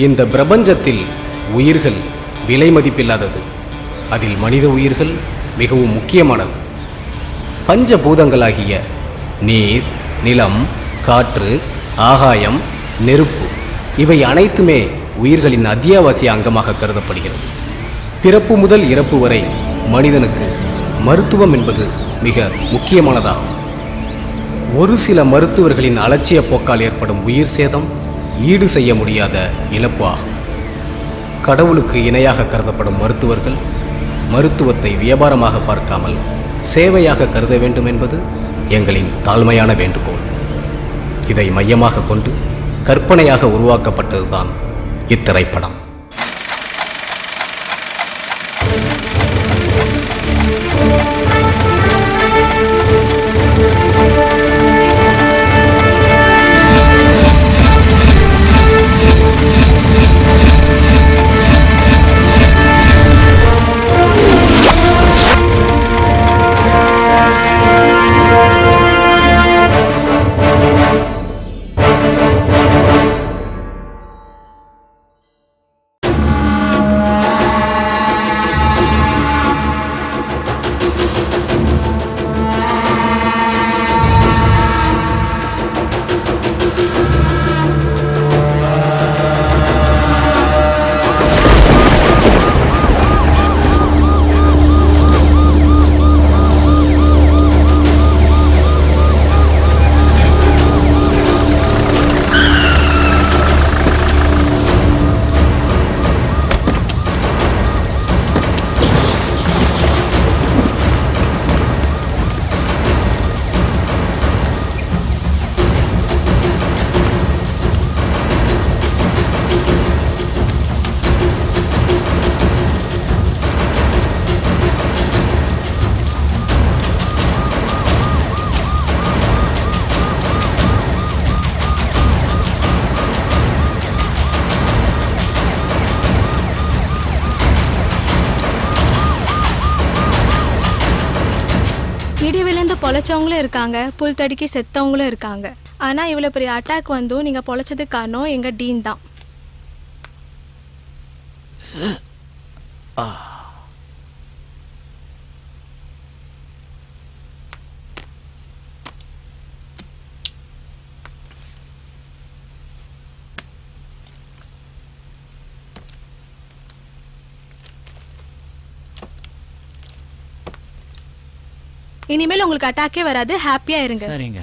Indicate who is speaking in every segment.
Speaker 1: இந்த பிரபஞ்சத்தில் உயிர்கள் விலை மதிப்பில்லாதது. அதில் மனித உயிர்கள் மிகவும் முக்கியமானது. பஞ்சபூதங்களாகிய நீர், நிலம், காற்று, ஆகாயம், நெருப்பு இவை அனைத்துமே உயிர்களின் அத்தியாவசிய அங்கமாக கருதப்படுகிறது. பிறப்பு முதல் இறப்பு வரை மனிதனுக்கு மருத்துவம் என்பது மிக முக்கியமானதாகும். ஒரு சில மருத்துவர்களின் அலட்சிய போக்கால் ஏற்படும் உயிர் சேதம் ஈடு செய்ய முடியாத இழப்பு ஆகும். கடவுளுக்கு இணையாக கருதப்படும் மருத்துவர்கள் மருத்துவத்தை வியாபாரமாக பார்க்காமல் சேவையாக கருத வேண்டும் என்பது எங்களின் தாழ்மையான வேண்டுகோள். இதை மையமாக கொண்டு கற்பனையாக உருவாக்கப்பட்டதுதான் இத்திரைப்படம்.
Speaker 2: இடி விழுந்து பொழைச்சவங்களும் இருக்காங்க, புல் தடுக்கி செத்தவங்களும் இருக்காங்க. ஆனா இவ்வளவு பெரிய அட்டாக் வந்தும் நீங்க பொழைச்சதுக்கு காரணம் எங்க டீன் தான். இனிமேல் உங்களுக்கு அட்டாக்கே வராது, ஹாப்பியா இருங்க.
Speaker 3: சரிங்க.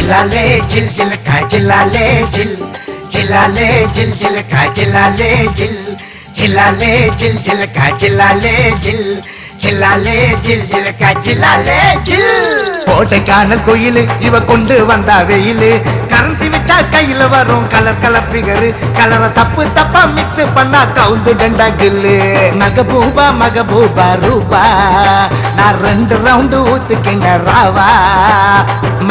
Speaker 3: जिलाले जिल जिल का जिलाले जिल जिलाले जिल जिल का जिलाले जिल जिलाले जिल जिल का जिलाले जिल जिलाले जिल जिल का जिलाले जिल கோட்டைக்கானல் கோயில் இவ கொண்டு வந்தா வெயில் கரன்சி விட்டா கையில வரும் கலர் கலர் ஃபிகர் கலரை தப்பு தப்பா மிக்ஸ் பண்ணா கவுந்து டண்டா கில்லு மகபூபா மகபூபா ரூபா நான் 2 ரவுண்டு ஊத்துக்கின ராவா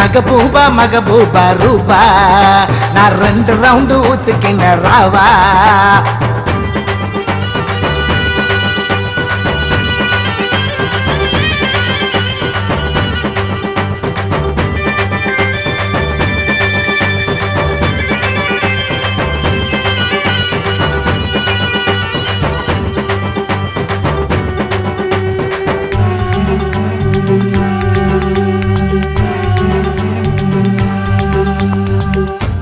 Speaker 3: மகபூபா மகபூபா ரூபா நான் 2 ரவுண்டு ஊத்துக்கின ராவா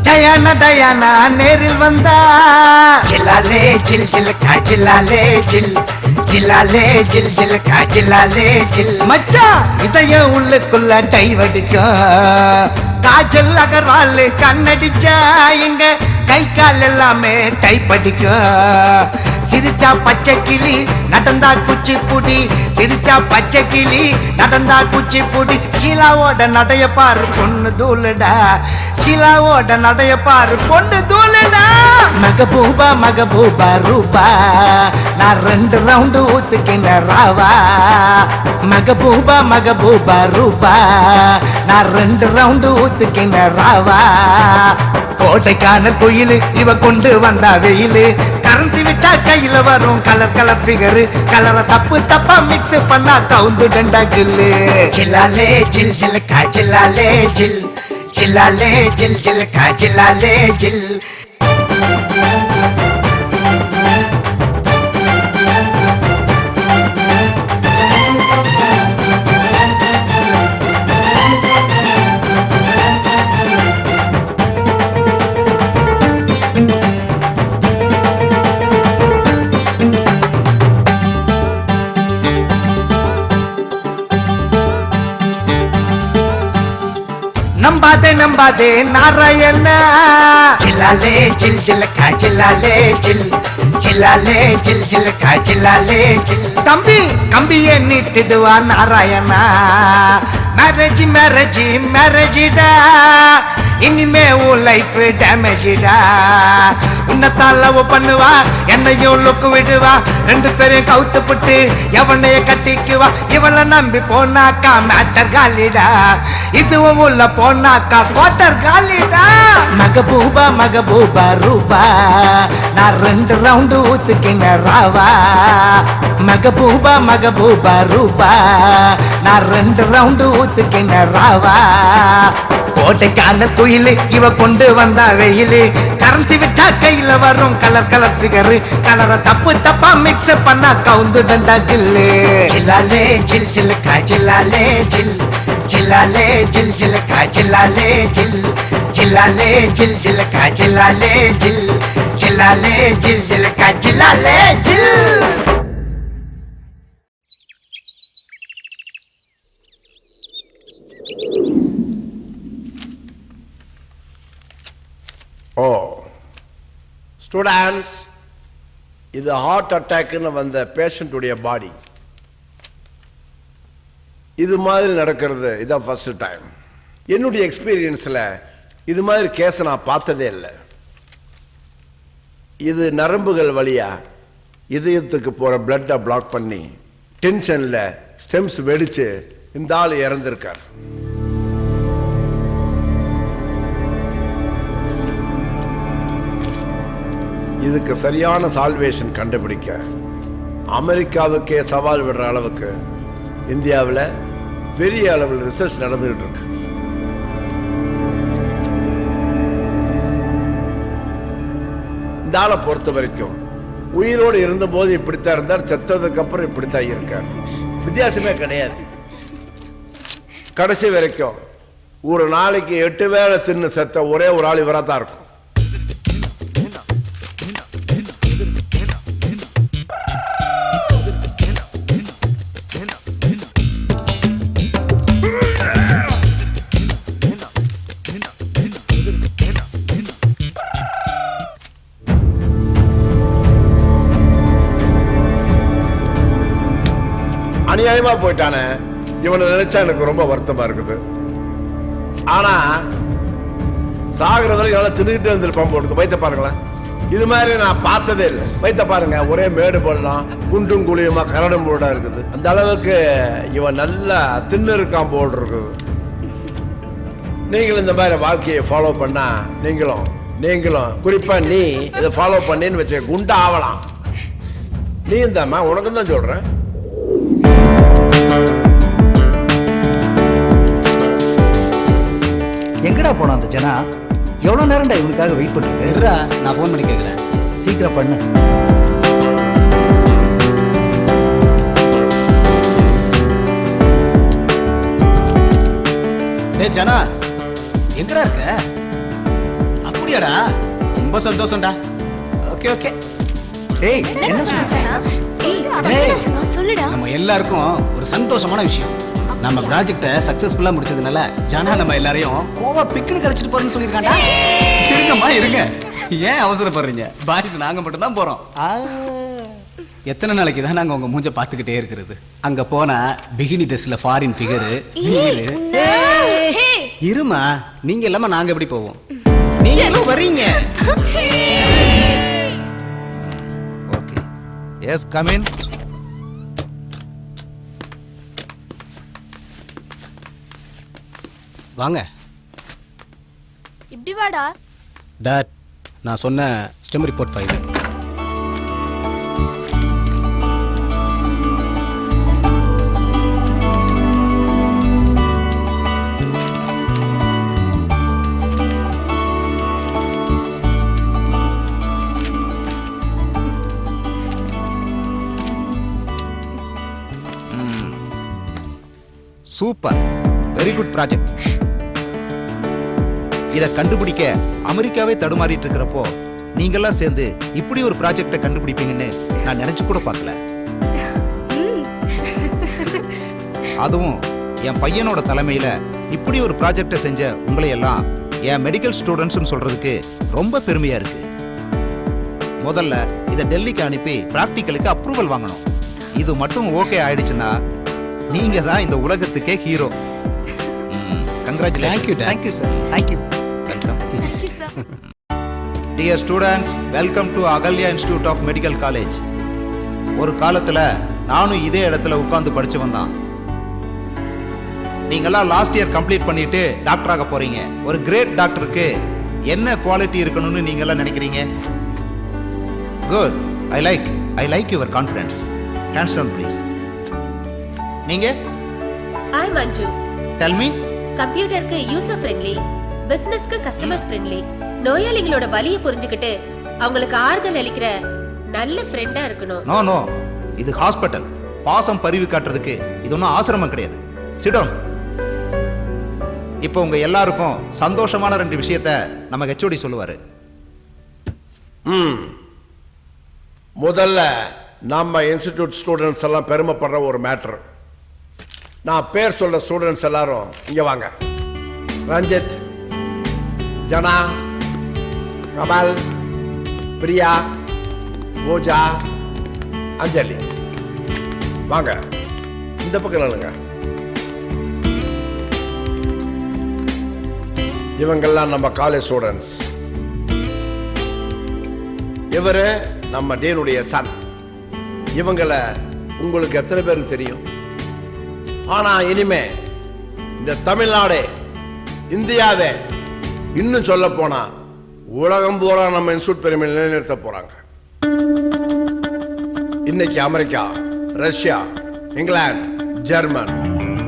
Speaker 3: டயானா டயானா நேரில் வந்தா ஜிலாலே ஜில் ஜில் கா ஜிலாலே ஜில் ஜிலாலே ஜில் ஜில் கா ஜிலாலே ஜில் மச்சான் இதயம் உள்ளுக்குள்ள டைவடிக்கும் காஜல் அகர்வால் கண்ணடிச்சா இங்க கை கால் எல்லாமே டைப் அடிக்கும் சிரிச்சா பச்சை கிளி நடந்தா குச்சி புடி சிரிச்சா பச்சை கிளி நடந்தா குச்சி புடி ஷீலாவோட நடைய பாரு பொண்ணு தூளுடா ஷீலாவோட நடைய பாரு பொண்ணு தூளுடா மகபூபா மகபூபா ரூபா நான் 2 ரவுண்டு ஊத்துக்கின ராவா மகபூபா மகபூபா ரூபா நான் 2 ரவுண்டு ஊத்துக்கின ராவா கோட்டைக்கானல் கோயில் இவ கொண்டு வந்தா வெயில் கரன்சி விட்டா கையில வரும் கலர் கலர் ஃபிகர் கலரை தப்பு தப்பா மிக்ஸ் பண்ணா கவுந்து டண்டா கில்லு ஜிலாலே ஜில் ஜில் கா ஜிலாலே ஜில் ஜிலாலே ஜில் ஜில் கா ஜிலாலே ஜில் நம்பாதே நம்பாதே நாராயணா ஜிலாலே ஜில் ஜில் கா ஜிலாலே ஜில் ஜிலாலே ஜில் ஜில் கா ஜிலாலே ஜில் தம்பி கம்பியே நீட்டிடுவா நாராயணா மேரேஜ் மேரேஜ் மேரேஜிடா இனிமே உன் லைஃப் டேமேஜிடா உன்னத்தான் லவ் பண்ணுவா என்னையும் லுக்கு விடுவா 2 பேரையும் கவுத்து புட்டு எவனைய கட்டிக்குவா இவளை நம்பி போனாக்கா மேட்டர் காலிடா இதுவும் உள்ள போனாக்கா கோட்டர் காலிடா மகபூபா மகபூபா ரூபா நான் 2 ரவுண்டு ஊத்துக்கின ராவா மகபூபா மகபூபா ரூபா நான் 2 ரவுண்டு ஊத்துக்கின ராவா கோட்டைக்கான குயில் இவ கொண்டு வந்தா வெயில் கரன்சி விட்டா கையில வரும் கலர் கலர் ஃபிகர் கலரை தப்பு தப்பா மிக்ஸ் பண்ணா கவுந்து டண்டா கில்லு ஜிலாலே ஜில் ஜில் கா ஜிலாலே ஜில் ஜிலாலே ஜில் ஜில் கா ஜிலாலே ஜில் ஜிலாலே ஜில் ஜில் கா ஜிலாலே ஜில் ஜிலாலே ஜில் ஜில் கா ஜிலாலே ஜில்
Speaker 4: ஓ ஸ்டூடெண்ட்ஸ், இது ஹார்ட் அட்டாக்னு வந்த பேஷண்ட்டுடைய பாடி. இது மாதிரி நடக்கிறது இதான் ஃபர்ஸ்ட் டைம். என்னுடைய எக்ஸ்பீரியன்ஸில் இது மாதிரி கேஸை நான் பார்த்ததே இல்லை. இது நரம்புகள் வழியா இதயத்துக்கு போகிற பிளட்டை பிளாக் பண்ணி டென்ஷனில் ஸ்டெம்ஸ் வெடித்து இந்த ஆள் இறந்திருக்கார். இதுக்கு சரியான சால்வேஷன் கண்டுபிடிக்க அமெரிக்காவுக்கே சவால் விடுற அளவுக்கு இந்தியாவில் பெரிய அளவில் ரிசர்ச் நடந்துகிட்டு இருக்கு. இந்த ஆளை பொறுத்த வரைக்கும் உயிரோடு இருந்தபோது இப்படித்தான் இருந்தார், செத்ததுக்கு அப்புறம் இப்படித்தான் இருக்கார். வித்தியாசமே கிடையாது. கடைசி வரைக்கும் ஒரு நாளைக்கு 8 வேளை தின்னு செத்த ஒரே ஒரு ஆள் இவராக தான் இருக்கும். அநியாயமா போயிட்டானே, இவனை நினைச்சா எனக்கு ரொம்ப வருத்தமா இருக்குது. ஆனா சாகுற வரைக்கும் நல்லா தின்னுக்கிட்டே இருந்திருப்பான் போடுது. வயிற்ற பாருங்களேன், இது மாதிரி நான் பார்த்ததே இல்லை. வயிற்ற பாருங்க, ஒரே மேடு போடலாம், குண்டும் குழியுமா கரடும் போடா இருக்குது. அந்த அளவுக்கு இவன் நல்லா தின்னு இருக்கான் போல் இருக்குது. நீங்களும் இந்த மாதிரி வாழ்க்கையை ஃபாலோ பண்ணா நீங்களும் குறிப்பா நீ இதை ஃபாலோ பண்ணின்னு வச்ச குண்டா ஆகலாம். நீ இந்தாம்மா, உனக்கு தான் சொல்றேன்.
Speaker 5: எங்கடா போனா அந்த ஜனா? எவ்வளவு நேரம்டா இவனுக்காக வெயிட் பண்ணிட்டு?
Speaker 1: நான் ஃபோன் பண்ணி கேட்குறேன்.
Speaker 5: சீக்கிரம் பண்ணு.
Speaker 1: டேய் ஜனா, எங்கடா இருக்க? அப்படியாடா, ரொம்ப சந்தோஷம்டா. Okay okay.
Speaker 5: டேய் என்ன
Speaker 2: சொல்லுடா.
Speaker 1: நம்ம எல்லாருக்கும் ஒரு சந்தோஷமான விஷயம். நம்ம ப்ராஜெக்டை சக்சஸ்ஃபுல்லா முடிச்சதுனால ஜனா நம்ம எல்லாரையும் கோவா பிக்னிக் அழைச்சிட்டு போறேன்னு சொல்லியிருக்காண்டா. இருங்கம்மா இருங்க, ஏன் அவசரப்படுறீங்க? பாய்ஸ் நாங்க மட்டும் தான் போறோம். எத்தனை நாளைக்கு தான் நாங்க உங்க மூஞ்ச பாத்துக்கிட்டே இருக்கிறது? அங்க போனா பிகினி ட்ரெஸ்ல ஃபாரின் ஃபிகர். இருமா, நீங்க இல்லாம நாங்க எப்படி போவோம்? நீங்க எல்லாம் வர்றீங்க.
Speaker 6: Okay, yes come in.
Speaker 1: வாங்க.
Speaker 2: இப்படி வாடா.
Speaker 1: டாட், நான் சொன்ன stem report file.
Speaker 6: Super, very good project. இதை கண்டுபிடிக்க அமெரிக்காவே தடுமாறிட்டு இருக்கிறப்போ நீங்கெல்லாம் சேர்ந்து இப்படி ஒரு ப்ராஜெக்டை கண்டுபிடிப்பீங்கன்னு நான் நினைச்சு கூட பார்க்கல. அதுவும் என் பையனோட தலைமையில இப்படி ஒரு ப்ராஜெக்டை செஞ்ச உங்களை எல்லாம் என் மெடிக்கல் ஸ்டூடெண்ட்ஸ்னு சொல்றதுக்கு ரொம்ப பெருமையா இருக்கு. முதல்ல இதை டெல்லிக்கு அனுப்பி பிராக்டிக்கலுக்கு அப்ரூவல் வாங்கணும். இது மட்டும் ஓகே ஆயிடுச்சுன்னா நீங்க தான் இந்த உலகத்துக்கே hero. Congratulation.
Speaker 5: Thank you sir. Thank you.
Speaker 6: Welcome.
Speaker 2: Thank you sir.
Speaker 6: Dear students, welcome to Ahalya institute of medical college. ஒரு காலத்துல நானும் இதே இடத்துல உட்கார்ந்து படிச்சு வந்தான். நீங்கெல்லாம் லாஸ்ட் இயர் கம்ப்ளீட் பண்ணிட்டு டாக்டர் ஆக போறீங்க. ஒரு கிரேட் டாக்டருக்கு என்ன குவாலிட்டி இருக்கணும்னு நீங்க எல்லாம் நினைக்கிறீங்க? Good, I like your confidence. Hands down please. நீங்க?
Speaker 7: ஐ மஞ்சு.
Speaker 6: Tell me.
Speaker 7: கம்ப்யூட்டருக்கு யூசர் ஃப்ரெண்ட்லி, பிசினஸ்க்கு கஸ்டமர்ஸ் ஃப்ரெண்ட்லி, நோயாளிகளோட வலியை புரிஞ்சுக்கிட்டு அவங்களுக்கு ஆறுதல் அளிக்கிற நல்ல ஃப்ரெண்டா இருக்கணும்.
Speaker 6: நோ நோ, இது ஹாஸ்பிட்டல். பாசம் பரிவு காட்டுறதுக்கு இது ஒன்றும் ஆசிரமம் கிடையாது. Sit down. இப்போ உங்க எல்லாருக்கும் சந்தோஷமான 2 விஷயத்த நம்ம ஹெச்ஓடி சொல்லுவாரு.
Speaker 4: முதல்ல நம்ம இன்ஸ்டிடியூட் ஸ்டூடெண்ட்ஸ் எல்லாம் பெருமைப்படுற ஒரு மேட்டர். நான் பேர் சொல்ற ஸ்டூடெண்ட்ஸ் எல்லாரும் இங்க வாங்க. ரஞ்சித், ஜனா, கமல், பிரியா, பூஜா, அஞ்சலி, வாங்க இந்த பக்கம் நில்லுங்க. இவங்கெல்லாம் நம்ம காலேஜ் ஸ்டூடெண்ட்ஸ். இவரு நம்ம டீனுடைய சன். இவங்களை உங்களுக்கு எத்தனை பேருக்கு தெரியும்? ஆனா இனிமே இந்த தமிழ்நாடு, இந்தியாவே, இன்னும் சொல்ல போனா உலகம் பூரா நம்ம இன்ஸ்டியூட் பெருமையை நிலைநிறுத்த போறாங்க. இன்னைக்கு அமெரிக்கா, ரஷ்யா, இங்கிலாந்து, ஜெர்மன்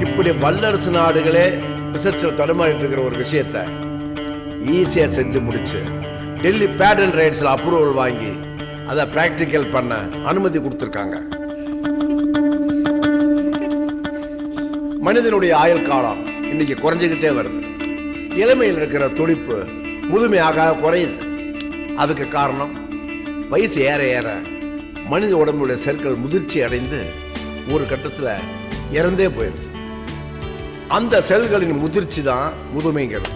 Speaker 4: இப்படி வல்லரசு நாடுகளே ரிசர்ச்சில் தடுமாறிட்டு இருக்கிற ஒரு விஷயத்தை ஈஸியா செஞ்சு முடிச்சு டெல்லி பேட்டன்ட் ரைட்ஸ்ல அப்ரூவல் வாங்கி அதை பிராக்டிக்கல் பண்ண அனுமதி கொடுத்துருக்காங்க. மனிதனுடைய ஆயுள் காலம் இன்னைக்கு குறைஞ்சிக்கிட்டே வருது. இளமையில் இருக்கிற துடிப்பு முதுமையாக குறையுது. அதுக்கு காரணம் வயசு ஏற ஏற மனித உடம்புடைய செல்கள் முதிர்ச்சி அடைந்து ஒரு கட்டத்தில் இறந்தே போயிடுது. அந்த செல்களின் முதிர்ச்சி தான் முதுமைங்கிறது.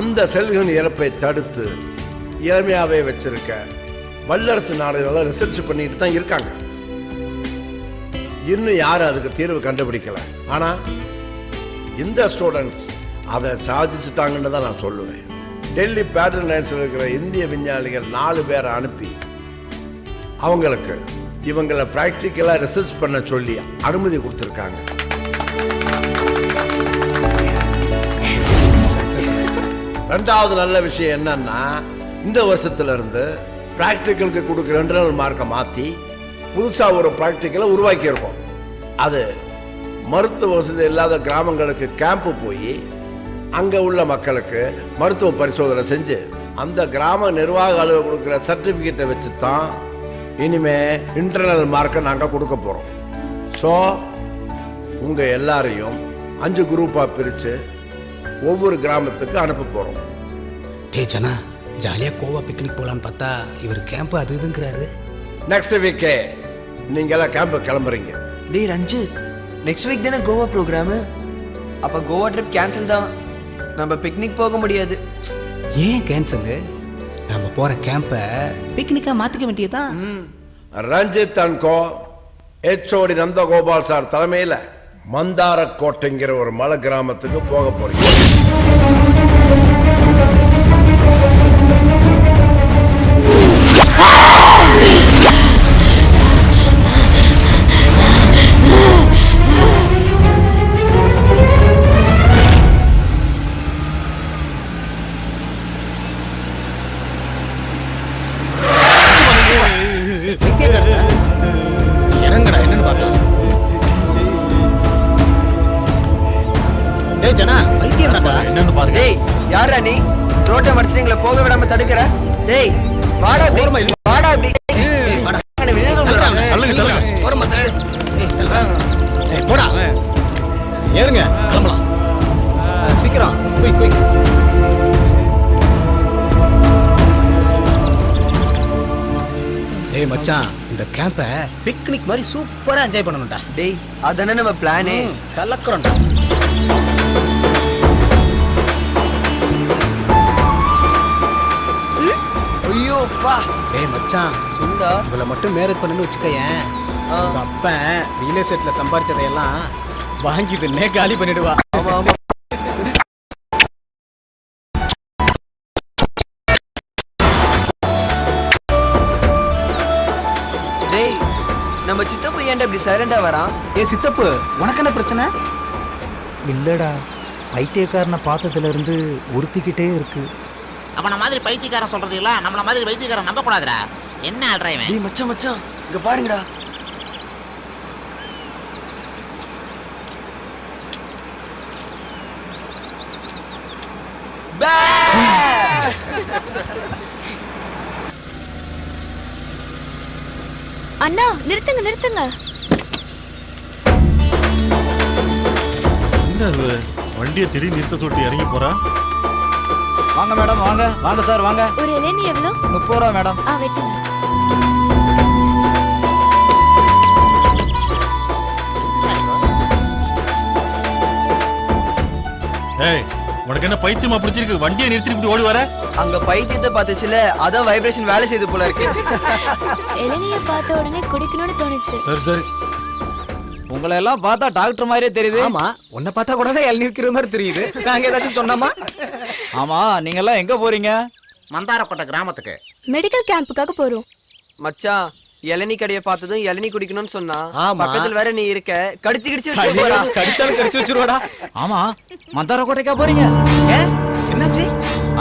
Speaker 4: அந்த செல்களின் இறப்பை தடுத்து இளமையாவே வச்சிருக்க வல்லரசு நாடுகளெல்லாம் ரிசர்ச் பண்ணிட்டு தான் இருக்காங்க. இன்னும் யாரும் அதுக்கு தீர்வு கண்டுபிடிக்கல. ஆனா இந்த ஸ்டூடெண்ட்ஸ் அதை சாதிச்சுட்டாங்கன்னு தான் நான் சொல்லுவேன். டெல்லி பேட்டர்ன் லைன்ஸில் இருக்கிற இந்திய விஞ்ஞானிகள் 4 பேரை அனுப்பி அவங்களுக்கு இவங்களை ப்ராக்டிக்கலாக ரிசர்ச் பண்ண சொல்லி அனுமதி கொடுத்துருக்காங்க. ரெண்டாவது நல்ல விஷயம் என்னன்னா, இந்த வருஷத்துல இருந்து பிராக்டிக்கலுக்கு கொடுக்குற இன்டர்னல் மார்க்கை மாற்றி புதுசாக ஒரு ப்ராக்டிக்கலை உருவாக்கியிருக்கோம். அது மருத்துவ வசதி இல்லாத கிராமங்களுக்கு கேம்ப்பு போய் அங்கே உள்ள மக்களுக்கு மருத்துவ பரிசோதனை செஞ்சு அந்த கிராம நிர்வாக அலுவலர் கொடுக்குற சர்டிஃபிகேட்டை வச்சு தான் இனிமே இன்டர்னல் மார்க்கை நாங்கள் கொடுக்க போகிறோம். ஸோ உங்கள் எல்லாரையும் 5 குரூப்பாக பிரித்து ஒவ்வொரு கிராமத்துக்கு அனுப்ப போகிறோம்.
Speaker 1: டேய் ஜனா, ஜாலியாக கோவா பிக்னிக் போகலான்னு பார்த்தா இவர் கேம்ப் அது இதுங்கிறாரு.
Speaker 4: நெக்ஸ்ட் வீக்கே நீங்களாம் கேம்பு கிளம்புறீங்க.
Speaker 8: டேய் ரஞ்சித், நெக்ஸ்ட் வீக் தானே கோவா ப்ரோக்ராமு. அப்போ கோவா ட்ரிப் கேன்சல் தான், நம்ம பிக்னிக் போக முடியாது.
Speaker 1: ஏன் கேன்சலு? நம்ம போகிற கேம்பை பிக்னிக்காக மாற்றிக்க வேண்டியதுதான்.
Speaker 4: Ranjith and co HOD Nandagopal sir தலைமையில் மந்தாரக்கோட்டைங்கிற ஒரு மலை கிராமத்துக்கு போக போறீங்க.
Speaker 1: இறங்கடா, என்னன்னு பார்க்கலாம். டேய் ஜனா, வைத்தியம் தான்டா. என்னன்னு பாருங்க.
Speaker 8: டேய் யாரா நீ? ரோட்டை மடிச்சு எங்களை போக விடாம தடுக்கிற? டேய் வாடா இப்படி, வாடா இப்படி.
Speaker 1: வாடா. தள்ளுங்க தள்ளுங்க. போறமா தள்ளு. ஏய் போடா. ஏறுங்க, கிளம்பலாம். சீக்கிரம் குயிக் குயிக். டேய் மச்சான், இந்த கேம்பை பிக்னிக் மாதிரி சூப்பரா என்ஜாய் பண்ணணும்டா.
Speaker 8: டேய் அதானே நம்ம பிளானே.
Speaker 1: கலக்குறோம்டா.
Speaker 8: ஐயோ பா.
Speaker 1: டேய் மச்சான்,
Speaker 8: சுண்டா
Speaker 1: இவளை மட்டும் மேரேஜ் பண்ணணும்னு வச்சுக்கயேன், உங்க அப்பன் ரியல் எஸ்டேட்ல சம்பாரிச்சதையெல்லாம் வாங்கி தின்னே காலி பண்ணிடுவா.
Speaker 8: ஆமா ஆமா. டேய் நம்ம சித்தப்பா ஏன்டா இப்படி சைலண்டா வரான்?
Speaker 1: ஏ சித்தப்பு, உனக்கு என்ன பிரச்சனை?
Speaker 5: இல்லடா, பைத்தியக்காரனை பார்த்ததுல இருந்து உறுத்திக்கிட்டே இருக்கு.
Speaker 9: அவன மாதிரி பைத்தியக்காரன் சொல்றதெல்லாம் நம்மள மாதிரி வைத்தியக்காரன் நம்ப கூடாதுடா. என்ன ஆள்றா இவன்?
Speaker 8: டேய் மச்சான் மச்சான் இங்க பாருங்கடா.
Speaker 2: அண்ணா நிறுத்துங்க நிறுத்துங்க.
Speaker 10: என்ன வண்டியை திடீர்னு நிறுத்த சொல்லிட்டு இறங்கி போறா?
Speaker 5: வாங்க மேடம், வாங்க வாங்க சார் வாங்க.
Speaker 2: ஒரு இளநீ எவ்வளோ?
Speaker 5: 30 ரூபா மேடம்.
Speaker 2: வெட்டுங்க.
Speaker 10: ஏய், உனக்கு என்ன பைத்தியமா பிடிச்சிருக்கு? வண்டியை நிறுத்தி இப்படி ஓடி வர?
Speaker 8: அங்க பைத்தியத்தை பார்த்துச்சுல, அதான் வைப்ரேஷன் வேலை செய்து போல இருக்கு.
Speaker 2: இளநியை பார்த்த உடனே குடிக்கணும்னு தோணுச்சு.
Speaker 10: சரி சரி.
Speaker 5: உங்களை எல்லாம் பார்த்தா டாக்டர் மாதிரியே தெரியுது.
Speaker 1: ஆமா, உன்னை பார்த்தா கூட தான் இளநீ விற்கிற மாதிரி தெரியுது. நாங்க ஏதாச்சும் சொன்னோமா?
Speaker 5: ஆமா, நீங்க எல்லாம் எங்க போறீங்க?
Speaker 9: மந்தாரக்கோட்டை கிராமத்துக்கு
Speaker 2: மெடிக்கல் கேம்புக்காக போறோம்.
Speaker 8: மச்சான் இளநீ கடையை பார்த்ததும் இளநீ குடிக்கணும்னு சொன்னா,
Speaker 1: ஆமா.
Speaker 8: பக்கத்துல வேற நீ இருக்க, கடிச்சு கடிச்சு வச்சு போறா.
Speaker 1: கடிச்சாலும் கடிச்சு வச்சிருவாடா.
Speaker 5: ஆமா, மந்தாரக்கோட்டைக்கா போறீங்க?
Speaker 8: ஏன்?
Speaker 1: என்னாச்சு?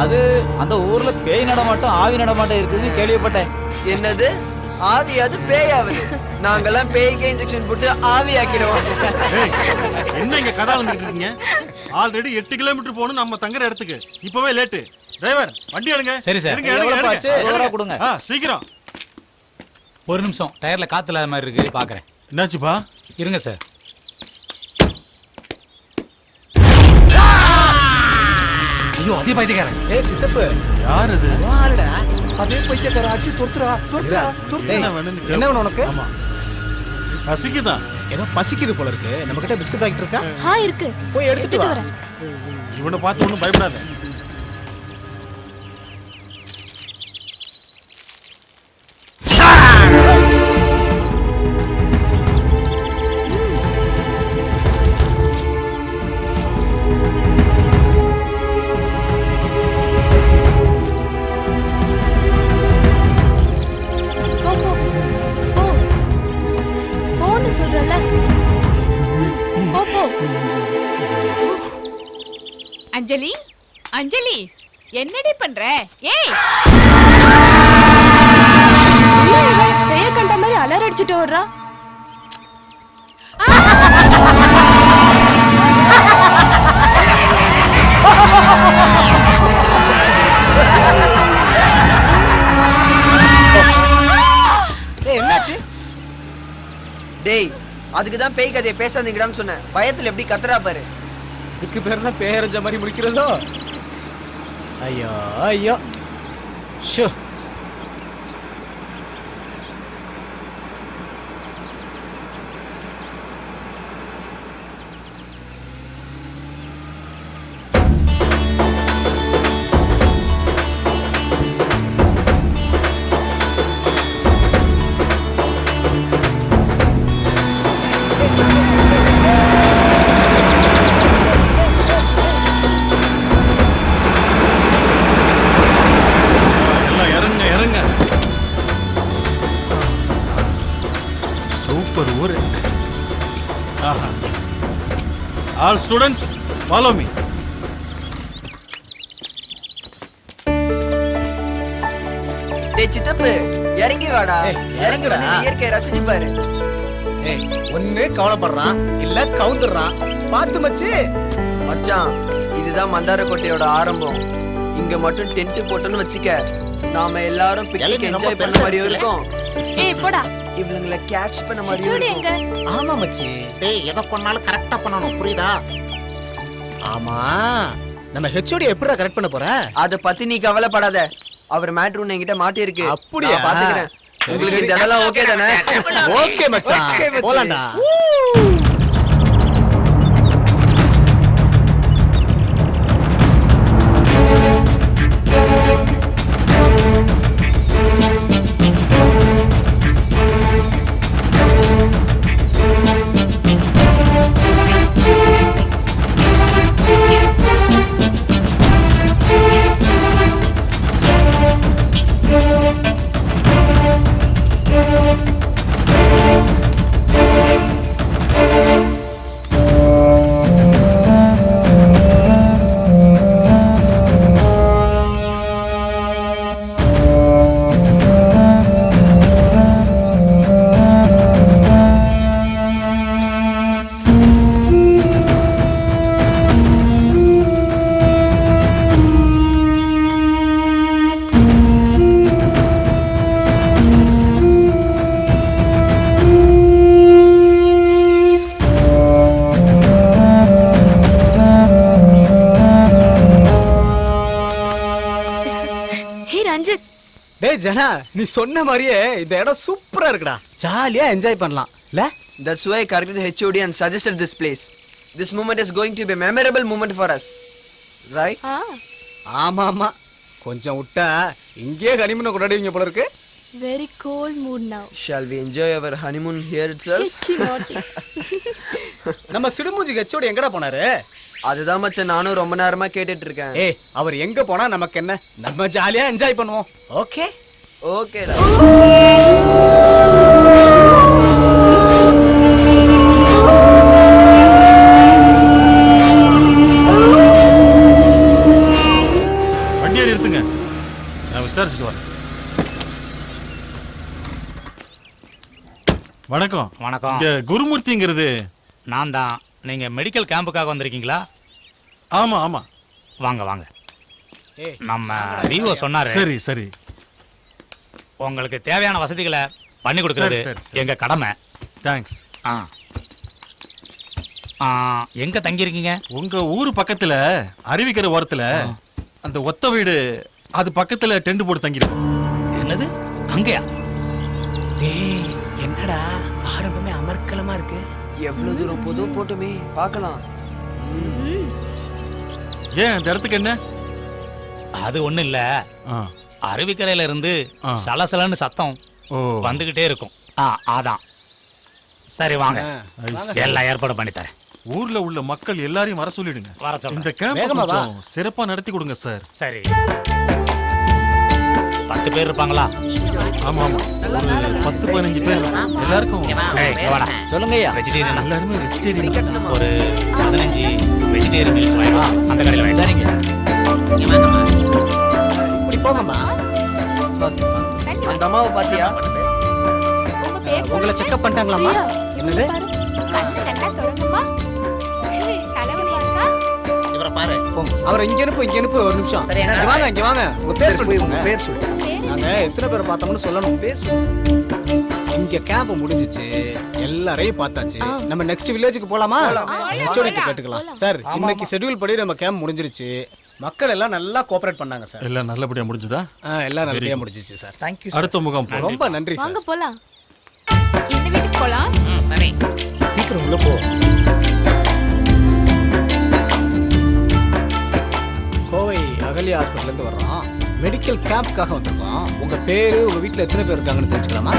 Speaker 5: அது அந்த ஊர்ல பேய் நடமாட்டம் ஆவி நடமாட்டம் இருக்குதுன்னு கேள்விப்பட்டேன்.
Speaker 8: என்னது ஆவியாது பேயாவது? நாங்கெல்லாம் பேய்க்கு இன்ஜெக்ஷன் போட்டு ஆவி ஆக்கிடுவோம்.
Speaker 10: ஏய், என்ன இங்க கதை வந்துட்டு இருக்கீங்க? ஆல்ரெடி 8 கிலோமீட்டர் போகணும் நம்ம தங்குற இடத்துக்கு. இப்பவே லேட்டு. டிரைவர் வண்டி எடுங்க.
Speaker 5: சரி சார்.
Speaker 10: எடுங்க, எடுங்க,
Speaker 5: எவ்வளவு ஆச்சு?
Speaker 10: எடுங்க.
Speaker 5: 100 ரூபா கொடுங்க.
Speaker 10: சீக்கிரம்.
Speaker 5: ஒரு நிமிஷம், டயர்ல காத்து இல்லாத மாதிரி இருக்கு, பாக்குறேன்.
Speaker 10: என்னாச்சுப்பா?
Speaker 5: இருங்க சார். ஐயோ, அதே பைத்தியக்காரன்.
Speaker 1: ஏய் சித்தப்பு,
Speaker 10: யார் அது?
Speaker 1: வாடா.
Speaker 5: அதே பைத்தியக்காரன் ஆச்சு. துரத்துறா துரத்துறா.
Speaker 10: என்ன வேணும்னு
Speaker 1: என்ன வேணும் உனக்கு?
Speaker 10: பசிக்குதான்.
Speaker 1: ஏதோ பசிக்குது போல இருக்கு. நம்ம கிட்ட பிஸ்கட் பாக்கெட் இருக்கா?
Speaker 2: இருக்கு.
Speaker 1: போய் எடுத்துட்டு வா.
Speaker 10: இவனை பார்த்து ஒன்றும் பயப்படாத.
Speaker 11: அஞ்சலி அஞ்சலி என்னடி பண்ற? ஏய்
Speaker 2: பேய கண்ட மாதிரி அலற அடிச்சுட்டு வர்றா.
Speaker 1: என்னாச்சு?
Speaker 8: டேய் அதுக்கு தான் பேய் கதையை பேசாதீங்கடான்னு சொன்னேன். பயத்துல எப்படி கத்துறா பாரு.
Speaker 1: இதுக்கு பேர் தான் பேரஞ்ச மாதிரி முடிக்கிறதோ? ஐயோ ஐயோ ஷோ.
Speaker 10: எல்லாம் இறங்க இறங்க. சூப்பர் ஊரு. ஆஹா. All students follow me.
Speaker 8: டேய் சித்தப்பு இறங்கி வாடா.
Speaker 1: ஏய்,
Speaker 8: இறங்கி வந்து இந்த இயற்கையை ரசிச்சு பாரு.
Speaker 1: ஏய், ஒண்ணு கவலைப்படுறான் இல்ல கவுந்துடுறான். பாத்து மச்சி.
Speaker 8: மச்சான் இதுதான் மந்தாரக்கோட்டையோட ஆரம்பம். இங்க மட்டும் டென்ட் போட்டோன்னு வச்சுக்க, நாம எல்லாரும் பிக்னிக்
Speaker 9: இளநீ ரொம்ப
Speaker 8: என்ஜாய் பண்ண
Speaker 9: பெருசா
Speaker 8: மாதிரியும்
Speaker 9: இருக்குல்ல?
Speaker 8: இருக்கும்.
Speaker 2: ஏய் போடா.
Speaker 8: இவங்கள கேட்ச் பண்ண மாதிரியும்
Speaker 2: ஹெச்ஓடி எங்க?
Speaker 8: இருக்கும்.
Speaker 1: ஆமா மச்சி.
Speaker 9: டேய் எதை பண்ணாலும் கரெக்டா பண்ணணும், புரியுதா?
Speaker 1: ஆமா, நம்ம ஹெச்ஓடி எப்படிடா கரெக்ட் பண்ண போற?
Speaker 8: அத பத்தி நீ கவலைப்படாத. அவர் மேட்ரு ஒண்ணு என்கிட்ட மாட்டி இருக்கு.
Speaker 1: அப்படியா?
Speaker 8: நான் பாத்துக்கிறேன்.
Speaker 1: சரி,
Speaker 8: உங்களுக்கு
Speaker 1: சரி.
Speaker 8: இதெல்லாம் ஓகே தானே?
Speaker 1: ஓகே மச்சான்,
Speaker 8: Okay, மச்சி.
Speaker 1: போலாம்டா.
Speaker 2: ஹே ரஞ்சித்,
Speaker 1: டேய் ஜனா, நீ சொன்ன மாதிரியே இந்த இடம் சூப்பரா இருக்குடா. ஜாலியா என்ஜாய் பண்ணலாம் இல்ல?
Speaker 8: That's why I corrected HOD and suggested this place. This moment is going to be a memorable moment for us. Right?
Speaker 1: ஆமா ஆமா, கொஞ்சம் விட்டா இங்கே ஹனிமூன் கொண்டாடுவீங்க போல இருக்கு.
Speaker 2: very cold mood now.
Speaker 8: Shall we enjoy our honeymoon here itself?
Speaker 2: Itchy naughty.
Speaker 1: நம்ம சிடுமூஞ்சி HOD எங்கடா போனாரு?
Speaker 8: அதுதான் மச்சான் நானும் ரொம்ப நேரமா கேட்டுட்டு இருக்கேன்.
Speaker 1: ஏய், அவர் எங்க போனா நமக்கு என்ன? நம்ம ஜாலியா என்ஜாய் பண்ணுவோம். ஓகே
Speaker 8: ஓகேடா.
Speaker 10: வண்டியை நிறுத்துங்க, நான் விசாரிச்சுட்டு வரேன். வணக்கம்.
Speaker 5: வணக்கம்.
Speaker 10: இங்க குருமூர்த்திங்கிறது
Speaker 5: நான் தான். நீங்க மெடிக்கல் கேம்புக்காக வந்திருக்கீங்களா?
Speaker 10: ஆமா ஆமா.
Speaker 5: வாங்க வாங்க.
Speaker 1: ஏய்,
Speaker 5: நம்ம விவோ சொன்னாரு.
Speaker 10: சரி சரி.
Speaker 5: உங்களுக்கு தேவையான வசதிகளை பண்ணி கொடுக்கறது
Speaker 10: சரி, சரி.
Speaker 5: எங்க கடமை.
Speaker 10: தேங்க்ஸ்.
Speaker 5: எங்க தங்கி இருக்கீங்க?
Speaker 10: உங்க ஊரு பக்கத்துல அருவிக்கரை ஓரத்துல அந்த ஒத்த வீடு, அது பக்கத்துல டென்ட் போட்டு தங்கிருக்கோம்.
Speaker 5: என்னது அங்கயா?
Speaker 1: டேய் என்னடா ஆரம்பமே அமர்க்கலமா இருக்கு.
Speaker 8: எவ்வளவு தூரம் போதும் போட்டுமே பார்க்கலாம்.
Speaker 10: ஏன் அந்த இடத்துக்கு என்ன?
Speaker 5: அது ஒண்ணு இல்ல, அருவிக்கரையில இருந்து சலசலன்னு சத்தம் வந்துகிட்டே இருக்கும். அதான். சரி வாங்க, எல்லாம் ஏற்பாடு பண்ணி தரேன்.
Speaker 10: ஊர்ல உள்ள மக்கள் எல்லாரையும் வர சொல்லிடுங்க.
Speaker 5: வர சொல்றேன்.
Speaker 10: இந்த கேம்ப் கொஞ்சம் சிறப்பா நடத்தி கொடுங்க சார்.
Speaker 5: சரி. 10 பேர் இருப்பாங்களா?
Speaker 10: ஆமா ஆமா, ஒரு 10-15 பேர் எல்லாருக்கும்.
Speaker 5: சொல்லுங்க ஐயா. வெஜிடேரியன்
Speaker 10: எல்லாருமே வெஜிடேரியன்.
Speaker 5: ஒரு 15 வெஜிடேரியன் மீல்ஸ் வாங்கி அந்த கடையில் வாங்கி. சரிங்க.
Speaker 1: இப்படி போங்கம்மா.
Speaker 8: அந்த அம்மாவை பாத்தியா?
Speaker 11: உங்க பேர்
Speaker 1: உங்களை செக்அப் பண்ணிட்டாங்களாம்மா? என்னது?
Speaker 11: கண்ணு நல்லா திறங்குமா. தலைவலி இருக்கா?
Speaker 9: இவரை பாரு.
Speaker 1: போங்க. அவரை இங்க அனுப்பு ஒரு நிமிஷம். இங்க வாங்க. உங்க பேர் சொல்லுங்க.
Speaker 8: பேர் சொல்லு.
Speaker 1: நாங்க எத்தனை பேர் பார்த்தோம்னு சொல்லணும். பேர் இங்க கேம்ப் முடிஞ்சிச்சு, எல்லாரையும் பார்த்தாச்சு. நம்ம நெக்ஸ்ட் வில்லேஜுக்கு போலாமா? ஹெச்ஓடிட்ட கேட்டுக்கலாம். சார், இன்னைக்கு ஷெட்யூல் படி நம்ம கேம்ப் முடிஞ்சிருச்சு. மக்கள் எல்லாம் நல்லா கோஆபரேட் பண்ணாங்க சார்.
Speaker 10: எல்லாம் நல்லபடியா முடிஞ்சுதா?
Speaker 1: எல்லாம் நல்லபடியா முடிஞ்சிச்சு சார்.
Speaker 8: தேங்க்யூ.
Speaker 10: அடுத்த முகாம் போறோம்.
Speaker 1: ரொம்ப நன்றி சார்.
Speaker 2: வாங்க போலாம்.
Speaker 11: இந்த வீட்டுக்கு போலாம்.
Speaker 9: சரி.
Speaker 1: சீக்கிரம் உள்ள போ. கோவை அகலியா ஹாஸ்பிட்டல்ல இருந்து வர்றோம். மெடிக்கல் கேம்ப்காக வந்திருக்கோம். உங்க பேரு, உங்க வீட்ல எத்தனை பேர் இருக்காங்கன்னு தெரிஞ்சுக்கலாமா?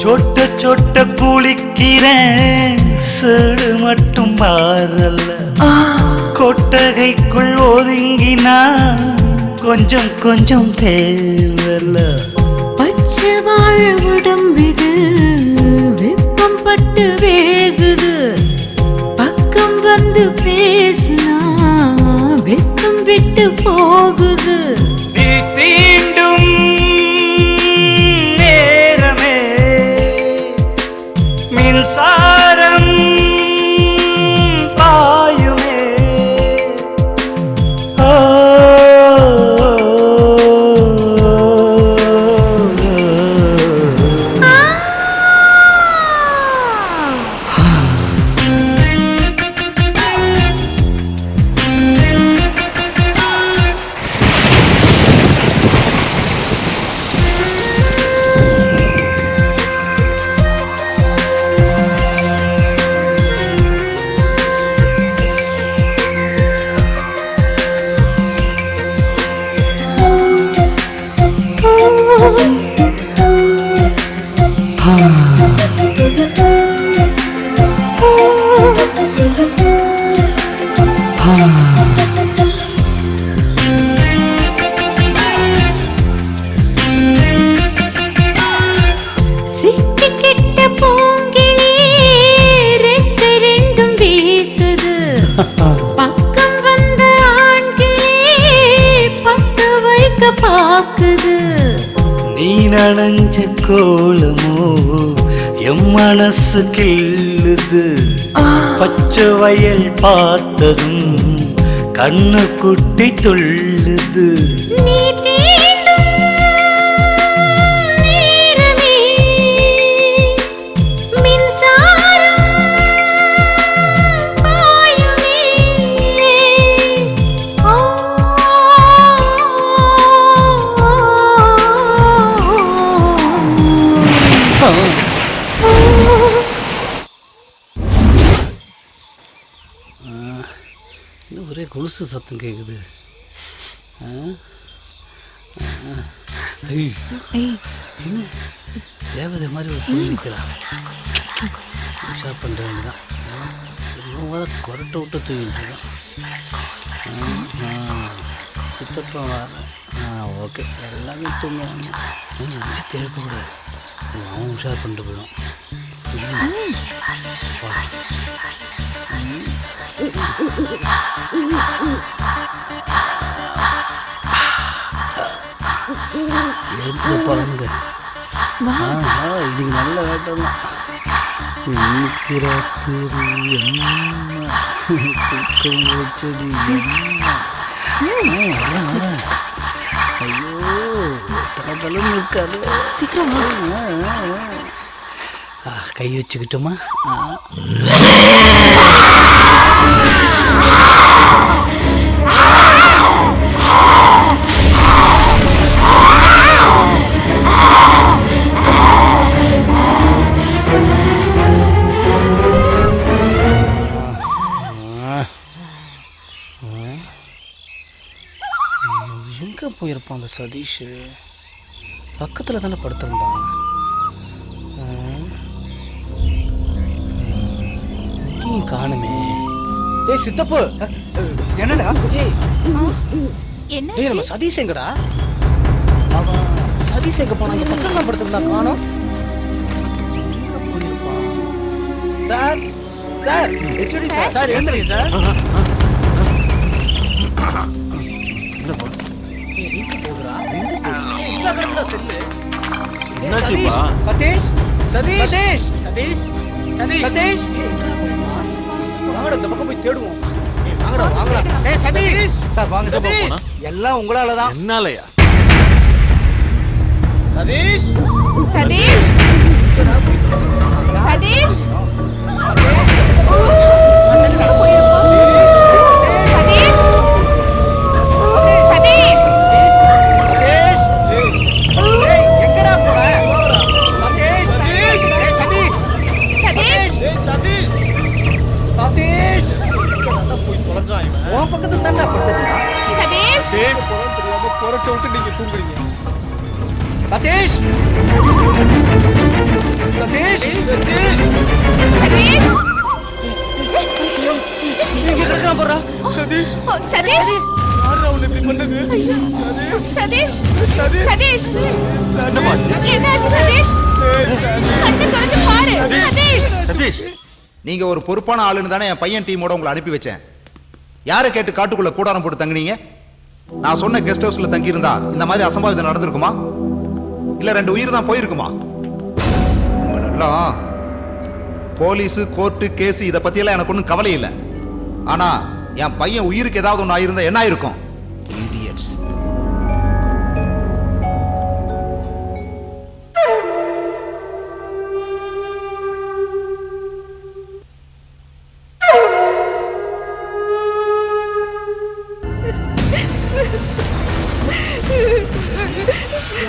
Speaker 3: சொட்ட சொட்ட குளிக்கிறேன், சேடு மட்டும் மாறல. கொட்டகைக்குள் ஒதுங்கினா கொஞ்சம் கொஞ்சம் தேவல.
Speaker 12: பச்சை வாழ உடம்பிது வெப்பம் பட்டு வேகுது. பக்கம் வந்து பேசினா வெக்கம் விட்டு போகுது.
Speaker 3: நீ தீண்டும் நேரமே மின்சாரம் பாயுமே.
Speaker 12: சிட்டிக்கிட்ட பூங்கிளி ரெக்க ரெண்டும் வீசுது. பக்கம் வந்த ஆண்கிளி பத்து வைக்க பாக்குது.
Speaker 3: நீ நனைஞ்ச கோலமோ எம் மனசு கிள்ளுது. பச்சை வயல் பார்த்ததும் கண்ணு குட்டி துள்ளுது.
Speaker 12: நீ தீண்டும் நேரமே மின்சாரம் பாயுமே.
Speaker 1: ஒரே கொலுசு சத்தம் கேக்குது. என்ன தேவதை மாதிரி ஒரு பொண்ணு நிற்கிறான். ஷாப் பண்ணுற வேண்டியதான். கொரட்டை விட்டு தூங்கிட்டு சித்தப்பா ஓகே எல்லாமே தூங்குவாங்க. தேவைக்கூடாது. அவன் ஷாப் பண்ணிட்டு போயிடும். பழங்க இதுக்கு நல்ல வேட்டம் தான். ஐயோ தலதலன்னு இருக்காது.
Speaker 2: சீக்கிரமா
Speaker 1: கை வச்சுக்கிட்டோமா? எங்கே போயிருப்பான் அந்த சதீஷ்? பக்கத்தில் தானே படுத்திருந்தான். எங்கேயும் காணுமே. ஏய் சித்தப்பு, என்னடா? ஏய்
Speaker 11: என்ன
Speaker 1: நம்ம சதீஷ் எங்கடா? அவன் சதீஷ் எங்க போனா? இங்க பக்கத்தில் தான் படுத்திருந்தான், காணோம். Sir sir HOD sir, sir எழுந்துருங்க சார்.
Speaker 10: என்னாச்சுப்பா?
Speaker 1: சதீஷ் சதீஷ் சதீஷ் சதீஷ் சதீஷ் சதீஷ் வாங்கடா, இந்த பக்கம் போய் தேடுவோம். வாங்கடா வாங்கடா. ஏய் சதீஷ் சார் வாங்க சார், போலாம். எல்லாம் உங்களால தான்.
Speaker 10: என்னாலயா?
Speaker 1: சதீஷ்
Speaker 11: சதீஷ் சதீஷ் சதீஷ்
Speaker 1: எங்கடா போற? சதீஷ் சதீஷ் ஏய் சதீஷ்
Speaker 11: சதீஷ்
Speaker 1: ஏய் சதீஷ் சதீஷ் நல்லா போய் தொலைஞ்சான் இவன். உன் பக்கத்துல தான்டா படுத்துட்டான்.
Speaker 11: சதீஷ்
Speaker 1: போறோம் தெரியாம போறட்ட விட்டு நீங்க தூங்குறீங்க. சதீஷ் சதீஷ் சதீஷ்
Speaker 11: சதீஷ்
Speaker 1: நீங்க கிடக்குறான் போறா. சதீஷ்
Speaker 11: சதீஷ்
Speaker 1: யாரா உன்னை இப்படி பண்ணது?
Speaker 11: சதீஷ்
Speaker 1: சதீஷ்
Speaker 11: சதீஷ்
Speaker 10: என்னமாச்சு?
Speaker 11: என்னாச்சு சதீஷ்? கண்ணு திறந்து பாரு சதீஷ்.
Speaker 10: சதீஷ்,
Speaker 6: நீங்க ஒரு பொறுப்பான ஆளுன்னு தானே என் பையன் டீமோட உங்களை அனுப்பி வச்சேன். யாரை கேட்டு காட்டுக்குள்ள கூடாரம் போட்டு தங்குனீங்க? நான் சொன்ன கெஸ்ட் ஹவுஸ்ல தங்கி இருந்தா இந்த மாதிரி அசம்பாவிதம் நடந்திருக்குமா? இல்ல 2 உயிர் தான் போயிருக்குமா? உங்களெல்லாம் போலீஸ், கோர்ட்டு, கேஸ் இதை பத்தியெல்லாம் எனக்கு ஒன்றும் கவலை இல்லை. ஆனா என் பையன் உயிருக்கு ஏதாவது ஒன்று ஆயிருந்தா என்ன ஆயிருக்கும்? Idiots.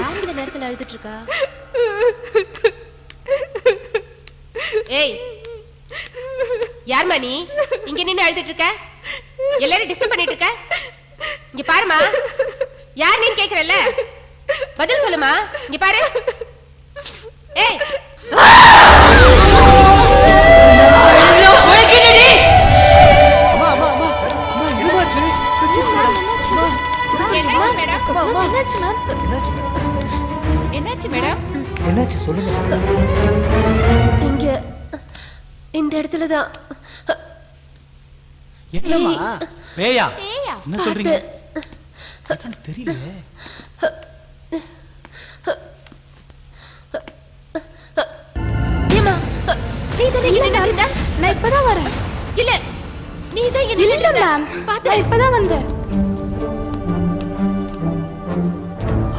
Speaker 7: யார் இந்த நேரத்துல அழுதுட்டு இருக்கா? ஏய் யார்மா நீ இங்க நின்னு அழுதுட்டு இருக்க? எல்லாரும் டிஸ்டர்ப் பண்ணிட்டு இருக்க. இங்க பாருமா, யார் நீன்னு கேக்குறல்ல, பதில் சொல்லுமா. இங்க பாரு. ஏய்
Speaker 1: அம்மா அம்மா அம்மா அம்மா என்னாச்சு?
Speaker 11: என்னாச்சு மேடம்? என்னாச்சு மேடம்?
Speaker 1: என்னாச்சு சொல்லுங்க.
Speaker 7: இங்க இந்த இடத்துல தான்.
Speaker 1: என்னம்மா பேயா?
Speaker 11: பேயா?
Speaker 1: என்ன சொல்றீங்க? என்னன்னு தெரியல.
Speaker 7: ஏமா நீ தான் இங்க நின்னு இருந்த?
Speaker 2: நான் இப்பதான் வரேன்.
Speaker 7: இல்ல நீ தான் இங்க நின்னு இருந்த.
Speaker 2: நான் இப்பதான் வந்தேன்.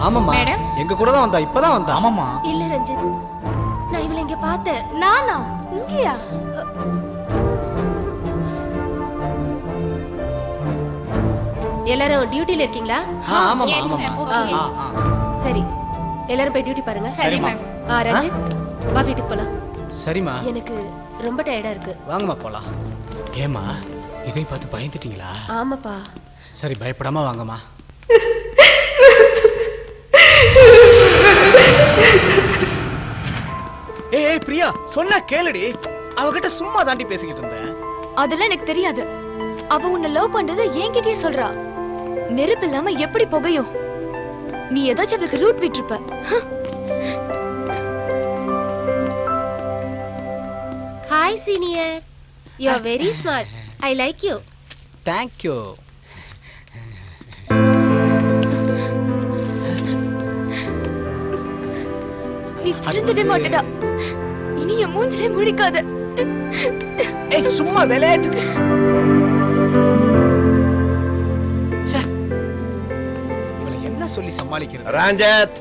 Speaker 1: ஆமாம்மா,
Speaker 11: மேடம்?
Speaker 1: எங்க கூட தான் வந்தா, இப்பதான் வந்தா. ஆமாம்மா.
Speaker 7: இல்ல ரஞ்சித், நான் இவளை இங்க பார்த்தேன்.
Speaker 2: நானா? இங்கயா?
Speaker 7: எல்லாரும் டியூட்டில இருக்கீங்களா?
Speaker 1: ஆமாம்மா ஆமாம்மா.
Speaker 11: ஓகே.
Speaker 7: சரி, எல்லாரும் போய் டியூட்டி பாருங்க.
Speaker 11: சரி மேம்.
Speaker 7: ரஞ்சித் வா வீட்டுக்கு போலாம்.
Speaker 1: சரிம்மா
Speaker 7: எனக்கு ரொம்ப டயர்டா இருக்கு.
Speaker 1: வாங்கம்மா போலாம். ஏம்மா இதை பார்த்து பயந்துட்டீங்களா?
Speaker 7: ஆமாப்பா.
Speaker 1: சரி பயப்படாம வாங்கம்மா. ஏய் பிரியா, சொன்னா கேளுடி. அவகிட்ட சும்மா தாண்டி பேசிக்கிட்டு இருந்தேன்.
Speaker 2: அதெல்லாம் எனக்கு தெரியாது. அவ உன்னை லவ் பண்றத என்கிட்டயே சொல்றா. நெருப்பு இல்லாம எப்படி புகையும்? நீ ஏதாச்சும் அவளுக்கு ரூட் விட்டுருப்ப.
Speaker 7: Hi senior, you are very smart. I like you.
Speaker 1: Thank you.
Speaker 11: நீ திருந்தவே மாட்டடா. இனி என் மூஞ்சிலே முழிக்காத.
Speaker 1: ஏய் சும்மா விளையாட்டுக்கு. ச்சே, இவளை என்ன சொல்லி சமாளிக்கிறது?
Speaker 4: ராஞ்சத்,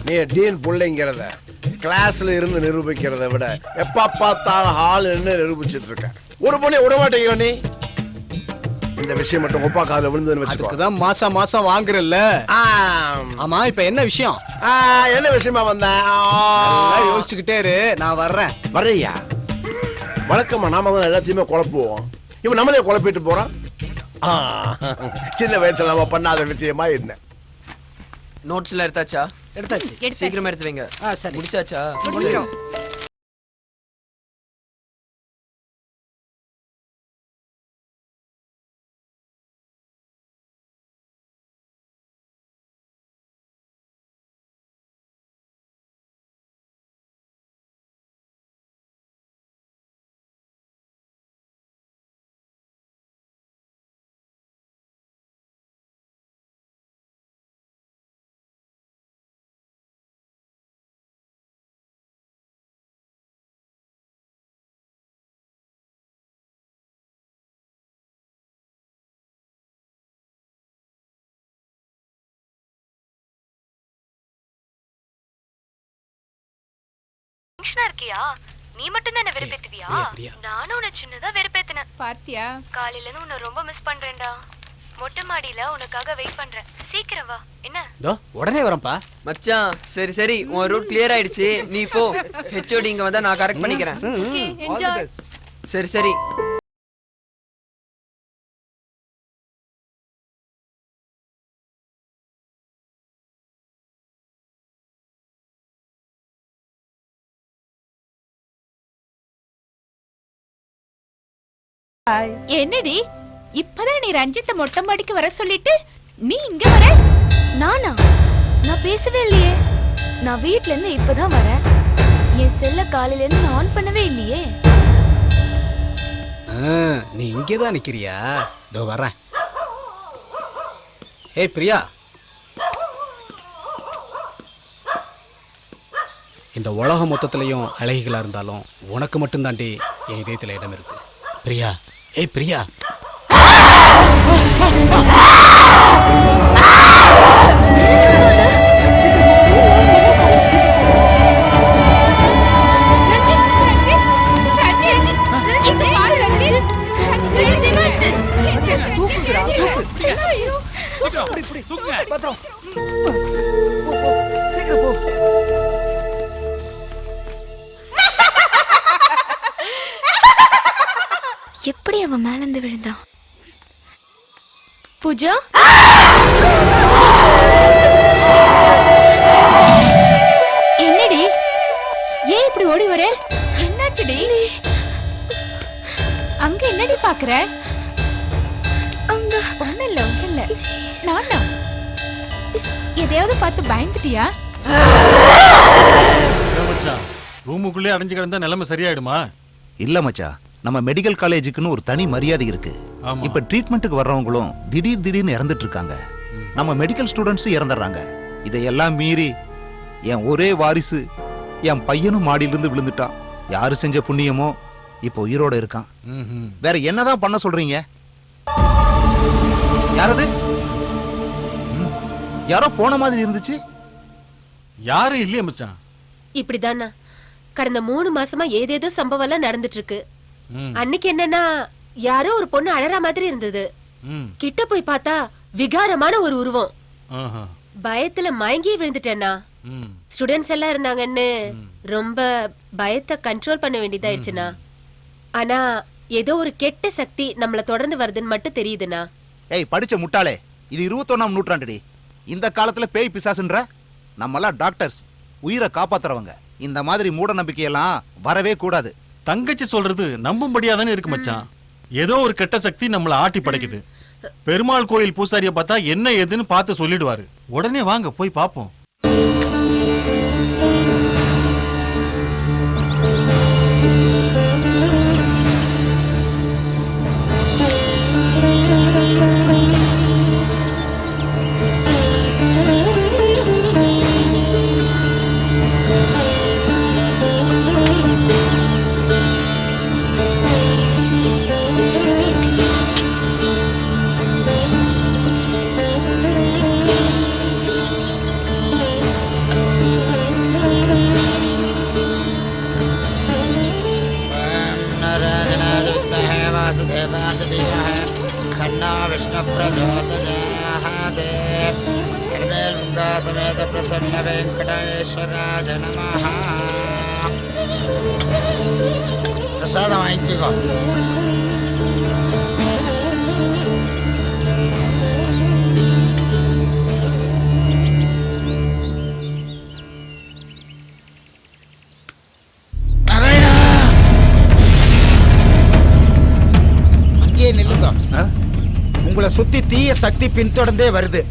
Speaker 4: நீ டீன் பிள்ளைங்கிறத கிளாஸ்ல இருந்து நிரூபிக்கிறத விட எப்ப பார்த்தாலும் ஹால் நிரூபிச்சிட்டு இருக்க. ஒரு பொண்ணை விட மாட்டேங்கிற நீ. இந்த விஷயம் மட்டும் ஒப்பா காதுல விழுந்துன்னு வச்சுக்கோ.
Speaker 1: அதுதான் மாசம் மாசம் வாங்குறல்ல. ஆமா, இப்ப என்ன விஷயம்?
Speaker 4: என்ன விஷயமா வந்தேன்
Speaker 1: யோசிச்சுக்கிட்டே இரு, நான் வர்றேன்.
Speaker 4: வர்றியா? வழக்கமா நாம தான் எல்லாத்தையுமே குழப்புவோம். இவன் நம்மளே குழப்பிட்டு போறான். சின்ன வயசுல நம்ம பண்ணாத விஷயமா என்ன?
Speaker 8: நோட்ஸ் எல்லாம் எடுத்தாச்சா?
Speaker 3: எடுத்தாச்சு.
Speaker 8: சீக்கிரமா எடுத்து வைங்க.
Speaker 3: சரி.
Speaker 8: முடிச்சாச்சா?
Speaker 3: முடிச்சிட்டோம்.
Speaker 11: இருக்கியா? நீ மட்டும் தான் என்ன வெறுப்பேத்துவியா? நானும் உன்னை சின்னதா வெறுப்பேத்தினேன். பாத்தியா? காலையில இருந்து உன்னை ரொம்ப மிஸ் பண்றேன்டா. மொட்டை மாடியில உனக்காக வெயிட் பண்றேன். சீக்கிரம் வா. என்ன?
Speaker 1: தோ உடனே வரேன்ப்பா.
Speaker 8: மச்சான், சரி சரி, உன் ரூட் கிளியர் ஆயிடுச்சு. நீ போ. ஹெச்ஓடி இங்க வந்தா நான் கரெக்ட் பண்ணிக்கிறேன். சரி சரி.
Speaker 11: என்னடி இப்பதான் நீ ரஞ்சித்த மொட்டை மாடிக்கு வர சொல்லிட்டு நீ இங்க வர? நானா? நான் பேசவே இல்லையே. நான் வீட்ல இருந்து இப்பதான் வரேன். என் செல்ல காலையில இருந்து நான் ஆன் பண்ணவே இல்லையே.
Speaker 1: நீ இங்கேதான் நிக்கிறியா? இதோ வரேன். ஏய் பிரியா, இந்த உலகம் மொத்தத்திலையும் அழகிகளா இருந்தாலும் உனக்கு மட்டும் தாண்டி என் இதயத்துல இடம் இருக்கு பிரியா. ஏய் பிரியா,
Speaker 3: சீக்கிரம் போ.
Speaker 11: எப்படி அவன் மேல இருந்து விழுந்தான்? பூஜா, என்னடி? ஏன் இப்படி ஓடி வர? என்னாச்சுடி? அங்க என்னடி பாக்குற? அங்க ஒண்ணுல்ல ஒண்ணுல்ல. நானா? எதையாவது பார்த்து பயந்துட்டியா?
Speaker 10: ரூமுக்குள்ளே அடைஞ்சு கிடந்தா நிலைமை சரியாயிடுமா?
Speaker 6: இல்ல மச்சா, நம்ம மெடிக்கல் காலேஜுக்குன்னு ஒரு தனி மரியாதை இருக்கு. இப்ப ட்ரீட்மெண்ட்டுக்கு வர்றவங்களும் திடீர்னு இறந்துட்டு இருக்காங்க. நம்ம மெடிக்கல் ஸ்டூடெண்ட்ஸும் இறந்துடுறாங்க. இதையெல்லாம் மீறி என் ஒரே வாரிசு என் பையனும் மாடியிலிருந்து விழுந்துட்டான். யாரு செஞ்ச புண்ணியமோ இப்போ உயிரோட இருக்கான். வேற என்னதான் பண்ண சொல்றீங்க? யாரது? யாரோ போன மாதிரி இருந்துச்சு.
Speaker 10: யாரும் இல்லையே மச்சான்.
Speaker 7: இப்படிதானா கடந்த 3 மாசமா ஏதேதோ சம்பவம் எல்லாம் நடந்துட்டு இருக்கு. அன்னைக்கு என்னன்னா, யாரோ ஒரு பொண்ணு அழற மாதிரி இருந்தது. கிட்ட போய் பார்த்தா விகாரமான ஒரு உருவம். பயத்துல மயங்கி விழுந்துட்டேன்னா. ஸ்டூடெண்ட்ஸ் எல்லாம் இருந்தாங்கன்னு ரொம்ப பயத்தை கண்ட்ரோல் பண்ண வேண்டியதாயிடுச்சுனா. ஆனா ஏதோ ஒரு கெட்ட சக்தி நம்மள தொடர்ந்து வருதுன்னு மட்டும் தெரியுதுண்ணா.
Speaker 6: ஏய் படிச்ச முட்டாளே, இது 21ஆம் நூற்றாண்டுடி. இந்த காலத்துல பேய் பிசாசுன்ற நம்மெல்லாம் டாக்டர்ஸ், உயிரை காப்பாத்துறவங்க. இந்த மாதிரி மூட நம்பிக்கையெல்லாம் வரவே கூடாது.
Speaker 10: தங்கச்சி சொல்றது நம்பும்படியா தானே இருக்கு மச்சான். ஏதோ ஒரு கெட்ட சக்தி நம்மள ஆட்டி படைக்குது. பெருமாள் கோயில் பூசாரிய பார்த்தா என்ன ஏதுன்னு பார்த்து சொல்லிடுவாரு. உடனே வாங்க போய் பாப்போம்.
Speaker 13: समेत प्रसन्न वेंकटेश्वराय नमः। प्रसाद वांगिको।
Speaker 3: அங்கே நில்லுங்க. உங்களை சுத்தி தீய சக்தி பின்தொடர்ந்தே வருது.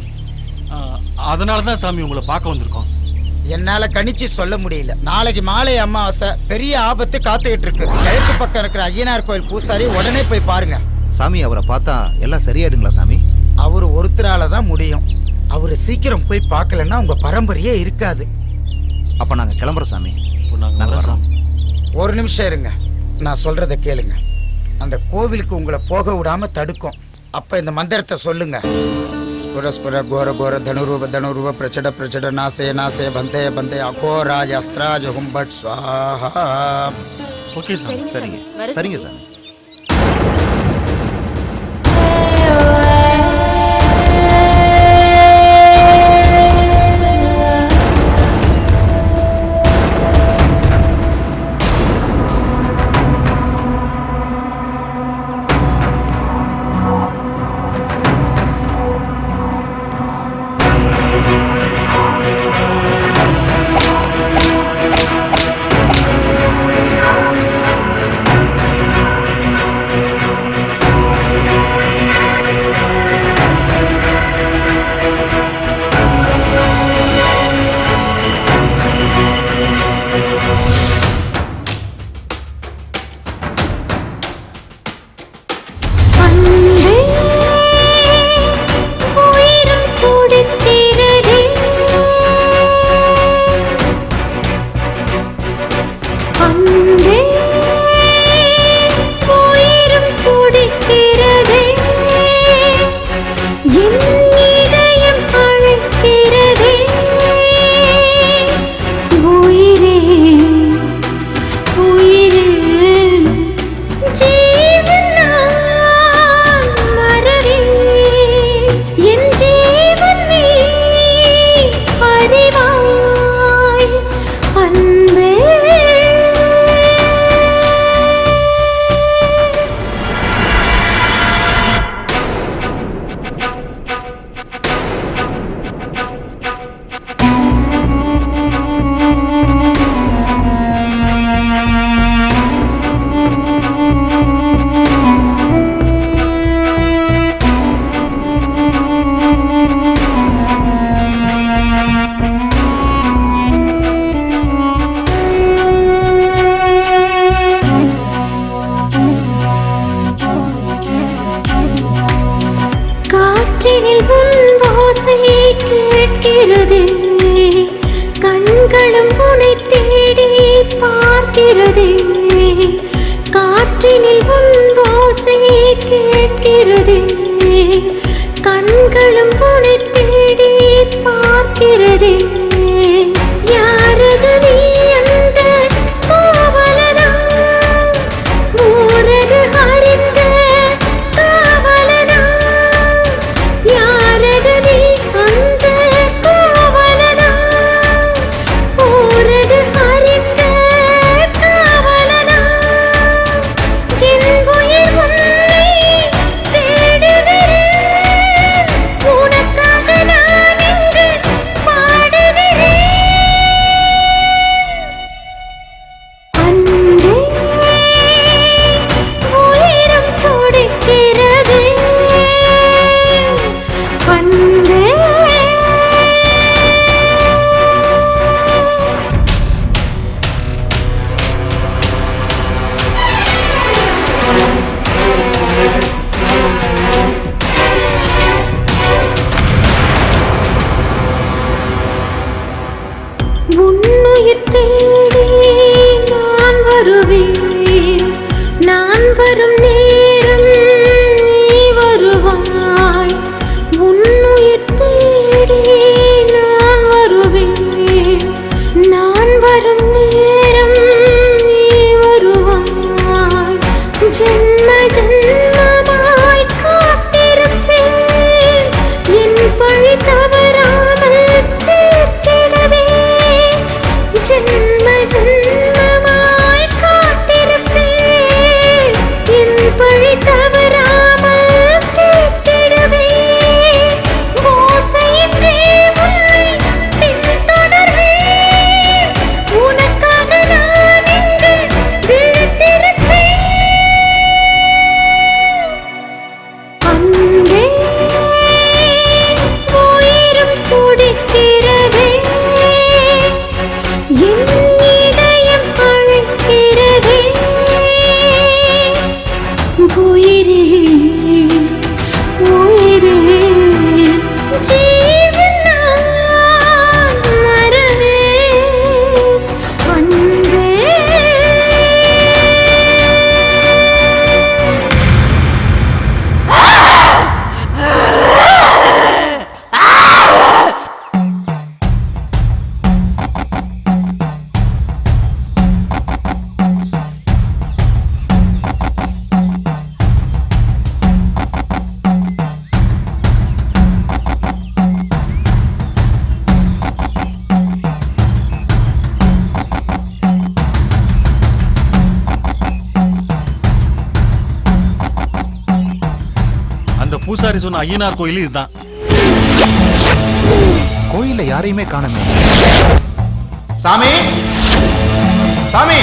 Speaker 10: அதனாலதான் சாமி உங்களை பார்க்க வந்திருக்கோம்.
Speaker 3: என்னால கணிச்சு சொல்ல முடியல. நாளைக்கு மாலை அமாவாசை, பெரிய ஆபத்து காத்துக்கிட்டு இருக்கு. கிழக்கு பக்கம் இருக்கிற ஐயனார் கோயில் பூசாரி உடனே போய் பாருங்க.
Speaker 6: சாமி, அவரை பார்த்தா எல்லாம் சரியாயிடுங்களா சாமி?
Speaker 3: அவர் ஒருத்தரால தான் முடியும். அவரை சீக்கிரம் போய் பார்க்கலன்னா உங்க பரம்பரையே இருக்காது.
Speaker 6: அப்ப நாங்க கிளம்புறோம் சாமி.
Speaker 3: ஒரு நிமிஷம் இருங்க, நான் சொல்றத கேளுங்க. அந்த கோவிலுக்கு உங்களை போக விடாம தடுக்கும். அப்ப இந்த மந்திரத்தை சொல்லுங்க. स्फुर स्फुर घोर घोर धनुरूप प्रचड प्रचड नासे नासे बंदे बंदे अघोराज अस्त्राज हुंबट स्वाहा.
Speaker 10: Okay sir.
Speaker 6: சரிங்க சரிங்க சார்.
Speaker 12: என் உயிர் உன்னை
Speaker 10: அந்த பூசாரி சொன்ன ஐயனார் கோயில் இதுதான்.
Speaker 6: கோயில்ல யாரையுமே காணமே. சாமி, சாமி.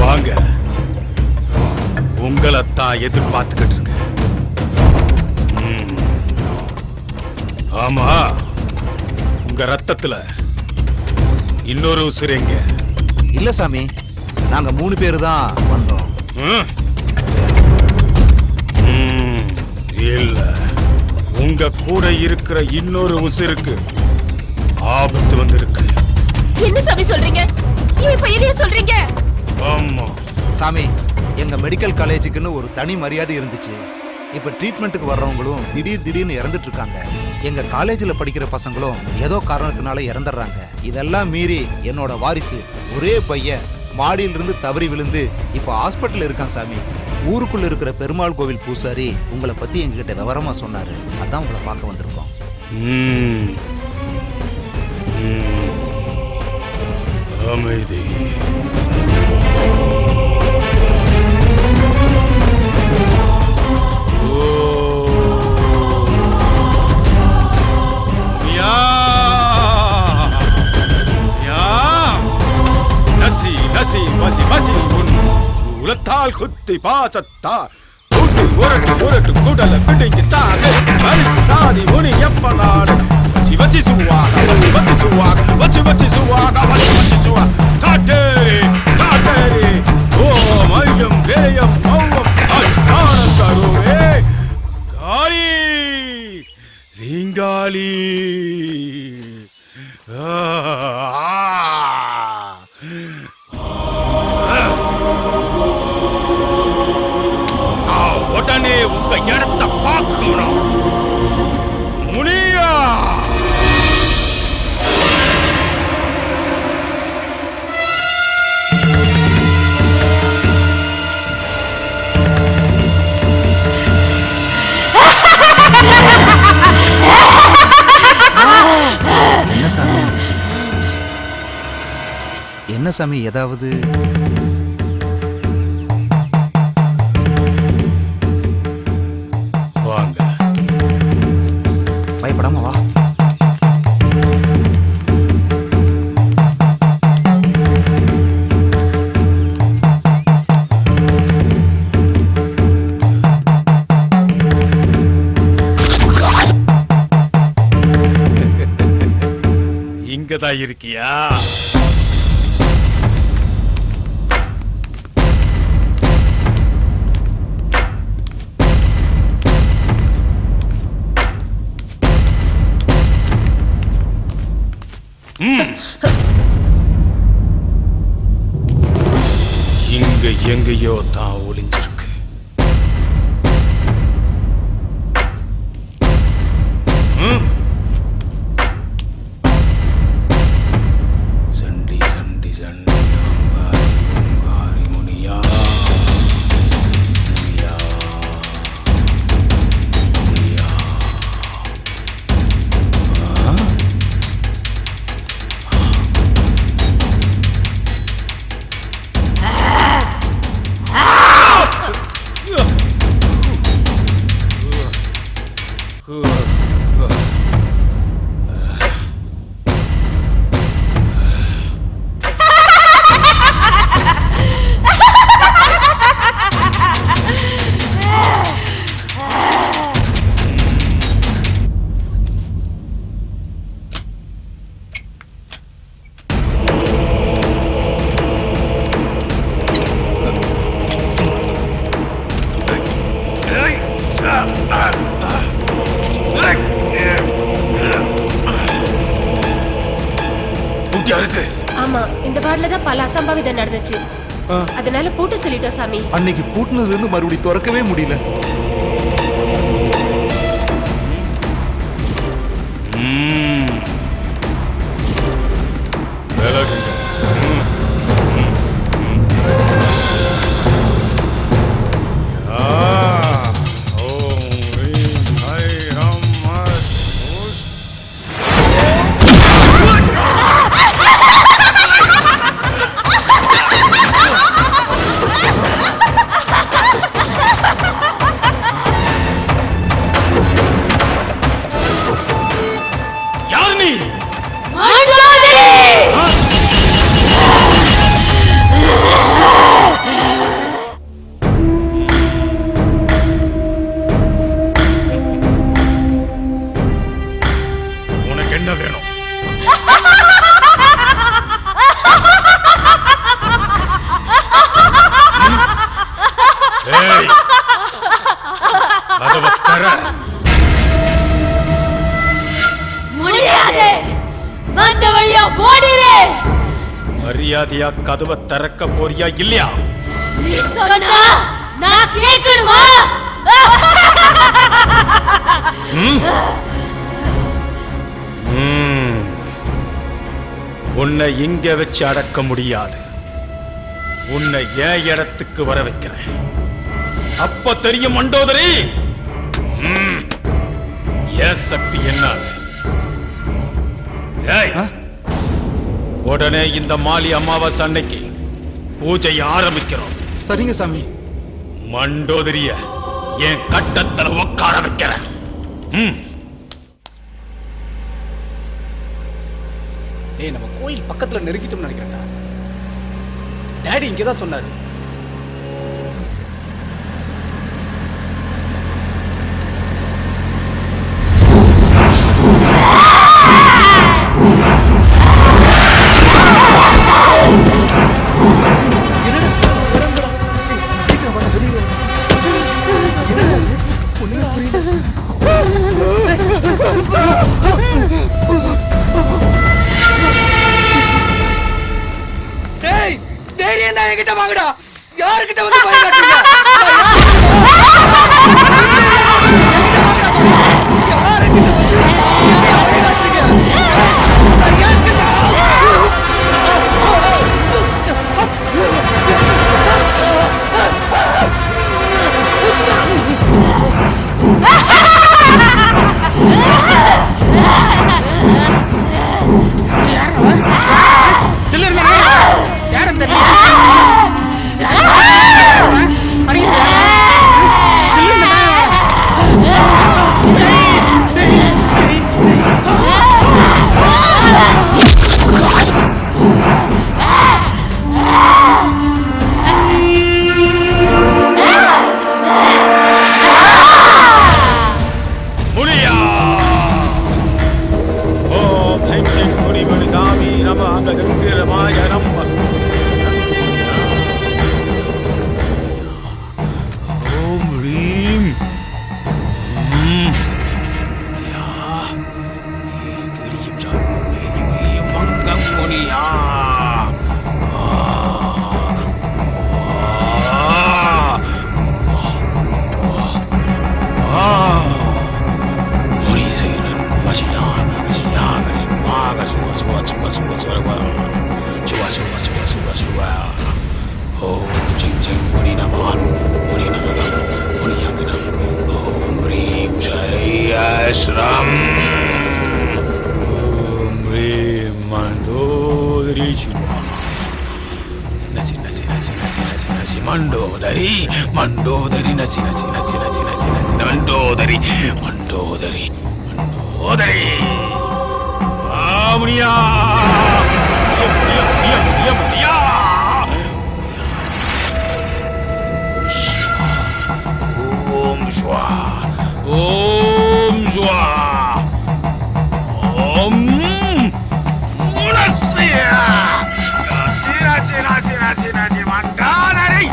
Speaker 14: வாங்க, உங்களைத்தான் எதிர்பார்த்துக்கிட்டு இருக்க. ஆமா, உங்க ரத்தத்துல இன்னொரு உசுரேங்க?
Speaker 6: இல்ல சாமி, நாங்க 3 பேரு தான் வந்தோம்.
Speaker 14: இல்ல, உங்க கூட இருக்கிற இன்னொரு உசுருக்கு ஆபத்து வந்திருக்கு.
Speaker 7: என்ன சாமி சொல்றீங்க? இவன் பையனையே சொல்றீங்க?
Speaker 14: ஆமா
Speaker 6: சாமி, எங்க மெடிக்கல் காலேஜுக்குன்னு ஒரு தனி மரியாதை இருந்துச்சு. இப்ப ட்ரீட்மெண்ட்டுக்கு வர்றவங்களும் திடீர்னு இறந்துட்டு இருக்காங்க. எங்க காலேஜ்ல படிக்கிற பசங்களும் ஏதோ காரணத்தினால இறந்துடுறாங்க. இதெல்லாம் மீறி என்னோட வாரிசு ஒரே பையன் மாடியிலிருந்து தவறி விழுந்து இப்ப ஹாஸ்பிட்டல் இருக்கான் சாமி. ஊருக்குள்ள இருக்கிற பெருமாள் கோவில் பூசாரி உங்களை பத்தி எங்ககிட்ட விவரமா சொன்னாரு. அதான் உங்களை பார்க்க வந்திருக்கோம்.
Speaker 14: அமைதி. நசி நசி மசி மசி உன் உலத்தால் குத்தி பாசத்தா கூட்டி உரட்டு உரட்டு கூடல பிடிங்கி தாங்க மறிக்கு சாதி முனி எப்ப நாடு வச்சி சுவாக வச்சி வச்சி சுவாக வச்சி வச்சி சுவாக வச்சி வச்சி சுவாக காட்டேரி காட்டேரி ஓ மையம் வேயம் மௌவம் அச்சாரம் தருவே காரி லிங்காலி உடனே உங்க இடத்தை பார்க்கணும். முனியா,
Speaker 6: என்ன சாமி, என்ன சாமி, ஏதாவது?
Speaker 14: வாங்க,
Speaker 6: பயப்படாம வா.
Speaker 14: இங்கதான் இருக்கியா? இங்க எங்கேயோ தான் ஒளிஞ்சிருக்கு. சண்டி சண்டி சண்டி அங்காரி அங்காரி முனியா முனியா முனியா.
Speaker 7: ஆமா, இந்த வார்டுல தான் பல அசம்பாவிதம் நடந்துச்சு. அதனால பூட்ட சொல்லிட்டோம் சாமி.
Speaker 6: அன்னைக்கு பூட்டினதுல இருந்து மறுபடியும் திறக்கவே முடியல.
Speaker 14: என்ன வேணும்? ஏய், கதவை தர.
Speaker 12: முடியாது, வந்த வழியா ஓடிரு.
Speaker 14: மரியாதையா கதவை திறக்க போறியா இல்லையா?
Speaker 12: நீ சொன்னா நான் கேட்கணுமா?
Speaker 14: உன்னை இங்க வச்சு அடக்க முடியாது. உன்னை ஏன் இடத்துக்கு வர வைக்கிறேன். அப்ப தெரியும் மண்டோதரி ஏன் சக்தி என்ன. உடனே இந்த மாலி அமாவாசை அன்னைக்கு பூஜையை ஆரம்பிக்கிறோம்.
Speaker 6: சரிங்க சாமி.
Speaker 14: மண்டோதரிய என் கட்டத்துல உட்கார வைக்கிறேன்.
Speaker 1: ஏய், நம்ம கோயில் பக்கத்துல நெருங்கிட்டோம்னு நினைக்கிறேன்டா. டாடி இங்கதான் சொன்னாரு.
Speaker 3: தைரியம் தான் என்கிட்ட வாங்கடா. யாருக்கிட்ட வந்து பயம் காட்டுறீங்க?
Speaker 14: मंडोदरी मंडोदरी नसी नसी नसी नसी नसी नसी मंडोदरी मंडोदरी मंडोदरी मुनिया मुनिया मुनिया मुनिया मुनिया ओम श्वा ओम श्वा ओम नसिया नसिया नसिया नसिया नसिया मंडोदरी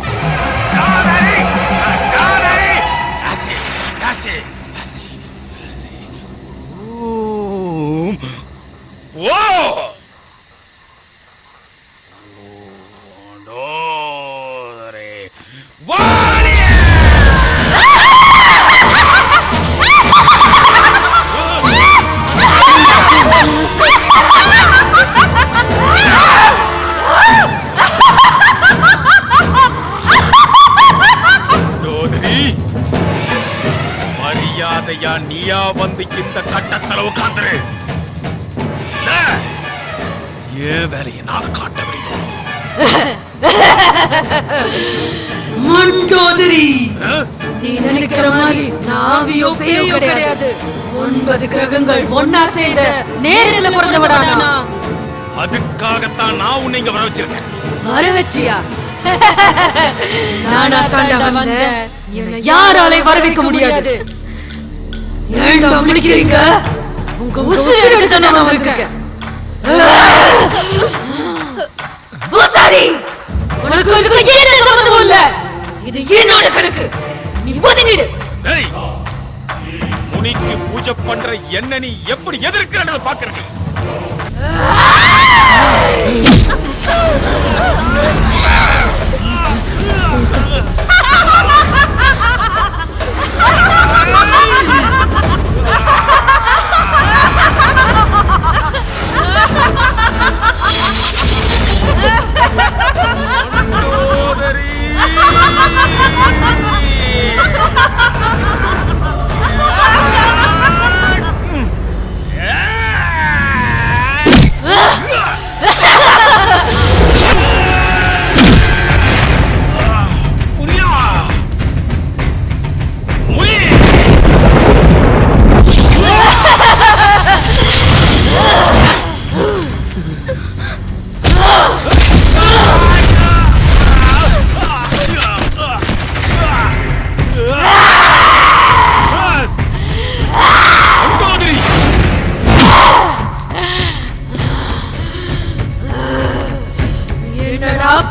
Speaker 14: मंडोदरी मंडोदरी नसी नसी नसी नसी ओम Whoa! மரியாதையா நீயா வந்து இந்த கட்டத்துல உட்கார்ந்துரு. ஏன் வேலையை நான் காட்ட விடுதோம்.
Speaker 12: மண்டோதரி, நீ நினைக்கிற மாதிரி நாவியோ பேயோ கிடையாது. 9 கிரகங்கள் ஒன்னா சேர்ந்த நேரில பிறந்தவடானா.
Speaker 14: அதுக்காகத்தான் நான் உன்னை இங்க வர வச்சிருக்கேன்.
Speaker 12: வர வச்சியா? நானா தாண்டா வந்தேன். என்னை யாராலே வர வைக்க முடியாது. ஏண்டா முடிக்கிறீங்க? உங்க உசுரை எடுத்து நான் வந்திருக்கேன். பூசாரி, உனக்கு இதுக்கு என்ன சம்பந்தம் இல்ல. இது என்னோட கணக்கு. நீ ஒதுங்கிடு.
Speaker 14: டேய், முனிக்கு பூஜை பண்ற என்ன நீ எப்படி எதிர்க்கிறன்னு பாக்குற நீ.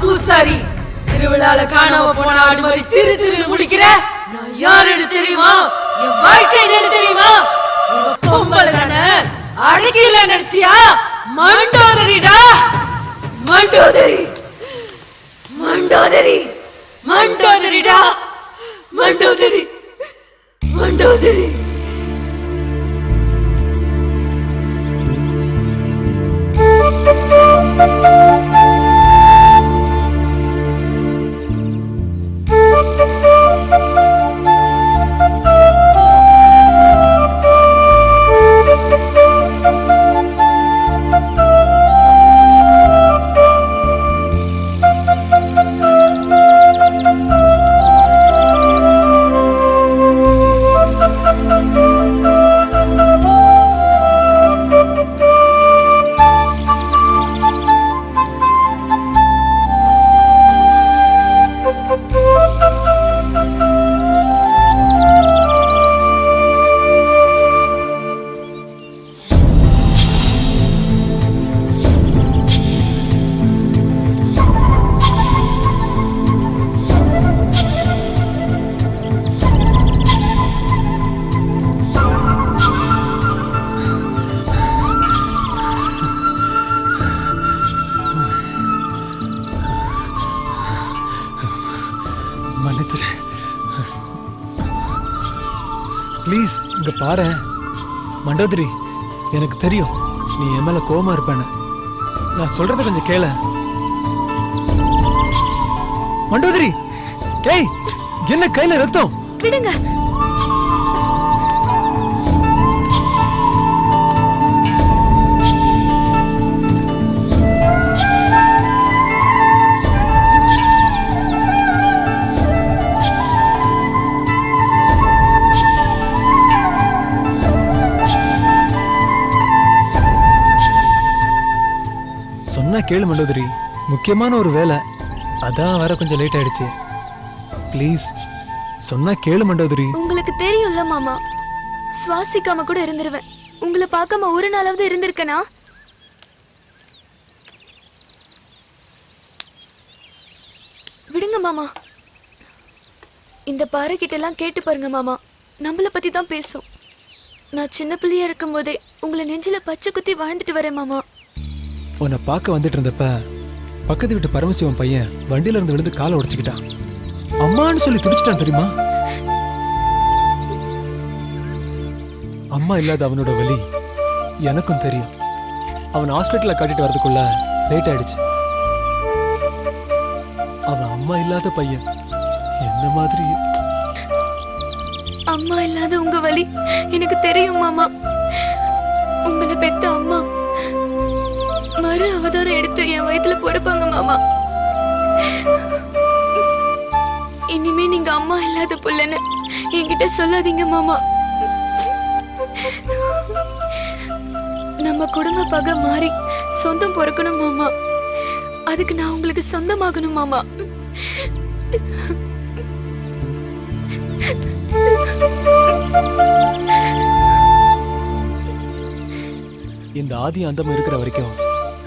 Speaker 12: பூசாரி, திருவிழால காணாம போன ஆடு மாதிரி திரு திரு முடிக்கிற. நான் யாருன்னு தெரியுமா? என் வாழ்க்கை என்னன்னு தெரியுமா? இவ பொம்பளை தானே, அடக்கில நினைச்சியா? மண்டோதரிடா, மண்டோதரி, மண்டோதரி, மண்டோதரிடா, மண்டோதரி, மண்டோதரி.
Speaker 15: ப்ளீஸ் இங்க பாரு மண்டோதரி, எனக்கு தெரியும் நீ என் மேல கோவமா இருப்பேன்னு. நான் சொல்றத கொஞ்சம் கேள மண்டோதரி. ஏய், என்ன கையில ரத்தம்?
Speaker 11: விடுங்க.
Speaker 15: சொன்னா கேளு மண்டோதரி, முக்கியமான ஒரு வேலை, அதான் வர கொஞ்சம் லேட் ஆயிடுச்சு. ப்ளீஸ் சொன்னா கேளு மண்டோதரி.
Speaker 11: உங்களுக்கு தெரியும்ல மாமா, சுவாசிக்காம கூட இருந்துருவேன். உங்களை பார்க்காம ஒரு நாளாவது இருந்திருக்கனா? விடுங்க மாமா. இந்த பாறை கிட்ட எல்லாம் கேட்டு பாருங்க மாமா, நம்மள பத்தி தான் பேசும். நான் சின்ன பிள்ளையா இருக்கும் போதே உங்களை நெஞ்சில பச்சை குத்தி வாழ்ந்துட்டு வரேன் மாமா.
Speaker 15: உன்னை பார்க்க வந்துட்டு இருந்தப்ப பக்கத்து வீட்டு பரமசிவன் பையன் வண்டியில இருந்து விழுந்து காலை உடைச்சுக்கிட்டான். அம்மான்னு சொல்லி துடிச்சிட்டான் தெரியுமா? அம்மா இல்லாத அவனோட வலி எனக்கும் தெரியும். அவன் ஹாஸ்பிட்டல்ல காட்டிட்டு வரதுக்குள்ள லேட் ஆயிடுச்சு. அவன் அம்மா இல்லாத பையன், என்ன மாதிரி.
Speaker 11: அம்மா இல்லாத உங்க வலி எனக்கு தெரியும் மாமா. உங்களை பெத்த அம்மா மறு அவதாரம் எடுத்து என் வயித்துல பொறுப்பாங்க மாமா. இனிமே நீங்க அம்மா இல்லாத புள்ளன்னு என்கிட்ட சொல்லாதீங்க மாமா. நம்ம குடும்ப பகை மாறி சொந்தம் பொறுக்கணும் மாமா. அதுக்கு நான் உங்களுக்கு சொந்தமாகணும் மாமா.
Speaker 15: இந்த ஆதி அந்தம் இருக்கிற வரைக்கும்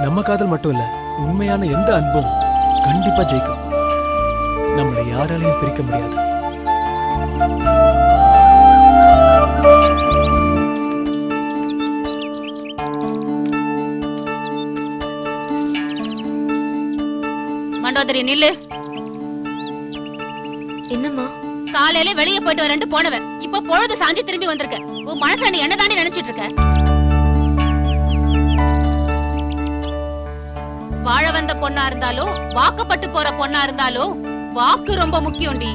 Speaker 15: நம்ம காதல் மட்டும் இல்ல, உண்மையான எந்த அன்பும் கண்டிப்பா ஜெயிக்கும். நம்மளை யாராலையும் பிரிக்க முடியாது.
Speaker 11: மண்டோதரி நில்லு.
Speaker 2: என்னம்மா?
Speaker 11: காலையில வெளியே போயிட்டு வரேன்ட்டு போனவ இப்ப பொழுது சாஞ்சி திரும்பி வந்திருக்க. உன் மனசுல நீ என்னதானே நினைச்சிட்டு இருக்க? வாழ வந்த பொண்ணா இருந்தாலும் வாக்கப்பட்டு போற பொண்ணா இருந்தாலும் வாக்கு ரொம்ப முக்கியம்டி.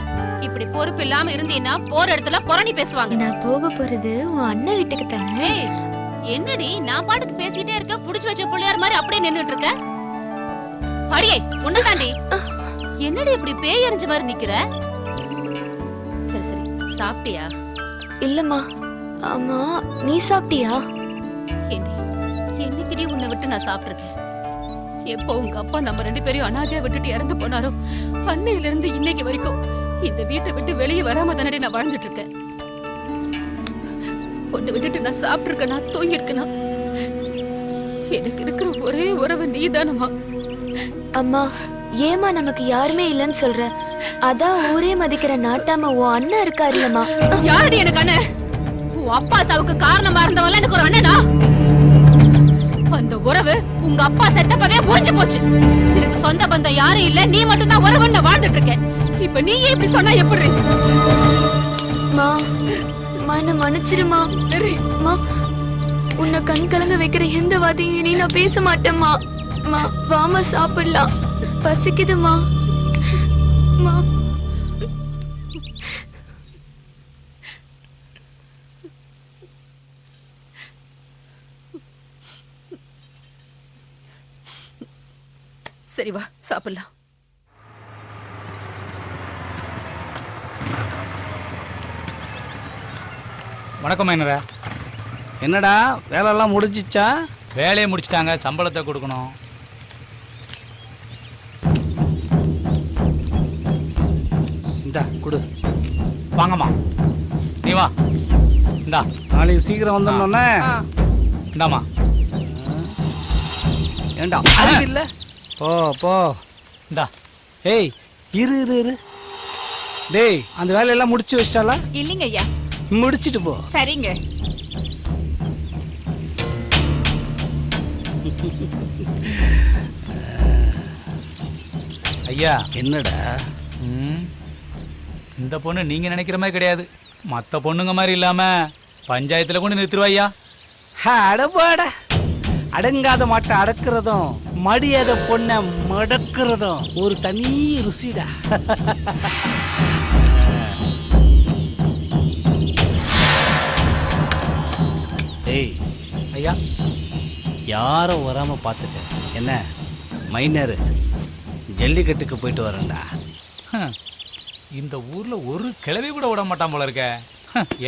Speaker 11: இப்படி பொறுப்பு இல்லாம இருந்தீன்னா போற இடத்துல புரணி பேசுவாங்க.
Speaker 2: நான் போக போறது உன் அண்ணன் வீட்டுக்கு தானே.
Speaker 11: என்னடி நான் பாட்டுக்கு பேசிட்டே இருக்க, புடிச்சு வச்ச பிள்ளையார் மாதிரி அப்படியே நின்னுட்டு இருக்க? அடியே உன்னதாண்டி. என்னடி இப்படி பேய் எறிஞ்ச மாதிரி நிக்கிற? சரி சரி சாப்பிட்டியா?
Speaker 2: இல்லம்மா. ஆமா நீ சாப்பிட்டியா?
Speaker 11: என்னைக்குடி உன்னை விட்டு நான் சாப்பிட்டிருக்கேன்? எப்போ உங்க அப்பா நம்ம 2 பேரையும் அனாதையா விட்டுட்டு இறந்து போனாரோ அன்னையில இருந்து இன்னைக்கு வரைக்கும் இந்த வீட்டை விட்டு வெளியே வராம தானே நான் வாழ்ந்துட்டு இருக்கேன். உன்னை விட்டுட்டு நான் சாப்பிட்டிருக்கேனா தூங்கி இருக்கேனா? எனக்கு இருக்கிற ஒரே உறவு நீதானம்மா.
Speaker 2: அம்மா ஏமா நமக்கு யாருமே இல்லைன்னு சொல்ற? அதான் ஊரே மதிக்கிற நாட்டாம உன் அண்ணன் இருக்காருல்லம்மா.
Speaker 11: யாரடி எனக்கு அண்ணன்? உன் அப்பா சாவுக்கு காரணமா இருந்தவங்க எனக்கு ஒரு அண்ணனா? அந்த உறவு உங்க அப்பா செத்தப்பவே முறிஞ்சு போச்சு. எனக்கு சொந்த பந்தம் யாரும் இல்ல, நீ மட்டும் தான் உறவுன்னு வாழ்ந்துட்டு இருக்கேன். இப்ப நீ இப்படி சொன்னா எப்படி?
Speaker 2: என்ன மன்னிச்சிருமா. உன்னை கண் கலங்க வைக்கிற எந்த வார்த்தையும் நீ நான் பேச மாட்டேம்மா. வாமா சாப்பிடலாம், பசிக்குதுமா.
Speaker 11: சரி வா சாப்பிடலாம்.
Speaker 5: வணக்கம் மைனரா.
Speaker 1: என்னடா வேலையெல்லாம் முடிஞ்சிச்சா?
Speaker 5: வேலையை முடிச்சிட்டாங்க, சம்பளத்தை கொடுக்கணும்.
Speaker 1: இந்தா கொடு.
Speaker 5: வாங்கம்மா நீ வா. இந்தா
Speaker 1: நாளைக்கு சீக்கிரம் வந்துடணும்னா
Speaker 5: இந்தாம்மா.
Speaker 1: ஏண்டா இல்ல போ போ.
Speaker 5: இந்தா.
Speaker 1: ஏய் இரு இரு இரு. டேய் அந்த வேலையெல்லாம் முடிச்சு வச்சிட்டாளா?
Speaker 11: இல்லைங்க ஐயா.
Speaker 1: முடிச்சிட்டு போ.
Speaker 11: சரிங்க.
Speaker 5: ஐயா.
Speaker 1: என்னடா?
Speaker 5: இந்த பொண்ணு நீங்க நினைக்கிற மாதிரி கிடையாது. மற்ற பொண்ணுங்க மாதிரி இல்லாம பஞ்சாயத்துல கொண்டு நிறுத்துருவா ஐயா.
Speaker 1: அடப்பாட. அடங்காத மாட்டை அடக்குறதும் மடியாத பொண்ணை மடக்குறதும் ஒரு தனி ருசிடா. ஏய்
Speaker 5: ஐயா
Speaker 1: யாரும் வராம பார்த்துட்டேன். என்ன மைனர் ஜல்லிக்கட்டுக்கு போயிட்டு வரேன்டா.
Speaker 5: இந்த ஊர்ல ஒரு கிழவி கூட விட மாட்டான் போல இருக்க.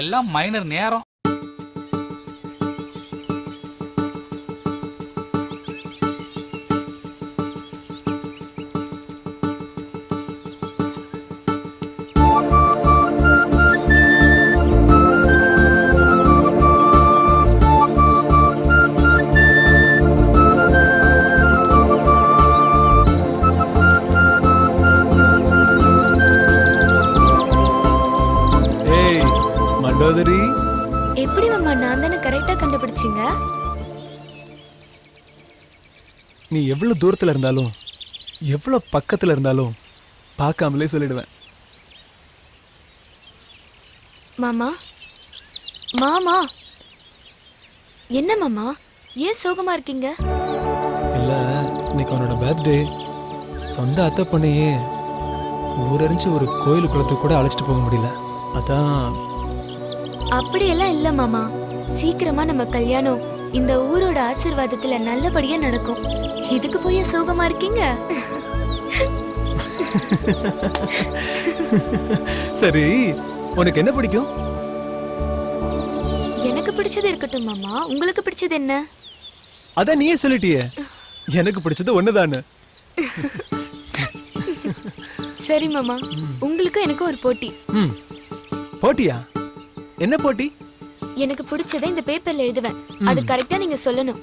Speaker 5: எல்லாம் மைனர் நேரம்.
Speaker 2: எப்படி மாமா நான் தானே கரெக்டா கண்டுபிடிச்சீங்க?
Speaker 15: நீ எவ்வளவு தூரத்துல இருந்தாலும் எவ்வளவு பக்கத்துல இருந்தாலும் பார்க்காமலே சொல்லிடுவேன்.
Speaker 2: மாமா மாமா என்ன மாமா ஏன் சோகமா இருக்கீங்க?
Speaker 15: இல்ல இன்னைக்கு உன்னோட பர்த்டே. சொந்த அத்தை பொண்ணையே ஊரறிஞ்சு ஒரு கோயில் குளத்துக்கு கூட அழைச்சிட்டு போக முடியல. அதான்.
Speaker 2: அப்படியெல்லாம் இல்ல மாமா. சீக்கிரமா நம்ம கல்யாணம் இந்த ஊரோட ஆசீர்வாதத்துல நல்லபடியா நடக்கும். இதுக்கு போய் சோகமா இருக்கீங்க?
Speaker 15: சரி உனக்கு என்ன பிடிக்கும்?
Speaker 2: எனக்கு பிடிச்சது இருக்கட்டும் மாமா. உங்களுக்கு பிடிச்சது என்ன?
Speaker 15: அதான் நீயே சொல்லிட்டியே. எனக்கு பிடிச்சது ஒண்ணுதானே.
Speaker 2: சரி மாமா, உங்களுக்கு எனக்கு ஒரு போட்டி.
Speaker 15: போட்டியா? என்ன போட்டி?
Speaker 2: எனக்கு பிடிச்சதை இந்த பேப்பர்ல எழுதுவேன். அது கரெக்டா நீங்க சொல்லணும்.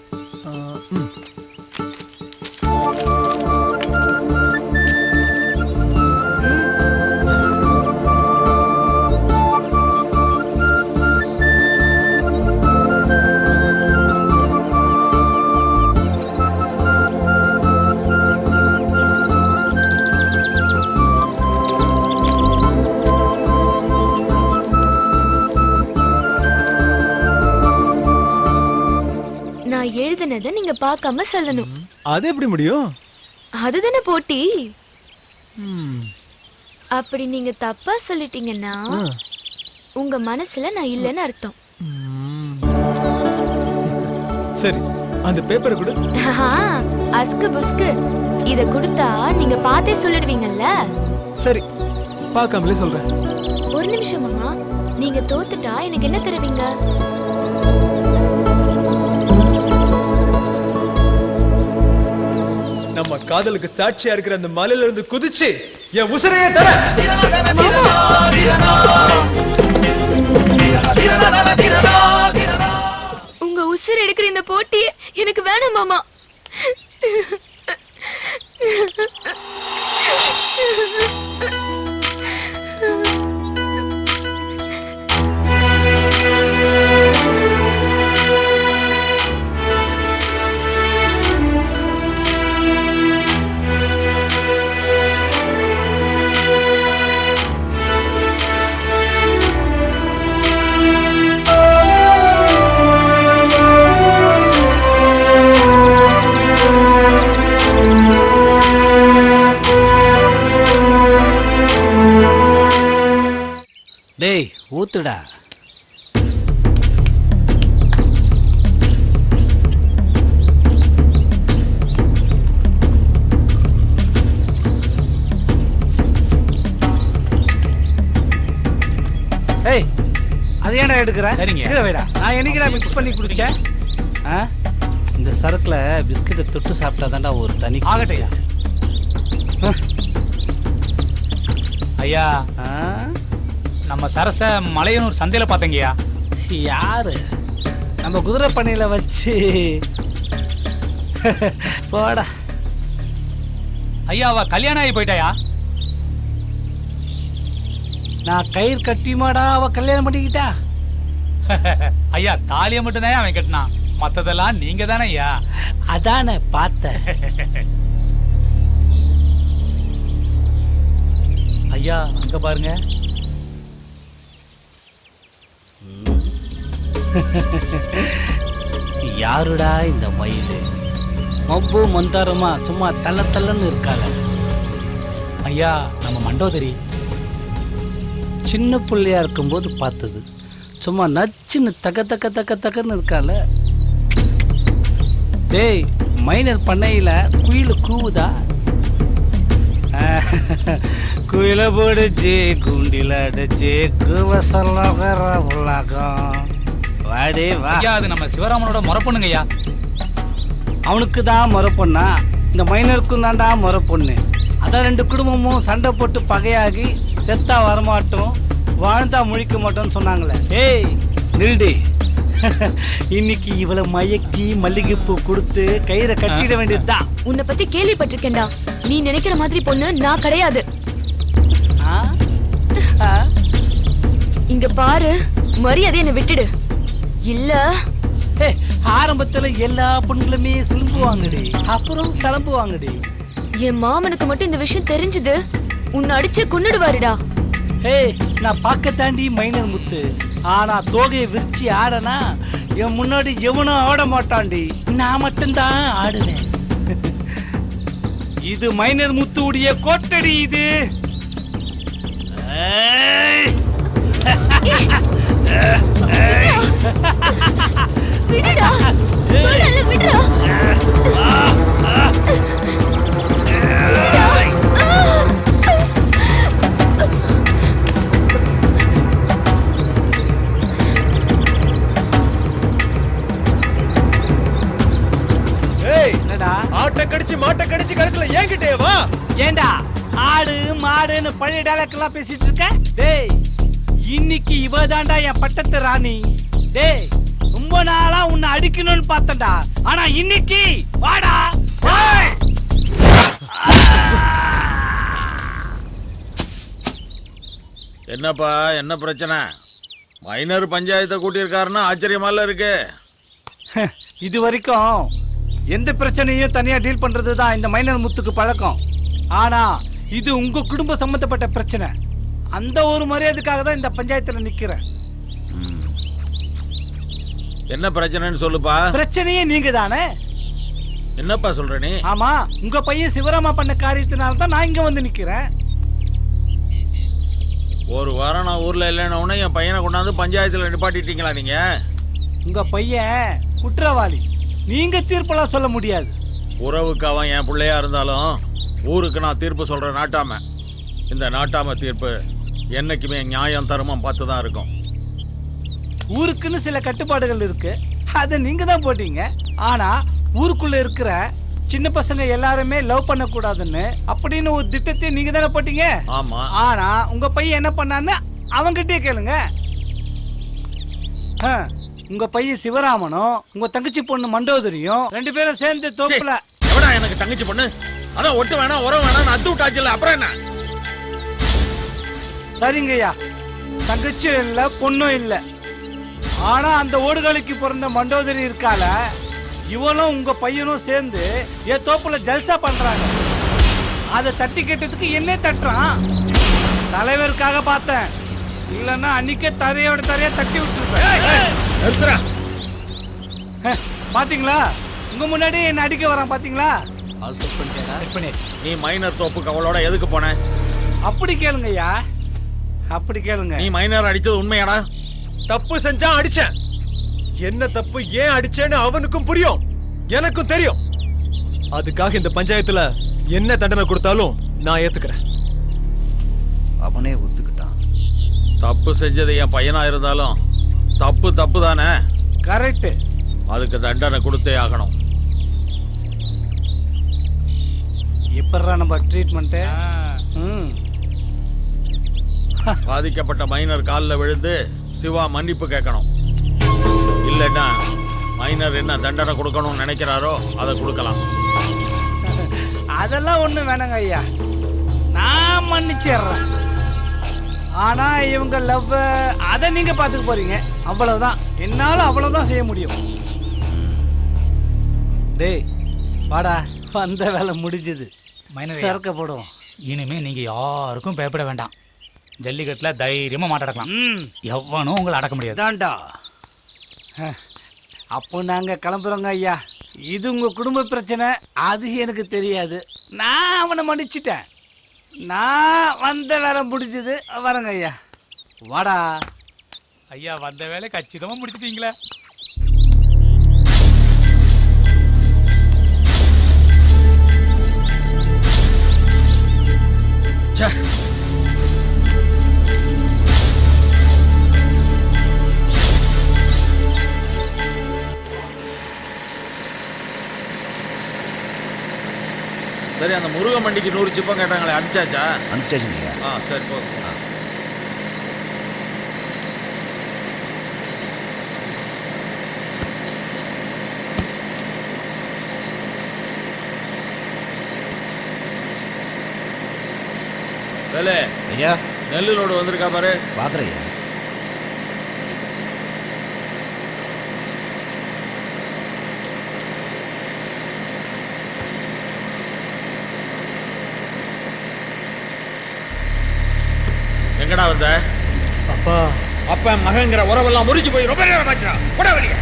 Speaker 2: நான் எழுதுனதை நீங்க பார்க்காம சொல்லணும்.
Speaker 15: அது எப்படி முடியும்?
Speaker 2: அதுதானே போட்டி. அப்படி நீங்க தப்பா சொல்லிட்டீங்கன்னா உங்க மனசுல நான் இல்லைன்னு அர்த்தம்.
Speaker 15: சரி, அந்த பேப்பரை கொடு.
Speaker 2: அஸ்கு புஸ்கு இத கொடுத்தா நீங்க பார்த்தே சொல்லிடுவீங்கல்ல.
Speaker 15: சரி, பார்க்காமலே சொல்றேன்.
Speaker 2: ஒரு நிமிஷம் மாமா, நீங்க தோத்துட்டா எனக்கு என்ன தருவீங்க?
Speaker 15: நம்ம காதலுக்கு சாட்சியா இருக்கிற அந்த மலையில இருந்து குதிச்சு என் உசிரையே தர.
Speaker 2: உங்க உசிர் எடுக்கிற இந்த போட்டி எனக்கு வேணாம் மாமா.
Speaker 16: டேய் ஊத்துடா. ஏய், அது ஏன்டா எடுக்கிற?
Speaker 5: சரிங்க.
Speaker 16: கீழே வைடா. நான் என்னைக்குடா மிக்ஸ் பண்ணி குடிச்சேன்? இந்த சரக்குல பிஸ்கட்டை தொட்டு சாப்பிட்டா தான்டா ஒரு தனி.
Speaker 5: ஆகட்டையா ஐயா, நம்ம சரச மலையனூர் சந்தையில பாத்தீங்கயா.
Speaker 16: யாரு? நம்ம குதிரை பண்ணையில வச்சு போடா.
Speaker 5: ஐயா, அவ கல்யாணம் ஆகி போயிட்டாயா?
Speaker 16: நான் கயிறு கட்டியுமாடா அவ கல்யாணம் பண்ணிக்கிட்டா?
Speaker 5: ஐயா, தாலியை மட்டும் தான் அவன் கட்டினான், மத்ததெல்லாம் நீங்க தானே ஐயா.
Speaker 16: அதானே பார்த்தேன்.
Speaker 5: ஐயா, அங்க பாருங்க.
Speaker 16: யாருடா இந்த மயில்? மப்பு மந்தாரமா சும்மா தள்ள தள்ளன்னு இருக்காள.
Speaker 5: ஐயா, நம்ம மண்டோதரி.
Speaker 16: சின்ன பிள்ளையா இருக்கும்போது பார்த்தது. சும்மா நச்சுன்னு தக்க தக்க தக்க தக்கன்னு இருக்காள. டேய், மைனர் பண்ணையில குயில் கூவுதா? குயில போடுச்சு குண்டில அடிச்சு கூவ சொல்ல உலகம். வாடே வா.
Speaker 5: ஐயா, அது நம்ம சிவராமனோட முறை பொண்ணுங்க ஐயா.
Speaker 16: அவனுக்கு தான் முறை பொண்ணா? இந்த மைனருக்கும் தான்டா முறை பொண்ணு. அதான் ரெண்டு குடும்பமும் சண்டை போட்டு பகையாகி செத்தா வரமாட்டோம், வாழ்ந்தா முழிக்க மாட்டோம்னு சொன்னாங்களே. ஏய் நில்டி. இன்னைக்கு இவளை மயக்கி மல்லிகைப்பூ கொடுத்து கயிறை கட்டிட வேண்டியதுதான்.
Speaker 2: உன்னை பத்தி கேள்விப்பட்டிருக்கேன்டா. நீ நினைக்கிற மாதிரி பொண்ணு நான் கிடையாது. இங்க பாரு, மரியாதை என்ன விட்டுடு. இல்ல
Speaker 16: ஆரம்பத்துல எல்லா பொண்ணுகளுமே சிலம்புவாங்கடி, அப்புறம் கிளம்புவாங்கடி.
Speaker 2: என் மாமனுக்கு மட்டும் இந்த விஷயம் தெரிஞ்சது உன்னை அடிச்சு கொன்னுடுவாருடா.
Speaker 16: ஏய், நான் பார்க்க தாண்டி மைனர் முத்து. ஆனா தோகையை விரிச்சு ஆடனா என் முன்னாடி எவனும் ஆட மாட்டான்டி, நான் மட்டும்தான் ஆடுவேன். இது மைனர் முத்து உடைய கோட்டடி இது.
Speaker 2: விடுடா, சொல்லல விடுடா.
Speaker 15: ஆட்டை கடிச்சு மாட்டை கடிச்சு கழுத்துல ஏங்கிட்டே வா.
Speaker 16: ஏண்டா ஆடு மாடுன்னு பழைய டைலாக் எல்லாம் பேசிட்டு இருக்க? டேய், இன்னைக்கு இவ தாண்டா என் பட்டத்து ராணி. டேய் ரொம்ப நாளா உன்னை அடிக்கணும்னு பார்த்தேன்டா, ஆனா இன்னைக்கு வாடா. ஏய்!
Speaker 14: என்னப்பா என்ன பிரச்சனை? மைனர் பஞ்சாயத்தை கூட்டியிருக்காருன்னா ஆச்சரியமால இருக்கு.
Speaker 16: இது வரைக்கும் எந்த பிரச்சனையும் தனியா டீல் பண்றது தான் இந்த மைனர் முத்துக்கு பழக்கம். ஆனா இது உங்க குடும்ப சம்பந்தப்பட்ட பிரச்சனை. அந்த ஒரு மரியாதைக்காக தான் இந்த பஞ்சாயத்துல நிக்கிறேன்.
Speaker 14: என்ன பிரச்சனைன்னு சொல்லுப்பா.
Speaker 16: பிரச்சனையே நீங்க தானே.
Speaker 14: என்னப்பா சொல்ற நீ?
Speaker 16: ஆமா, உங்க பையன் சிவராமா பண்ண காரியத்தினால தான் நான் இங்க வந்து நிக்கிறேன்.
Speaker 14: ஒரு வாரம் நான் ஊர்ல இல்லைன்னு உடனே என் பையனை கொண்டாந்து பஞ்சாயத்துல நிப்பாட்டிட்டீங்களா நீங்க?
Speaker 16: உங்க பையன் குற்றவாளி, நீங்க தீர்ப்பெல்லாம் சொல்ல முடியாது.
Speaker 14: உறவுக்கு அவன் என் பிள்ளையா இருந்தாலும் ஊருக்கு நான் தீர்ப்பு சொல்ற நாட்டாம. இந்த நாட்டாம தீர்ப்பு என்னைக்குமே நியாயம் தர்மம் பார்த்து தான் இருக்கும்.
Speaker 16: ஊருக்குன்னு சில கட்டுப்பாடுகள் இருக்கு, அதை நீங்க தான் போட்டீங்க. ஆனா ஊருக்குள்ள இருக்கிற சின்ன பசங்க எல்லாருமே லவ் பண்ண கூடாதுன்னு அப்படின்னு ஒரு திட்டத்தை நீங்க தானே போட்டீங்க.
Speaker 14: ஆமா.
Speaker 16: ஆனா உங்க பையன் என்ன பண்ணான்னு அவங்கிட்டே கேளுங்க. உங்க பையன் சிவராமனும் உங்க தங்கச்சி பொண்ணு மண்டோதரியும் 2 பேரும் சேர்ந்து தோப்புல.
Speaker 14: எவடா எனக்கு தங்கச்சி பொண்ணு? அதான் ஒட்டு வேணாம் உரம் வேணாம் அத்து விட்டாச்சுல, அப்புறம் என்ன?
Speaker 16: சரிங்கய்யா, தங்கச்சியும் இல்ல பொண்ணும் இல்ல. ஆனா அந்த ஓடுகாலிக்கு பிறந்த மண்டோதரி இருக்கால, இவனும் உங்க பையனும் சேர்ந்து என் தோப்புல ஜல்சா பண்றாங்க. அதை தட்டி கேட்டதுக்கு என்ன தட்டுறான்? தலைவருக்காக பார்த்தேன், இல்லன்னா அன்னைக்கே தரையோட தரையா தட்டி விட்டுருப்பேன். பாத்தீங்களா, உங்க முன்னாடி என்ன அடிக்க வரான் பாத்தீங்களா?
Speaker 14: நீ மைனர் தோப்புக்கு அவளோட எதுக்கு போன?
Speaker 16: அப்படி கேளுங்கய்யா, அப்படி கேளுங்க.
Speaker 14: நீ மைனர் அடிச்சது உண்மையாடா?
Speaker 15: தப்பு செஞ்சா அடிச்சேன். என்ன தப்பு ஏன் அடிச்சேன்னு அவனுக்கும் புரியும், எனக்கும் தெரியும். அதுக்காக இந்த பஞ்சாயத்துல என்ன தண்டனை கொடுத்தாலும் நான் ஏத்துக்கிறேன்.
Speaker 6: அவனே ஒத்துக்கிட்டான்.
Speaker 14: தப்பு செஞ்சது என் பையனா இருந்தாலும் தப்பு தப்பு தானே?
Speaker 16: கரெக்ட்.
Speaker 14: அதுக்கு தண்டனை கொடுத்தே ஆகணும்.
Speaker 16: இப்பறா நம்ம ட்ரீட்மெண்ட்.
Speaker 14: பாதிக்கப்பட்ட மைனர் காலில் விழுந்து சிவா மன்னிப்பு கேட்கணும். இல்லைன்னா மைனர் என்ன தண்டனை கொடுக்கணும்னு நினைக்கிறாரோ அதை கொடுக்கலாம்.
Speaker 16: அதெல்லாம் ஒண்ணு வேணாங்க ஐயா, நான் மன்னிச்சிடுறேன். ஆனா இவங்க லவ் அதை நீங்க பாத்துக்க போறீங்க, அவ்வளவுதான். என்னால அவ்வளவுதான் செய்ய முடியும். டேய் வாடா, வந்த வேலை முடிஞ்சது. சரக்க போடுவோம்.
Speaker 5: இனிமே நீங்க யாருக்கும் பயப்பட வேண்டாம். ஜல்லிக்கட்டுல தைரியமா மாட்டாடலாம். எவனும் உங்களை அடக்க முடியாது.
Speaker 16: தாண்டா. அப்போ நாங்க கிளம்புறோங்க ஐயா. இது உங்க குடும்ப பிரச்சனை, அது எனக்கு தெரியாது. நான் அவனை மன்னிச்சிட்டேன். நான் வந்த வேலை முடிஞ்சது. வரங்க ஐயா. வாடா
Speaker 5: ஐயா, வந்த வேலை கச்சிதமா முடிச்சிட்டீங்களா?
Speaker 14: சரி, அந்த முருகன் மண்டிக்கு 100 சிப்பம் கேட்டாங்களே, அனுப்பிச்சாச்சா?
Speaker 6: அனுப்பிச்சாச்சுங்கய்யா.
Speaker 14: சரி போதும். வேலை
Speaker 6: ஐயா,
Speaker 14: நெல்லு லோடு வந்திருக்கா பாரு.
Speaker 6: பாக்குறையா?
Speaker 14: எங்கடா வந்த?
Speaker 15: அப்பா,
Speaker 14: அப்ப மகங்கிற உறவெல்லாம் முறிஞ்சு போய் ரொம்ப நேரம் ஆச்சுடா. போடா வெளியே.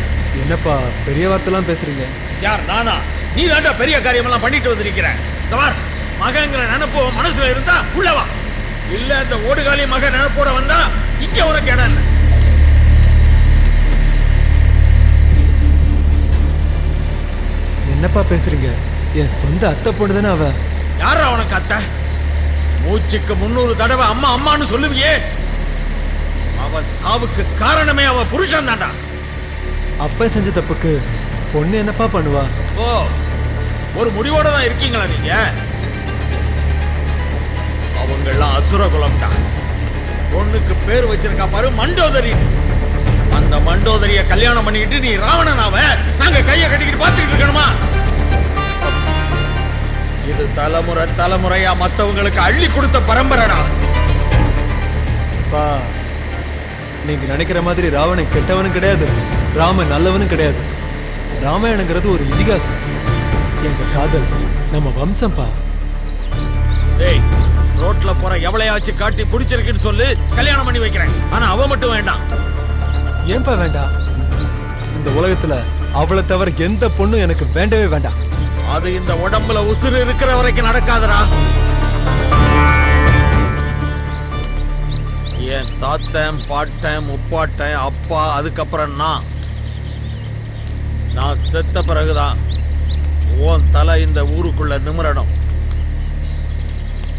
Speaker 15: என்னப்பா பெரிய வார்த்தைலாம் பேசுறீங்க?
Speaker 14: யார் நானா? நீ தாண்டா பெரிய காரியமெல்லாம் பண்ணிட்டு வந்திருக்கிற. மகங்கிற நினைப்பு மனசுல இருந்தா உள்ளவா, இல்ல இந்த ஓடுகாலி மக நினைப்போட வந்தா இங்க உனக்கு இடம் இல்லை.
Speaker 15: என்னப்பா பேசுறீங்க? என் சொந்த அத்தை பொண்ணு தானே அவ.
Speaker 14: யாரா உனக்கு அத்தை? மூச்சுக்கு 300 தடவை அம்மா அம்மான்னு சொல்லுவியே. அவ சாவுக்கு காரணமே அவ புருஷன் தாண்டா.
Speaker 15: அப்ப செஞ்ச தப்புக்கு பொண்ணு என்னப்பா பண்ணுவா?
Speaker 14: ஓ, ஒரு முடிவோட தான் இருக்கீங்களா நீங்க? அவங்கெல்லாம் அசுர குலம்டா. பொண்ணுக்கு பேர் வச்சிருக்கா பாரு, மண்டோதரி. அந்த
Speaker 10: அந்த மண்டோதரிய கல்யாணம் பண்ணிக்கிட்டு நீ ராவணனாவ நாங்க கைய கட்டிக்கிட்டு பார்த்துக்கிட்டு இருக்கணுமா? இது தலைமுறை தலைமுறையா மத்தவங்களுக்கு அள்ளி கொடுத்த பரம்பரைடா.
Speaker 15: நீங்க நினைக்கிற மாதிரி ராவணன் கெட்டவனும் கிடையாது, ராமன் நல்லவனும் கிடையாது. ராமாயணங்கிறது ஒரு இதிகாசம். எங்க காதல் நம்ம வம்சம்பா.
Speaker 10: டேய், ரோட்ல போற எவளையாச்சும் காட்டி பிடிச்சிருக்குன்னு சொல்லு, கல்யாணம் பண்ணி வைக்கிறேன். ஆனா அவ மட்டும் வேண்டாம்.
Speaker 15: ஏன்பா வேண்டாம்? இந்த உலகத்துல அவளை தவிர எந்த பொண்ணும் எனக்கு வேண்டவே வேண்டாம்.
Speaker 10: அது இந்த உடம்புல உசுறு இருக்கிற வரைக்கும் நடக்காதடா. என் தாத்தன், பாட்டன், முப்பாட்டன், அப்பா, அதுக்கப்புறம் நான் செத்த பிறகுதான் உன் தலை இந்த ஊருக்குள்ள நிமிரணும்.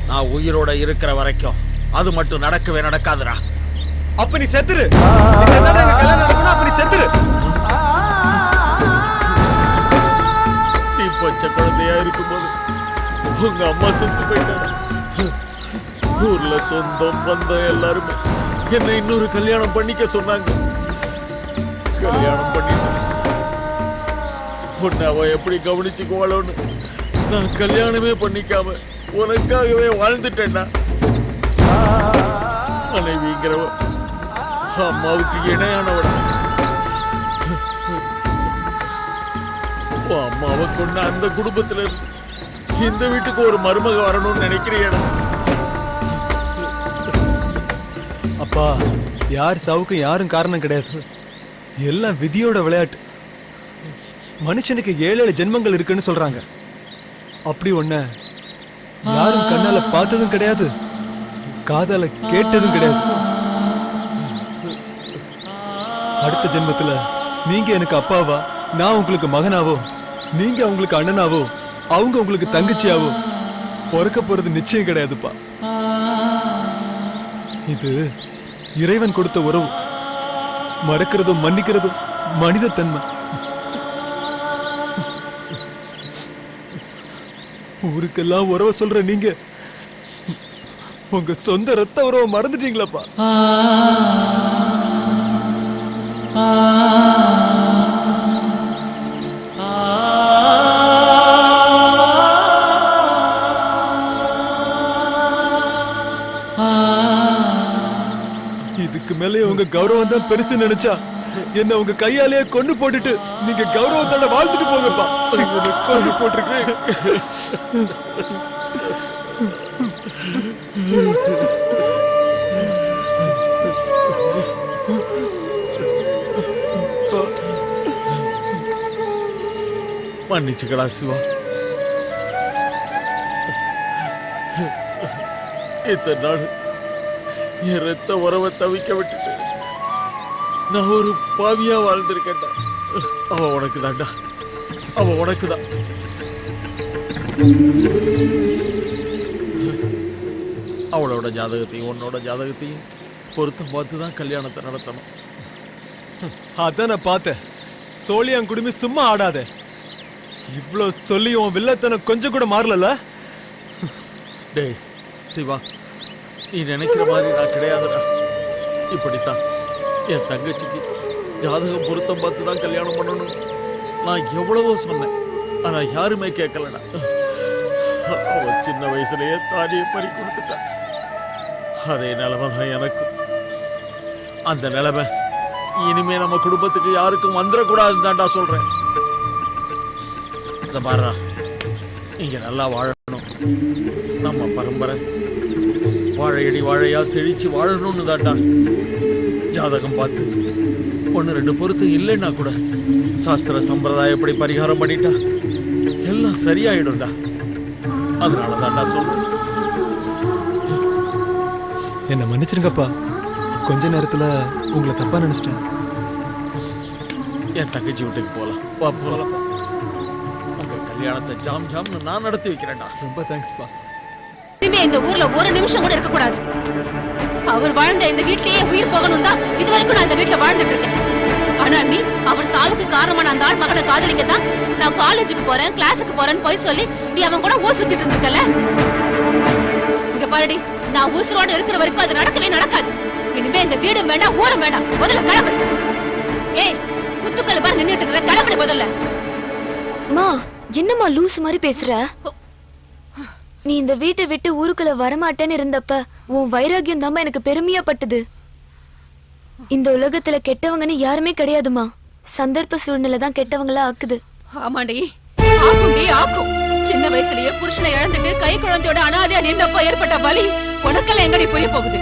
Speaker 10: நான் உயிரோட இருக்கிற வரைக்கும் அது மட்டும் நடக்கவே நடக்காதுடா.
Speaker 15: அப்ப நீ செத்துரு. நீ செத்தாதான் எங்க கல்யாணம் நடக்கணும். அப்ப நீ செத்துரு.
Speaker 10: நீ பச்சை குழந்தையா இருக்கும்போது உங்க அம்மா செத்து போயிட்டாங்க. ஊர்ல சொந்தம் பந்தம் எல்லாருமே என்ன இன்னொரு கல்யாணம் பண்ணிக்க சொன்னாங்க. கல்யாணம் பண்ணிட்டு உன்னை அவ எப்படி கவனிச்சுக்குவாளோன்னு நான் கல்யாணமே பண்ணிக்காம உனக்காகவே வாழ்ந்துட்டேன்னா. மனைவிங்கிறவ அம்மாவுக்கு இணையானவட. அம்மாவை கொண்ட அந்த குடும்பத்துல இருந்து இந்த வீட்டுக்கு ஒரு மருமக வரணும்னு நினைக்கிறேன்.
Speaker 15: அப்பா, யார் சாவுக்கு யாரும் காரணம் கிடையாது. எல்லாம் விதியோட விளையாட்டு. மனுஷனுக்கு 7 ஜென்மங்கள் இருக்குன்னு சொல்றாங்க. அப்படி ஒண்ண யாரும் கண்ணால பார்த்ததும் கிடையாது, காதால கேட்டதும் கிடையாது. அடுத்த ஜென்மத்துல நீங்க எனக்கு அப்பாவா, நான் உங்களுக்கு மகனாவோ, நீங்க அவங்களுக்கு அண்ணனாவோ, அவங்க உங்களுக்கு தங்கச்சியாவோ பிறக்க போறது நிச்சயம் கிடையாதுப்பா. இது இறைவன் கொடுத்த உறவு. மறக்கிறதும் மன்னிக்கிறதும் மனித தன்மை. ஊருக்கெல்லாம் உறவை சொல்ற நீங்க உங்க சொந்த ரத்த உறவை மறந்துட்டீங்களாப்பா. இதுக்கு மேலே உங்க கௌரவம் தான் பெருசு நினைச்சா என்ன உங்க கையாலேயே கொண்டு போட்டுட்டு நீங்க கௌரவத்தோட வாழ்ந்துட்டு போங்கப்பா. கொண்டு போட்டிருக்கேன்.
Speaker 10: மன்னிச்சுக்கடா சிவா. இத்தனை நாள் என் ரத்த உறவை தவிக்க விட்டுட்டு நான் ஒரு பாவியா வாழ்ந்திருக்கேன்டா. அவ உனக்கு தான்டா, அவ உனக்கு தான். அவளோட ஜாதகத்தையும் உன்னோட ஜாதகத்தையும் பொருத்தம் பார்த்து தான் கல்யாணத்தை நடத்தணும்.
Speaker 15: அதான் நான் பார்த்தேன். சோழியான் குடுமி சும்மா ஆடாத. இவ்வளவு சொல்லியும் வில்லத்தனை கொஞ்சம் கூட மாறல.
Speaker 10: டேய் சிவா, நீ நினைக்கிற மாதிரி நான் கிடையாதுடா. இப்படித்தான் என் தங்கச்சிக்கு ஜாதகம் பொருத்தம் பார்த்து தான் கல்யாணம் பண்ணணும் நான் எவ்வளவோ சொன்னேன். ஆனா யாருமே கேட்கலடா. அவ சின்ன வயசுலயே தாலியை பறி கொடுத்துட்டான். அதே நிலைமை தான் எனக்கு. அந்த நிலைமை இனிமே நம்ம குடும்பத்துக்கு யாருக்கும் வந்துடக்கூடாதுன்னு தான்டா சொல்றேன். இந்த பாரா, இங்க நல்லா வாழணும். நம்ம பரம்பரை வாழையடி வாழையா செழிச்சு வாழணும்னு தான்டா ஜாதகம் பார்த்து 1-2 பொருத்தம் இல்லைன்னா கூட சாஸ்திர சம்பிரதாயப்படி பரிகாரம் பண்ணிட்டா எல்லாம் சரியாயிடும்டா. அதனால தான்டா சொல்றேன்.
Speaker 15: என்ன மன்னிச்சிருங்கப்பா. கொஞ்ச நேரத்துல உங்களை தப்பா நினைச்சிட்டேன்.
Speaker 10: என் தங்கச்சி வீட்டுக்கு போலாம். வா போலாம். உங்க கல்யாணத்தை ஜாம் ஜாம்னு நான் நடத்தி வைக்கிறேன்டா.
Speaker 15: ரொம்ப தேங்க்ஸ்ப்பா.
Speaker 7: இனிமே இந்த ஊர்ல ஒரு நிமிஷம் கூட இருக்க கூடாது. அவர் வாழ்ந்த இந்த வீட்லயே உயிர் போகணும் தான் இது வரைக்கும் நான் இந்த வீட்டுல வாழ்ந்துட்டு இருக்கேன். ஆனா நீ அவர் சாவுக்கு காரணமான அந்த ஆள் மகனை காதலிக்க தான் நான் காலேஜுக்கு போறேன், கிளாஸுக்கு போறேன்னு போய் சொல்லி நீ அவன் கூட ஊர் சுத்திட்டு இருந்திருக்கல. இங்க பாருடி, நான் ஊசரோட இருக்கிற வரைக்கும் அது நடக்கவே நடக்காது. இனிமே இந்த வீடும் வேண்டாம், ஊரும் வேண்டாம். முதல்ல கிளம்பு. ஏய் குத்துக்கல்ல பாரு நின்னுட்டு இருக்கற கிளம்பு முதல்ல.
Speaker 2: மா என்னம்மா லூஸ் மாதிரி பேசுற? நீ இந்த வீட்டை விட்டு ஊருக்குள்ள வரமாட்டேன்னு இருந்தப்ப உன் வைராகியம் தான் எனக்கு பெருமையா பட்டது. இந்த உலகத்துல கெட்டவங்கன்னு யாருமே கிடையாதுமா. சந்தர்ப்ப சூழ்நிலை தான் கெட்டவங்களா ஆக்குது.
Speaker 7: ஆமாண்டி ஆக்குண்டி ஆக்கும். சின்ன வயசுலயே புருஷனை இழந்துட்டு கை குழந்தையோட அனாதையா நின்னப்ப ஏற்பட்ட வலி உனக்கெல்லாம் எங்கடி புரிய போகுது?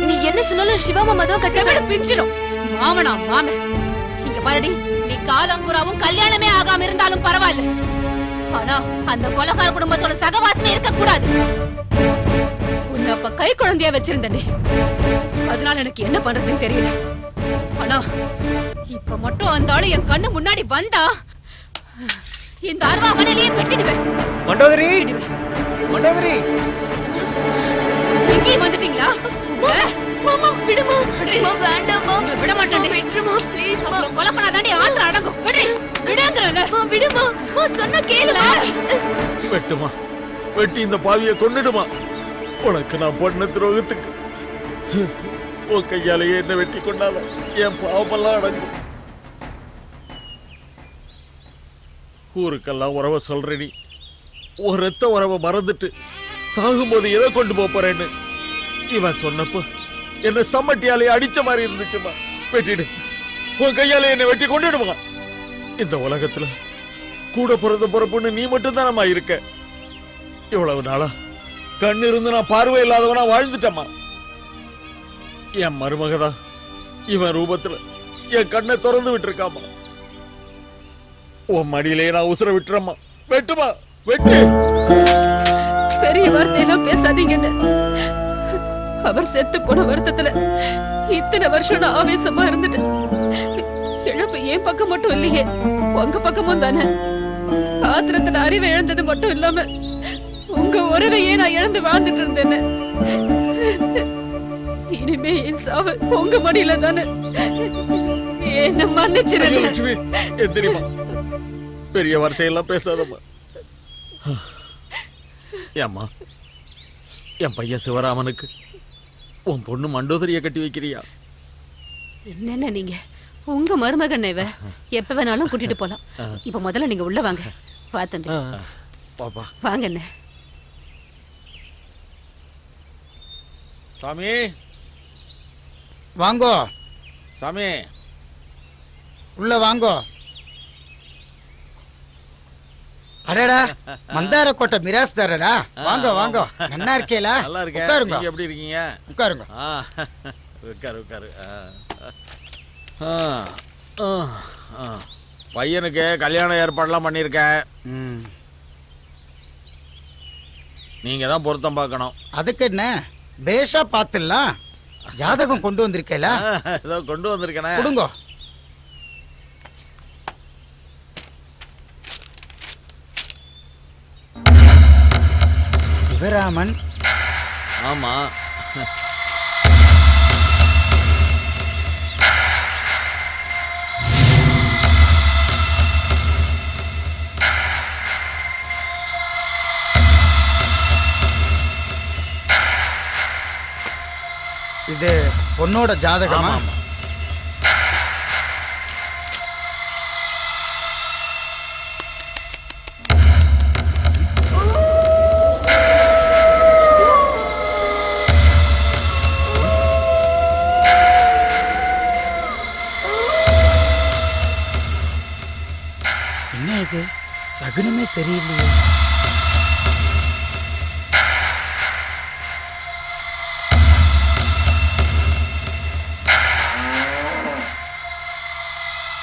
Speaker 2: நீ என்ன சொன்னாலும் சிவா மாமா தான்
Speaker 7: கட்டவிட பிஞ்சிரும். மாமனா மாமன் இங்க பாருடி, நீ காலம் புறாவும் கல்யாணமே ஆகாம இருந்தாலும் பரவாயில்ல. ஆனா அந்த கொலைகார குடும்பத்தோட சகவாசமே இருக்க கூடாது. உன்னை அப்ப கை குழந்தையா வச்சிருந்தே, அதனால எனக்கு என்ன பண்றதுன்னு தெரியல. ஆனா இப்ப மட்டும் அந்த ஆளு என் கண்ணு முன்னாடி வந்தா இந்த அருவாமனையிலேயே வெட்டிடுவேன்.
Speaker 3: மண்டோதரி மண்டோதரி
Speaker 7: எங்கேயும் வந்துட்டீங்களா?
Speaker 2: மாமா விடுமா. வேண்டாமா,
Speaker 7: விட மாட்டேன்.
Speaker 2: விட்டுருமா ப்ளீஸ்.
Speaker 7: கொலை பண்ணாதாண்டி ஆத்திரம் அடங்கும். விடுங்கறேன்.
Speaker 2: விடுமா, சொன்ன கேளுமா.
Speaker 10: வெட்டுமா, வெட்டி இந்த பாவியை கொன்னுடுமா. உனக்கு நான் பண்ண துரோகத்துக்கு உன் கையாலேயே என்ன வெட்டி கொண்டாலும் என் பாவமெல்லாம் அடங்கும். ஊருக்கெல்லாம் உறவை சொல்ற நீ ஒரு ரத்த உறவை மறந்துட்டு சாகும்போது எதை கொண்டு போறேன்னு இவன் சொன்னப்போ என்ன சம்மட்டியாலே அடிச்ச மாதிரி இருந்துச்சுமா. வெட்டிடு, உன் கையாலே என்ன வெட்டி கொண்டுடுமா. இந்த உலகத்துல கூட பிறந்த பிறப்புன்னு நீ மட்டும்தான் நம்ம இருக்க. இவ்வளவு நாளா கண்ணு இருந்து நான் பார்வை இல்லாதவனா வாழ்ந்துட்டம்மா. என் மருமகதா இவன் ரூபத்துல என் கண்ணை திறந்து விட்டுருக்காமா. உன் மடியிலே நான் உசுர விட்டுறம்மா. வெட்டுமா, வெட்டு.
Speaker 7: பெரிய வார்த்தையெல்லாம் பேசாதீங்கன்னு அவர் செத்து போன வருத்தத்துல இத்தனை வருஷம் நான் ஆவேசமா இருந்துட்டேன். இழப்பு என் பக்கம் மட்டும் இல்லையே, உங்க பக்கமும் தானே. ஆத்திரத்துல அறிவை இழந்தது மட்டும் இல்லாம உங்க உறவையே நான் இழந்து வாழ்ந்துட்டு இருந்தேன்னு. இனிமே என் சாவு உங்க மடியில தானே. என்ன மன்னிச்சிருங்க.
Speaker 10: தெரியுமா, பெரிய வார்த்தையெல்லாம் பேசாதம்மா. ஏம்மா, என் பையன் சிவராமனுக்கு உன் பொண்ணு மண்டோதரிய கட்டி வைக்கிறியா?
Speaker 7: என்னென்ன நீங்க உங்க மருமகன் இவ எப்ப வேணாலும் கூட்டிட்டு போலாம். இப்ப முதல்ல நீங்க உள்ள வாங்க. வா தம்பி,
Speaker 10: பாப்பா
Speaker 7: வாங்க. என்ன
Speaker 10: சாமி,
Speaker 13: வாங்கோ
Speaker 10: சாமி,
Speaker 13: உள்ள வாங்கோ. அடடா, மந்தார கோட்டை மிராஸ்தாரரா? வாங்க வாங்க. நல்லா இருக்கேலா?
Speaker 10: நல்லா இருக்கேன்.
Speaker 13: உட்காருங்க.
Speaker 10: நீங்க எப்படி இருக்கீங்க?
Speaker 13: உட்காருங்க.
Speaker 10: உட்காரு உட்காரு. பையனுக்கு கல்யாண ஏற்பாடுலாம் பண்ணியிருக்கேன். நீங்க தான் பொருத்தம் பார்க்கணும்.
Speaker 13: அதுக்கு என்ன, பேஷா பார்த்துடலாம். ஜாதகம் கொண்டு வந்திருக்கேல?
Speaker 10: ஏதோ கொண்டு வந்திருக்கேனே.
Speaker 13: கொடுங்க. சிவராமன்.
Speaker 10: ஆமா,
Speaker 13: இது பொண்ணோட ஜாதகமா? என்ன இது, சகுனமே சரியில்லையே.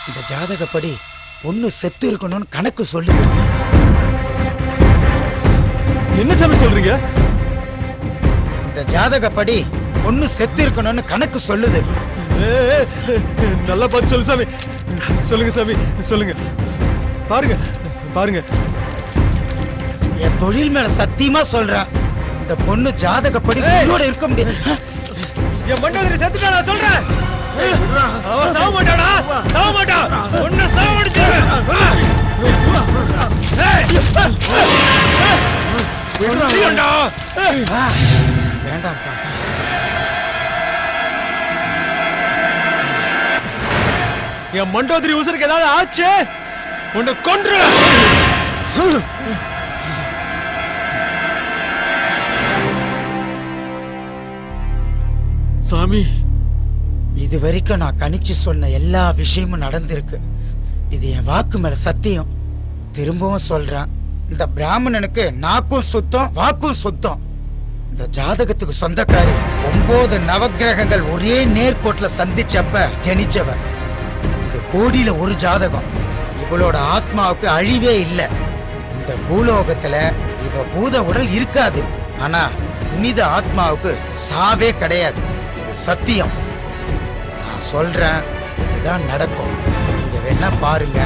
Speaker 13: இந்த ஜாதகப்படி பொண்ணு செத்து இருக்கணும்னு கணக்கு சொல்லுது.
Speaker 15: என்ன சாமி சொல்றீங்க?
Speaker 13: இந்த ஜாதகப்படி பொண்ணு செத்து இருக்கணும்னு கணக்கு சொல்லுது.
Speaker 15: நல்லா பார்த்து சொல்லு சாமி. சொல்லுங்க சாமி, சொல்லுங்க. பாருங்க பாருங்க,
Speaker 13: என் தொழில் மேல சத்தியமா சொல்றேன், இந்த பொண்ணு ஜாதகப்படி உயிரோட இருக்க முடியாது.
Speaker 15: என் மண்டோதரி செத்துட்டா நான் சொல்றேன். அவன் சாவ மாட்டாடா, சாவ மாட்டா. ஒண்ணு சாவடிச்சிருவேன்.
Speaker 13: வேண்டாம்.
Speaker 15: என் மண்டோதரி உசுருக்கு ஏதாவது ஆச்சு உன்னை கொன்று. சாமி,
Speaker 13: இது வரைக்கும் நான் கணிச்சு சொன்ன எல்லா விஷயமும் நடந்திருக்கு. இது என் வாக்கு மேல சத்தியம். திரும்பவும் சொல்றேன், இந்த பிராமணனுக்கு நாக்கும் சுத்தம் வாக்கும் சுத்தம். இந்த ஜாதகத்துக்கு சொந்தக்காரி 9 நவக்கிரகங்கள் ஒரே நேர்கோட்டுல சந்திச்சப்ப ஜனிச்சவர். இது கோடியில ஒரு ஜாதகம். இவளோட ஆத்மாவுக்கு அழிவே இல்லை. இந்த பூலோகத்துல இவ பூத உடல் இருக்காது. ஆனா புனித ஆத்மாவுக்கு சாவே கிடையாது. இது சத்தியம். நான் சொல்றேன், இதுதான் நடக்கும். நீங்க வேணா பாருங்க.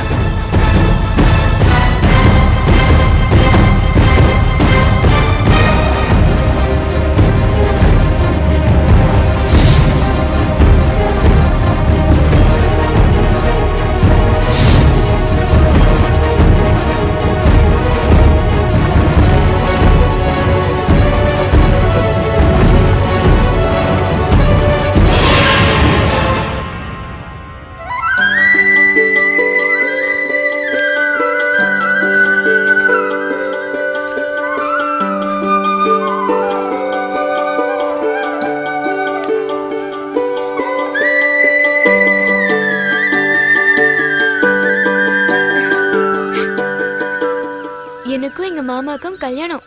Speaker 2: எனக்கும் எங்க மாமாக்கும் கல்யாணம்.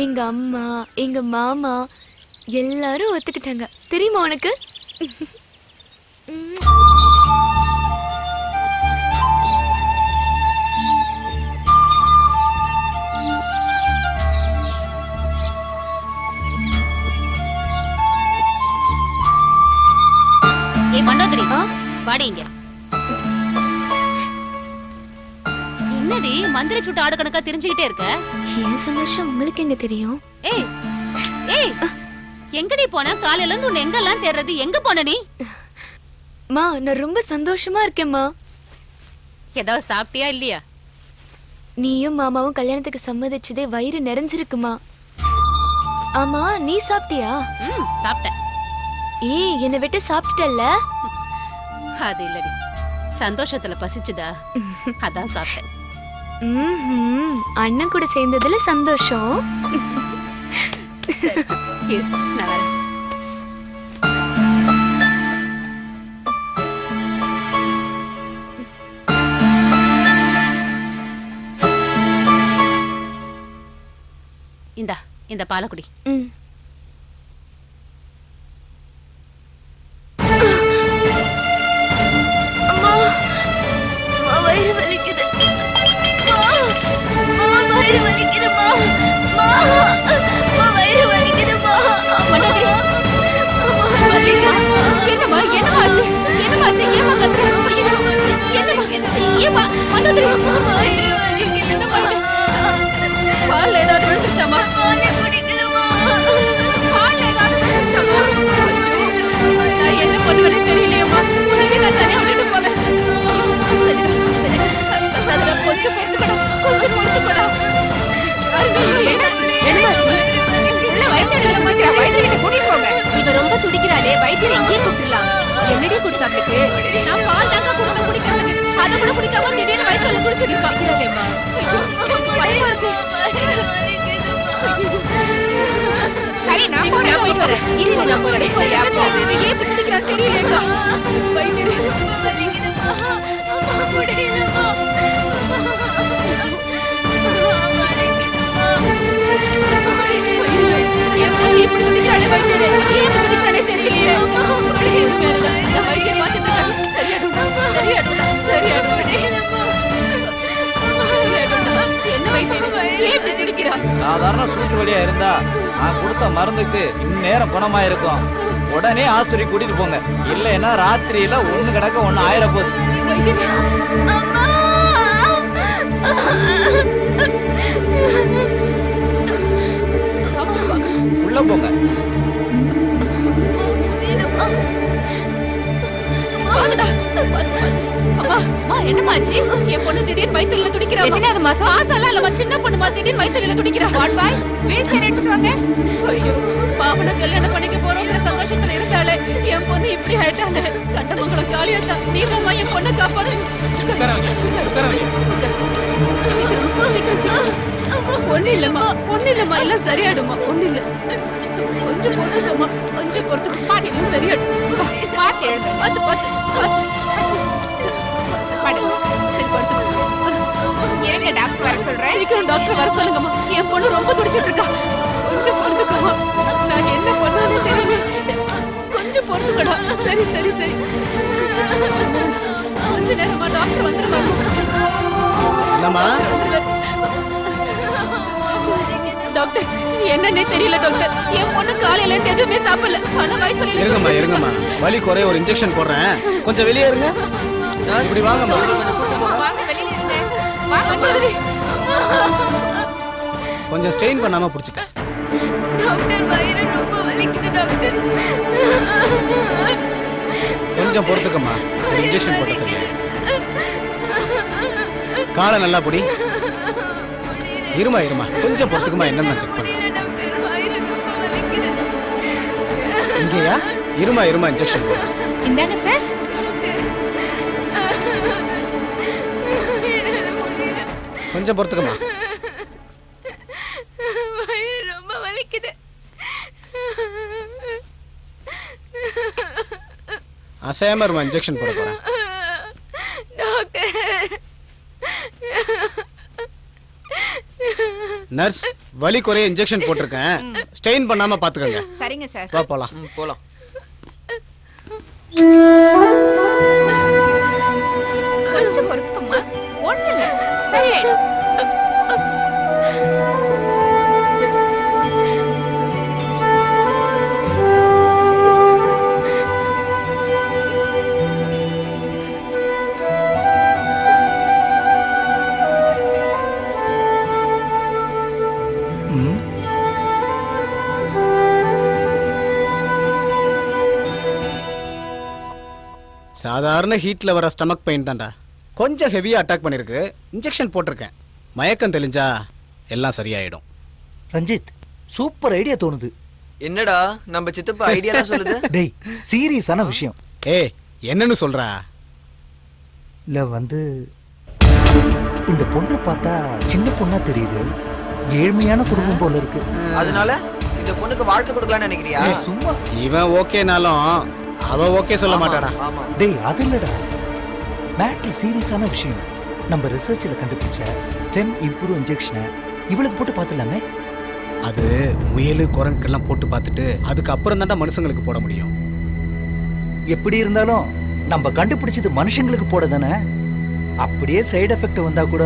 Speaker 2: எங்க அம்மா எங்க மாமா எல்லாரும் ஒத்துக்கிட்டாங்க. தெரியுமா உனக்கு?
Speaker 17: ஏய் மண்டோதரி, வாடி இங்க. என்னடி மந்திரி சுட்டு ஆடு கணக்கா தெரிஞ்சுக்கிட்டே இருக்க?
Speaker 2: ஏன் சந்தோஷம் உங்களுக்கு எங்க தெரியும்?
Speaker 17: ஏய் ஏய், எங்கடி போன? காலையில இருந்து உன்னை எங்கெல்லாம் தேடுறது? எங்க போன நீ?
Speaker 2: மா, நான் ரொம்ப சந்தோஷமா இருக்கேம்மா.
Speaker 17: ஏதாவது சாப்பிட்டியா இல்லையா?
Speaker 2: நீயும் மாமாவும் கல்யாணத்துக்கு சம்மதிச்சதே வயிறு நிறைஞ்சிருக்குமா. ஆமா, நீ சாப்பிட்டியா?
Speaker 17: சாப்பிட்டேன்.
Speaker 2: ஏய், என்னை விட்டு சாப்பிட்டல்ல?
Speaker 17: அது இல்லடி, சந்தோஷத்துல பசிச்சுதா, அதான் சாப்பிட்டேன்.
Speaker 2: அண்ணன் கூட சேர்ந்ததுல சந்தோஷம்.
Speaker 17: இரு, நான் வரேன். இந்த பாலை குடி.
Speaker 2: வயிறு வலிக்குது. வயிறு வலிக்குதுமா. வயிறு வலிக்குதுமா.
Speaker 17: என்னம்மா என்னமாச்சு? என்னமாச்சு? ஏமா கத்துற? என்னம்மா? ஏமா மண்டோதரி? வயிறு வலிக்குது. என்னம்மா? பால் ஏதாவது விழுந்துச்சாமா? பால் குடிக்கலமா. பால் ஏதாவது விழுந்துச்சாமா? நான் என்ன பண்ணுவேன்னு தெரியலையேம்மா. உடனே நான் தனியா விட்டுட்டு போறேன். சரி சரி, கொஞ்சம் பொறுத்துக்கடா, கொஞ்சம் பொறுத்துக்கடா. இவ ரொம்ப துடிக்கிறாளே, வைத்தியரை இங்கே கூப்பிடலாம். என்னடி கொடுத்தா அவளுக்கு? நான் பால் தாங்க கொடுத்த குடிக்கிறதுக்கு. அதை கூட குடிக்காம திடீர்னு வயிற்றுல குடிச்சிட்டு இருக்காங்களேம்மா. பயமா இருக்கு. சரி, நான் போயிட்டு வரேன். இருங்க, நான் போறேன். ஏன் இப்படி துடிக்கிறான்னு தெரியலையா? வைத்தியரே இப்படி துடிக்கிறாளே வைத்தியரே, ஏன் இப்படி துடிக்கிறானே தெரியலையே. வைத்தியர் பார்த்துட்டு இருக்காங்க. என்ன வைத்தியர், ஏன் இப்படி துடிக்கிறா?
Speaker 18: சாதாரண சூட்டு வழியா இருந்தா நான் கொடுத்த மருந்துக்கு இந்நேரம் குணமா இருக்கும். உடனே ஆஸ்பத்திரி கூட்டிட்டு போங்க. இல்லைன்னா ராத்திரியில ஒண்ணு கிடக்க ஒண்ணு ஆயிர போகுது. உள்ள போங்க.
Speaker 17: அம்மா, என்னமாச்சு? என் பொண்ணு திடீர்னு வயித்துல துடிக்கிறா. எத்தனாவது மாசம்?
Speaker 7: மாசம்லாம் இல்லம்மா, சின்ன பொண்ணு திடீர்னு வயித்துல துடிக்கிறா.
Speaker 17: வாட் பாய் வீல் சேர் எடுத்துட்டு வாங்க.
Speaker 7: ஐயோ, பாவனை கல்யாணம் பண்ணிக்க போறோங்கிற சந்தோஷத்துல இருந்தாலே என் பொண்ணு இப்படி ஆயிட்டாங்க. கண்டமங்கலம் காளியாத்தா, நீ தான் என் பொண்ணை காப்பாத்து. ஒண்ணு இல்லம்மா, எல்லாம் சரியாடுமா, ஒண்ணு இல்ல. கொஞ்சம் பொறுத்துக்கம்மா, கொஞ்சம் பொறுத்துக்க. பாத்து சரியாடும்.
Speaker 17: பாத்து எழுது.
Speaker 7: பாத்து பாத்து பாத்து. சரி படுத்துக்கோ.
Speaker 17: இருங்க டாக்டர் வர சொல்றேன்.
Speaker 7: சீக்கிரம் டாக்டர் வர சொல்லுங்கம்மா. என் பொண்ணு ரொம்ப துடிச்சிட்டு இருக்கா. கொஞ்சம் பொறுத்துக்கம்மா. நான் என்ன பண்ணானே தெரியல. கொஞ்சம் பொறுத்துக்கடா. சரி சரி சரி. கொஞ்ச நேரமா டாக்டர் வந்துருவாங்க.
Speaker 1: என்னம்மா?
Speaker 7: டாக்டர் என்னன்னே தெரியல டாக்டர். என் பொண்ணு காலையில இருந்து எதுவுமே சாப்பிடல. ஆனா வயித்துல
Speaker 1: இருங்கம்மா. வலி குறைய ஒரு இன்ஜெக்ஷன் போடுறேன். கொஞ்சம் வெளியே இருங்க. இப்படி வாங்கம்மா.
Speaker 17: வாங்க வெளியில இருங்க.
Speaker 1: கொஞ்சம் ஸ்ட்ரெயின் பண்ணாம புடிச்சுக்க.
Speaker 2: டாக்டர் வயிறு ரொம்ப வலிக்குது டாக்டர்.
Speaker 1: கொஞ்சம் பொறுத்துக்கம்மா. ஒரு இன்ஜெக்ஷன் போட்டு சரியா. காலை நல்லா புடி. இருமா கொஞ்சம் பொறுத்துக்குமா. என்னன்னு செக் பண்ண. இங்கேயா? இருமா இன்ஜெக்ஷன் போடு.
Speaker 17: இந்தாங்க சார்.
Speaker 1: கொஞ்சம் பொறுத்துக்கம்மா.
Speaker 2: வயிறு ரொம்ப வலிக்குது.
Speaker 1: அசையாம இருமா. இன்ஜெக்ஷன் போட போறேன்.
Speaker 2: டாக்டர்.
Speaker 1: நர்ஸ், வலி குறைய இன்ஜெக்ஷன் போட்டிருக்கேன். ஸ்ட்ரெயின் பண்ணாம பாத்துக்கங்க.
Speaker 17: சரிங்க சார்.
Speaker 1: வா போலாம்.
Speaker 8: போலாம்.
Speaker 17: கொஞ்சம் பொறுத்துக்கம்மா. ஒண்ணு இல்ல. சரியாயிடும்.
Speaker 1: சாதாரண ஹீட்ல வர ஸ்டமக் பெயின் தான்டா. கொஞ்சம் ஹெவியா அட்டாக் பண்ணிருக்கு. இன்ஜெக்ஷன் போட்டிருக்கேன். மயக்கம் தெளிஞ்சா எல்லாம் சரியாயிடும்.
Speaker 3: ரஞ்சித், சூப்பர் ஐடியா தோணுது.
Speaker 8: என்னடா நம்ம சித்தப்பா ஐடியா தான் சொல்லுது?
Speaker 3: டேய், சீரியஸான விஷயம்.
Speaker 1: ஏய், என்னன்னு சொல்றா?
Speaker 3: இல்ல இந்த பொண்ணை பார்த்தா சின்ன பொண்ணா தெரியுது. ஏழ்மையான குடும்பம் போல இருக்கு.
Speaker 8: அதனால இந்த பொண்ணுக்கு வாழ்க்கை கொடுக்கலாம்னு நினைக்கிறியா?
Speaker 3: சும்மா
Speaker 1: இவன் ஓகேனாலும் அவ ஓகே சொல்ல மாட்டாடா.
Speaker 3: டேய், அது இல்லடா. மேட்ரு சீரியஸான விஷயம். நம்ம ரிசர்ச்ல கண்டுபிடிச்ச ஸ்டெம் இம்ப்ரூவ் இன்ஜெக்ஷனை இவளுக்கு போட்டு பார்த்துலாமே.
Speaker 1: அது முயலு குரங்குக்கெல்லாம் போட்டு பார்த்துட்டு அதுக்கப்புறம் தான்டா மனுஷங்களுக்கு போட முடியும்.
Speaker 3: எப்படி இருந்தாலும் நம்ம கண்டுபிடிச்சது மனுஷங்களுக்கு போட தானே. அப்படியே சைடு எஃபெக்ட் வந்தா கூட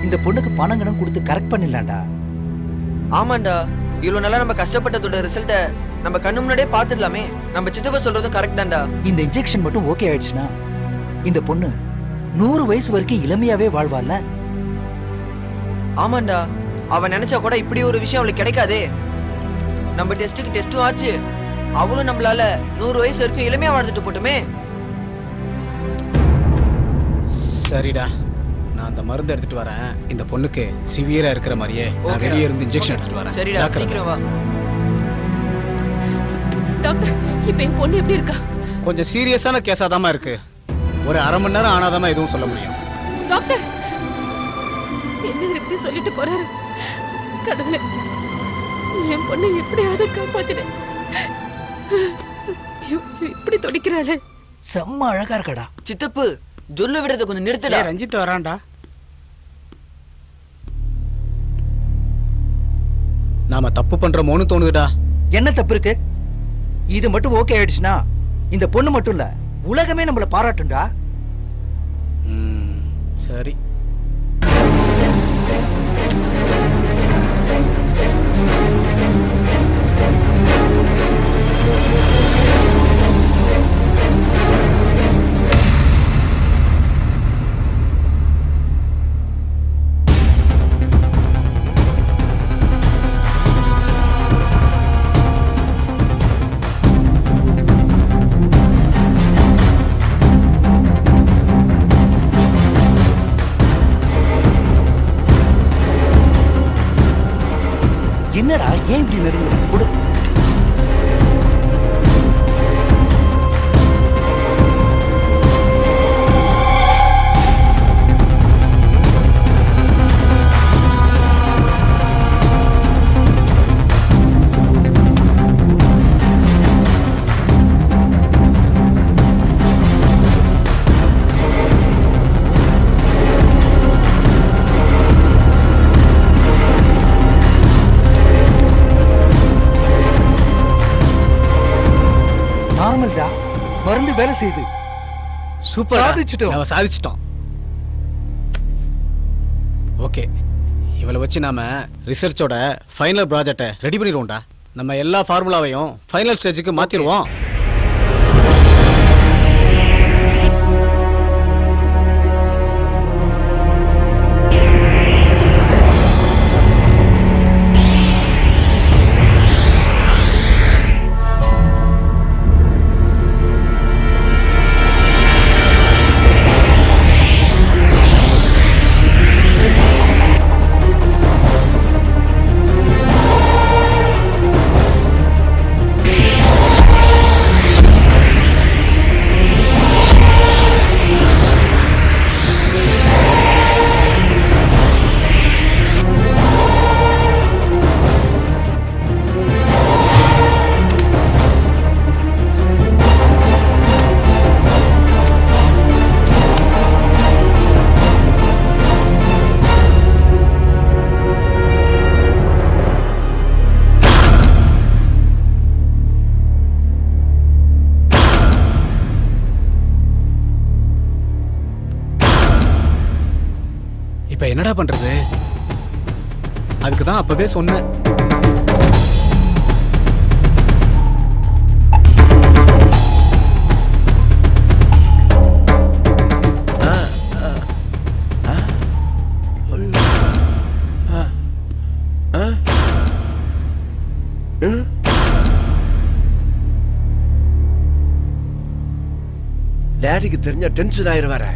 Speaker 3: இந்த பொண்ணுக்கு பணம் கணம் கொடுத்து கரெக்ட் பண்ணிடலாம்டா.
Speaker 8: ஆமாண்டா, இவ்வளவு நாளா நம்ம கஷ்டப்பட்டதோட ரிசல்ட்ட நம்ம கண்ணு முன்னாடியே பார்த்துடலாமே. நம்ம சித்தப்பா சொல்றதும் கரெக்ட் தான்டா.
Speaker 3: இந்த இன்ஜெக்ஷன் மட்டும் ஓகே ஆயிடுச்சுன்னா இந்த பொண்ணு 100 வயசு வரைக்கும் இளமையாவே வாழ்வாள்ல.
Speaker 8: ஆமாண்டா, அவன் நினைச்சா கூட இப்படி ஒரு விஷயம் அவளுக்கு கிடைக்காதே. நம்ம டெஸ்ட்டுக்கு டெஸ்டும் ஆச்சு. அவளும் நம்மளால 100 வயசு வரைக்கும் இளமையா வாழ்ந்துட்டு போட்டுமே.
Speaker 1: சரிடா, நான் அந்த மருந்து எடுத்துட்டு வரேன். இந்த பொண்ணுக்கு சிவியரா இருக்கிற மாதிரியே நான் வெளியே இருந்து இன்ஜெக்ஷன் எடுத்துட்டு வரேன்.
Speaker 8: சரிடா, சீக்கிரம் வா.
Speaker 7: டாக்டர், இப்போ என் பொண்ணு எப்படி இருக்கா?
Speaker 1: கொஞ்சம் சீரியஸான கேஸாதாமா இருக்கு. ஒரு அரை மணி நேரம் ஆனாதாமா எதுவும் சொல்ல முடியும்.
Speaker 7: டாக்டர், என்ன இப்படி சொல்லிட்டு போறாரு? கடவுளே, என் பொண்ணை எப்படியாவது காப்பாத்திடு. இப்படி துடிக்கிறாளே.
Speaker 3: செம்ம அழகா இருக்கடா.
Speaker 8: சித்தப்பு, ஜொல்ல விடுறத கொஞ்சம் நிறுத்தடா.
Speaker 16: ரஞ்சித் வரான்டா.
Speaker 1: நாம தப்பு பண்றோமோன்னு தோணுதுடா.
Speaker 3: என்ன தப்பு இருக்கு? இது மட்டும் ஓகே ஆயிடுச்சுன்னா இந்த பொண்ணு மட்டும் இல்ல, உலகமே நம்மள பாராட்டும்டா.
Speaker 1: சரி.
Speaker 16: என்னடா ஏன் இப்படி நெருங்குற கொடு. நார்மல்டா, மருந்து வேலை செய்யுது.
Speaker 1: சூப்பர்,
Speaker 16: சாதிச்சிட்டோம்.
Speaker 1: நாம சாதிச்சிட்டோம். ஓகே, இவளை வச்சு நாம ரிசர்ச்சோட ஃபைனல் ப்ராஜெக்டை ரெடி பண்ணிடுவோம்டா. நம்ம எல்லா ஃபார்முலாவையும் ஃபைனல் ஸ்டேஜுக்கு மாத்திடுவோம். இப்ப என்னடா பண்றது? அதுக்கு தான் அப்பவே சொன்னேன்.
Speaker 4: டேடிக்கு தெரிஞ்ச டென்ஷன் ஆயிருவாரு.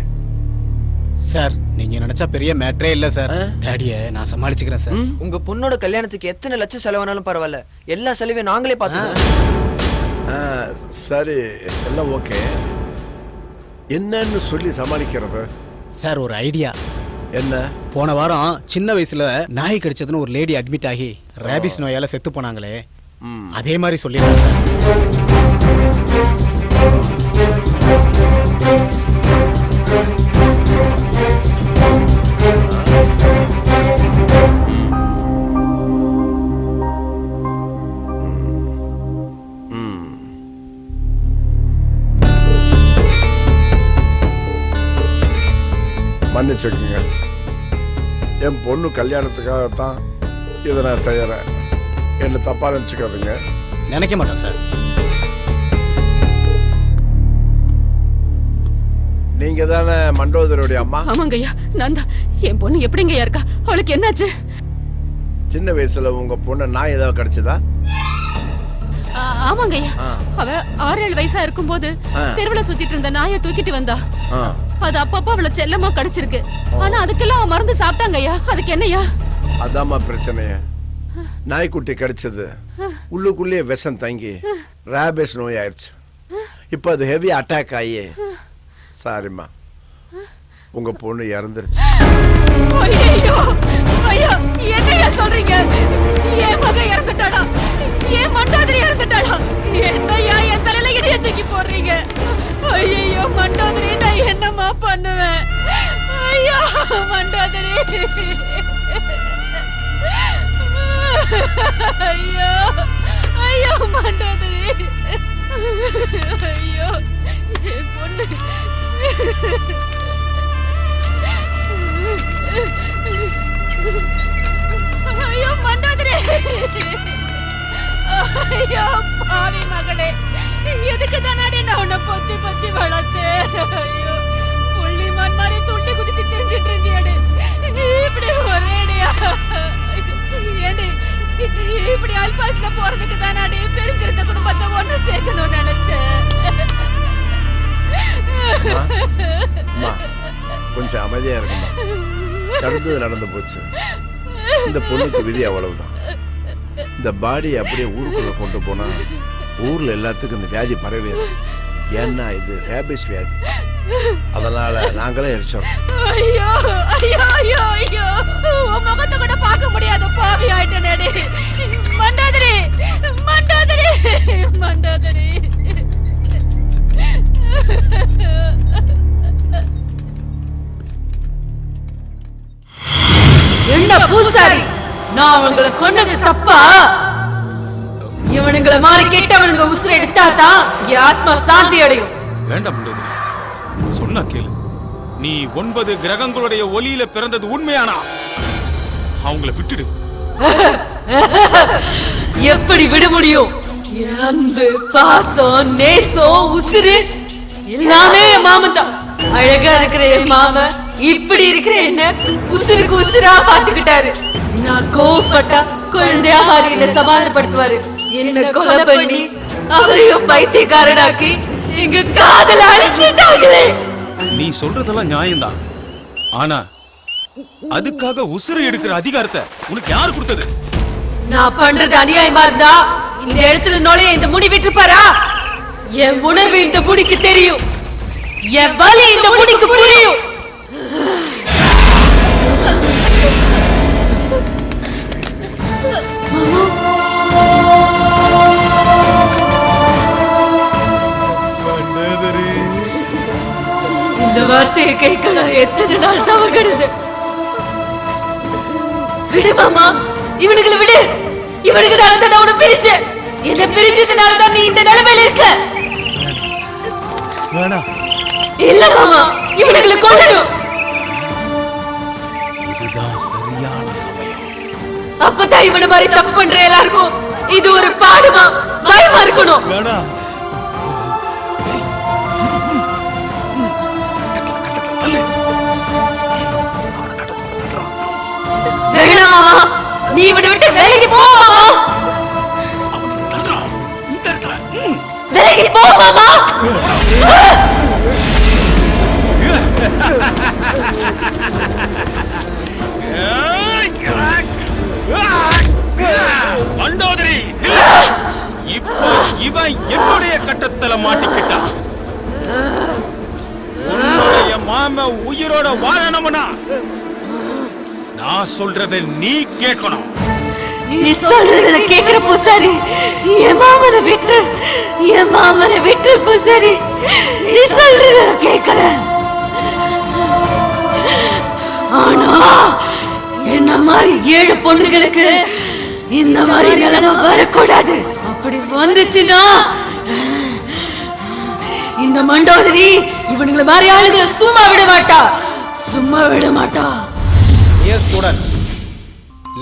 Speaker 1: சார், நீங்க நினைச்சா பெரிய மேட்டரே இல்ல சார். டாடியை நான் சமாளிச்சுக்கிறேன் சார்.
Speaker 8: உங்க பொண்ணோட கல்யாணத்துக்கு எத்தனை லட்சம் செலவானாலும் பரவாயில்ல, எல்லா செலவையும் நாங்களே பார்த்துக்கிறோம்.
Speaker 4: சரி, எல்லாம் ஓகே. என்னன்னு சொல்லி சமாளிக்கிறது?
Speaker 1: சார், ஒரு ஐடியா.
Speaker 4: என்ன?
Speaker 1: போன வாரம் சின்ன வயசுல நாய் கடிச்சதுன்னு ஒரு லேடி அட்மிட் ஆகி ரேபிஸ் நோயால செத்து போனாங்களே, அதே மாதிரி சொல்லிடுறேன் சார்.
Speaker 4: மன்னிச்சுக்குங்க, என் பொண்ணு கல்யாணத்துக்காகத்தான் இதை நான் செய்யறேன். என்ன தப்பா நினைச்சுக்காதுங்க.
Speaker 1: நினைக்க மாட்டோம் சார்.
Speaker 4: நீங்க தானே மண்டோதரோடைய அம்மா?
Speaker 7: ஆமாங்க ஐயா, நான் தான். என் பொண்ணு எப்படிங்க இருக்கா? அவளுக்கு என்னாச்சு?
Speaker 4: சின்ன வயசுல உங்க பொண்ணு நாய் ஏதாவது கிடைச்சதா?
Speaker 7: ஆமாங்க ஐயா, அவ 6-7 வயசா இருக்கும்போது தெருவுல சுத்திட்டு இருந்த நாயை தூக்கிட்டு வந்தா. அது அப்பப்ப அவளை செல்லமா கடிச்சிருக்கு. ஆனா அதுக்கெல்லாம் மருந்து சாப்பிட்டாங்க ஐயா. அதுக்கு என்னையா?
Speaker 4: அதாம்மா பிரச்சனைய. நாய்க்குட்டி கடிச்சது உள்ளுக்குள்ளே விஷம் தங்கி ரேபிஸ் நோய் ஆயிடுச்சு. இப்ப அது ஹெவி அட்டாக் ஆகி, சாரிம்மா, உங்க பொண்ணு இறந்துருச்சு.
Speaker 7: ஐயோ ஐயோ, என்னையா சொல்றீங்க? என் மகன் இறந்துட்டாடா? என் மண்டாதிரி இறந்துட்டாடா? என்னையா என் தலையில இடிய தூக்கி போடுறீங்க? ஐயோ மண்டாதிரி, நான் என்னம்மா பண்ணுவேன்? ஐயோ மண்டாதிரி, ஐயோ ஐயோ மண்டாதிரி, ஐயோ என் பொண்ணு. ஐயோ மண்டாதிரி, ஐயோ பாவி மகளே, எதுக்கு தானாடி நான் உன்னை பொத்தி பொத்தி வளர்த்தேன்? ஐயோ, புள்ளிமான் மாதிரி துள்ளி குதிச்சு தெரிஞ்சிட்டு இருந்தியாடு, இப்படி ஒரேடியா ஏடி இப்படி அல்பாஸ்ல போறதுக்கு தானாடி பிரிஞ்சிருந்த குடும்பத்தை ஒண்ணு சேர்க்கணும்னு நினைச்சேன்.
Speaker 4: கொஞ்சம் அமைதியா இருக்குமா? நடந்தது நடந்து போச்சு. இந்த பொண்ணுக்கு விதி அவ்வளவுதான். இந்த பாடியை அப்படியே ஊருக்குள்ள கொண்டு போனா ஊர்ல எல்லாத்துக்கும் இந்த வியாதி பரவியது. ஏன்னா இது ரேபிஸ் வியாதி. அதனால நாங்களே எரிச்சோம்.
Speaker 17: ஐயோ ஐயோ ஐயோ ஐயோ உன் முகத்தை கூட பார்க்க முடியாத பாவி ஆயிட்டேனே. மண்டாதிரி மண்டாதிரி மண்டாதிரி.
Speaker 12: என்ன பூசாரி, நான் அவங்களை கொண்டது தப்பா? இவனுங்களை மாறி கெட்டவனுங்க உசுரை எடுத்தாதான் என் ஆத்மா சாந்தி அடையும்.
Speaker 14: வேண்டாம் மண்டோதரி, சொன்னா கேளு. நீ 9 கிரகங்களுடைய ஒளியில பிறந்தது உண்மையானா அவங்களை விட்டுடு.
Speaker 12: எப்படி விட முடியும்? என் அன்பு, பாசம், நேசம், உசுறு எல்லாமே என் மாமன் தான். அழகா இருக்கிற என் மாமன் இப்படி இருக்கிற என்ன உசுருக்கு உசுரா பாத்துக்கிட்டாரு. நான் கோவப்பட்டா குழந்தையா மாறி என்ன சமாதானப்படுத்துவாரு. என்ன கொலை பண்ணி அவரையும் பைத்தியக்காரனாக்கி எங்க காதல அழிச்சிட்டாங்களே.
Speaker 14: நீ சொல்றதெல்லாம் நியாயம்தான். ஆனா அதுக்காக உசுரை எடுக்கிற அதிகாரத்தை உனக்கு யார் கொடுத்தது?
Speaker 12: நான் பண்றது அநியாயமா இருந்தா இந்த இடத்துல நுழைய இந்த முடி விட்டுப்பாரா? என் உணர்வு இந்த முடிக்கு தெரியும், என் வலி இந்த முடிக்கு புரியும். இந்த வார்த்தையை கேட்க நான் எத்தனை நாள் தவங்கிடுது. விடு மாமா, இவனுங்களை விடு. இவனுக்குனால தான் நான் உன்னை பிரிச்சேன். என்ன பிரிச்சதுனால தான் நீ இந்த நிலைமையில இருக்க.
Speaker 10: வேணாம்.
Speaker 12: இல்ல மாமா, இவனுங்களை கொல்லணும்.
Speaker 14: இதுதான் சரியான சமயம்.
Speaker 12: அப்பதான் இவனை மாதிரி தப்பு பண்ற எல்லாருக்கும் இது ஒரு பாடுமா, பயமா இருக்கணும்.
Speaker 10: வேணாம்.
Speaker 12: வேணாம் மாமா, நீ இவனை விட்டு வேலைக்கு போ மாமா. வேலைக்கு போ மாமா.
Speaker 14: மண்டோதரி, இப்போ இவன் என்னுடைய கட்டத்துல மாட்டிக்கிட்டான். உன்னுடைய மாம உயிரோட வாழணும்னா நான் சொல்றதை நீ கேட்கணும்.
Speaker 12: நீ சொல்றத கேக்குற பூசாரி, என் மாமனை விட்டு, என் மாமனை விட்டு பூசாரி. நீ சொல்றத கேக்குற. ஆனா என்ன மாதிரி 7 பொண்ணுங்களுக்கு இந்த மாதிரி நிலைமை வரக்கூடாது. அப்படி வந்துச்சுன்னா இந்த மண்டோதரி இவனுங்களை மாதிரி ஆளுகளை சும்மா விட மாட்டா, சும்மா விட மாட்டா.
Speaker 1: டியர் ஸ்டூடெண்ட்ஸ்,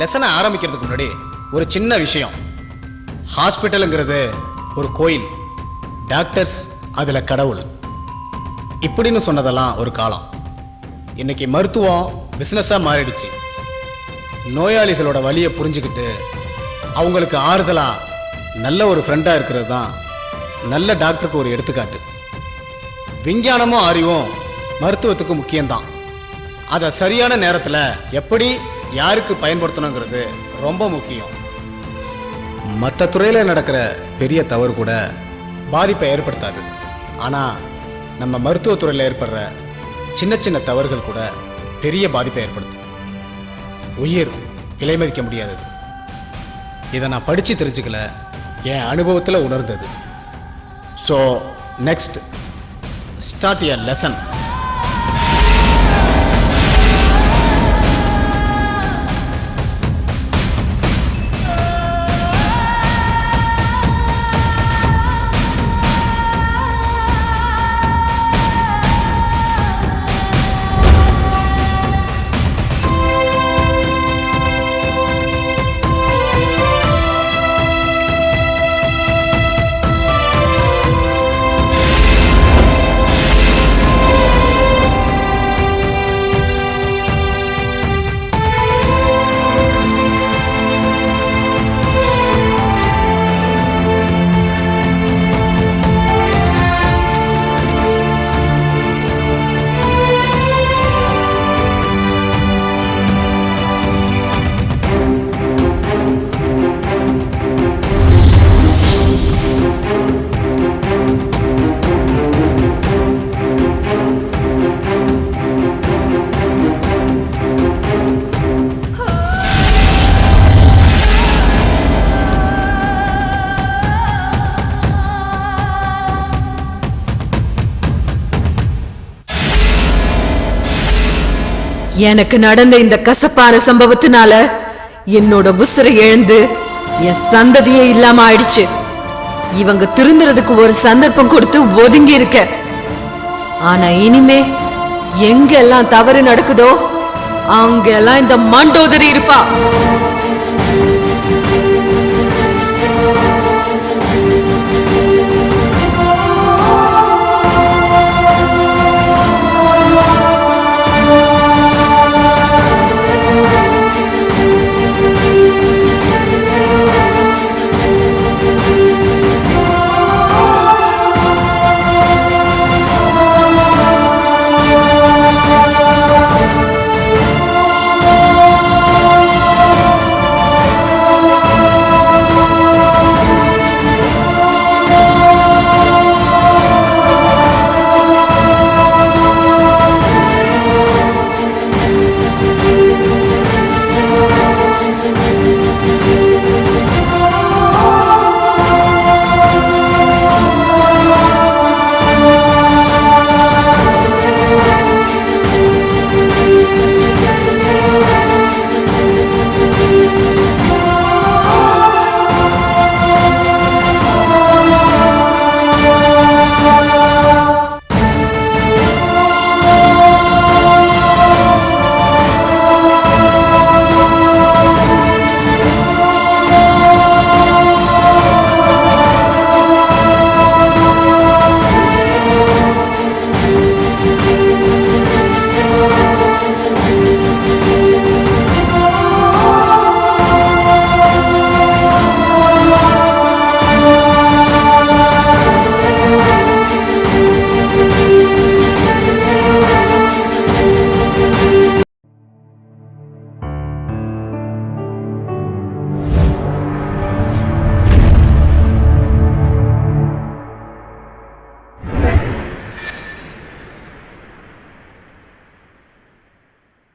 Speaker 1: லெசனை ஆரம்பிக்கிறதுக்கு முன்னாடி ஒரு சின்ன விஷயம். ஹாஸ்பிட்டலுங்கிறது ஒரு கோயில், டாக்டர்ஸ் அதில் கடவுள் இப்படின்னு சொன்னதெல்லாம் ஒரு காலம். இன்னைக்கு மருத்துவம் பிஸ்னஸாக மாறிடுச்சு. நோயாளிகளோட வலியை புரிஞ்சுக்கிட்டு அவங்களுக்கு ஆறுதலாக நல்ல ஒரு ஃப்ரெண்டாக இருக்கிறது தான் நல்ல டாக்டருக்கு ஒரு எடுத்துக்காட்டு. விஞ்ஞானமும் அறிவும் மருத்துவத்துக்கு முக்கியம்தான். அதை சரியான நேரத்தில் எப்படி யாருக்கு பயன்படுத்தணுங்கிறது ரொம்ப முக்கியம். மற்ற துறையில் நடக்கிற பெரிய தவறு கூட பாதிப்பை ஏற்படுத்தாது. ஆனால் நம்ம மருத்துவத்துறையில் ஏற்படுற சின்ன சின்ன தவறுகள் கூட பெரிய பாதிப்பை ஏற்படுத்தும். உயிர் விலை மதிக்க முடியாதது. இதை நான் படித்து தெரிஞ்சுக்கல, என் அனுபவத்தில் உணர்ந்தது. So next start your lesson.
Speaker 12: எனக்கு நடந்த இந்த கசப்பான சம்பவத்தினால என்னோட உசுரை இழந்து என் சந்ததியே இல்லாம ஆயிடுச்சு. இவங்க திருந்துறதுக்கு ஒரு சந்தர்ப்பம் கொடுத்து ஒதுங்கி இருக்க. ஆனா இனிமே எங்கெல்லாம் தவறு நடக்குதோ அங்கெல்லாம் இந்த மண்டோதரி இருப்பா.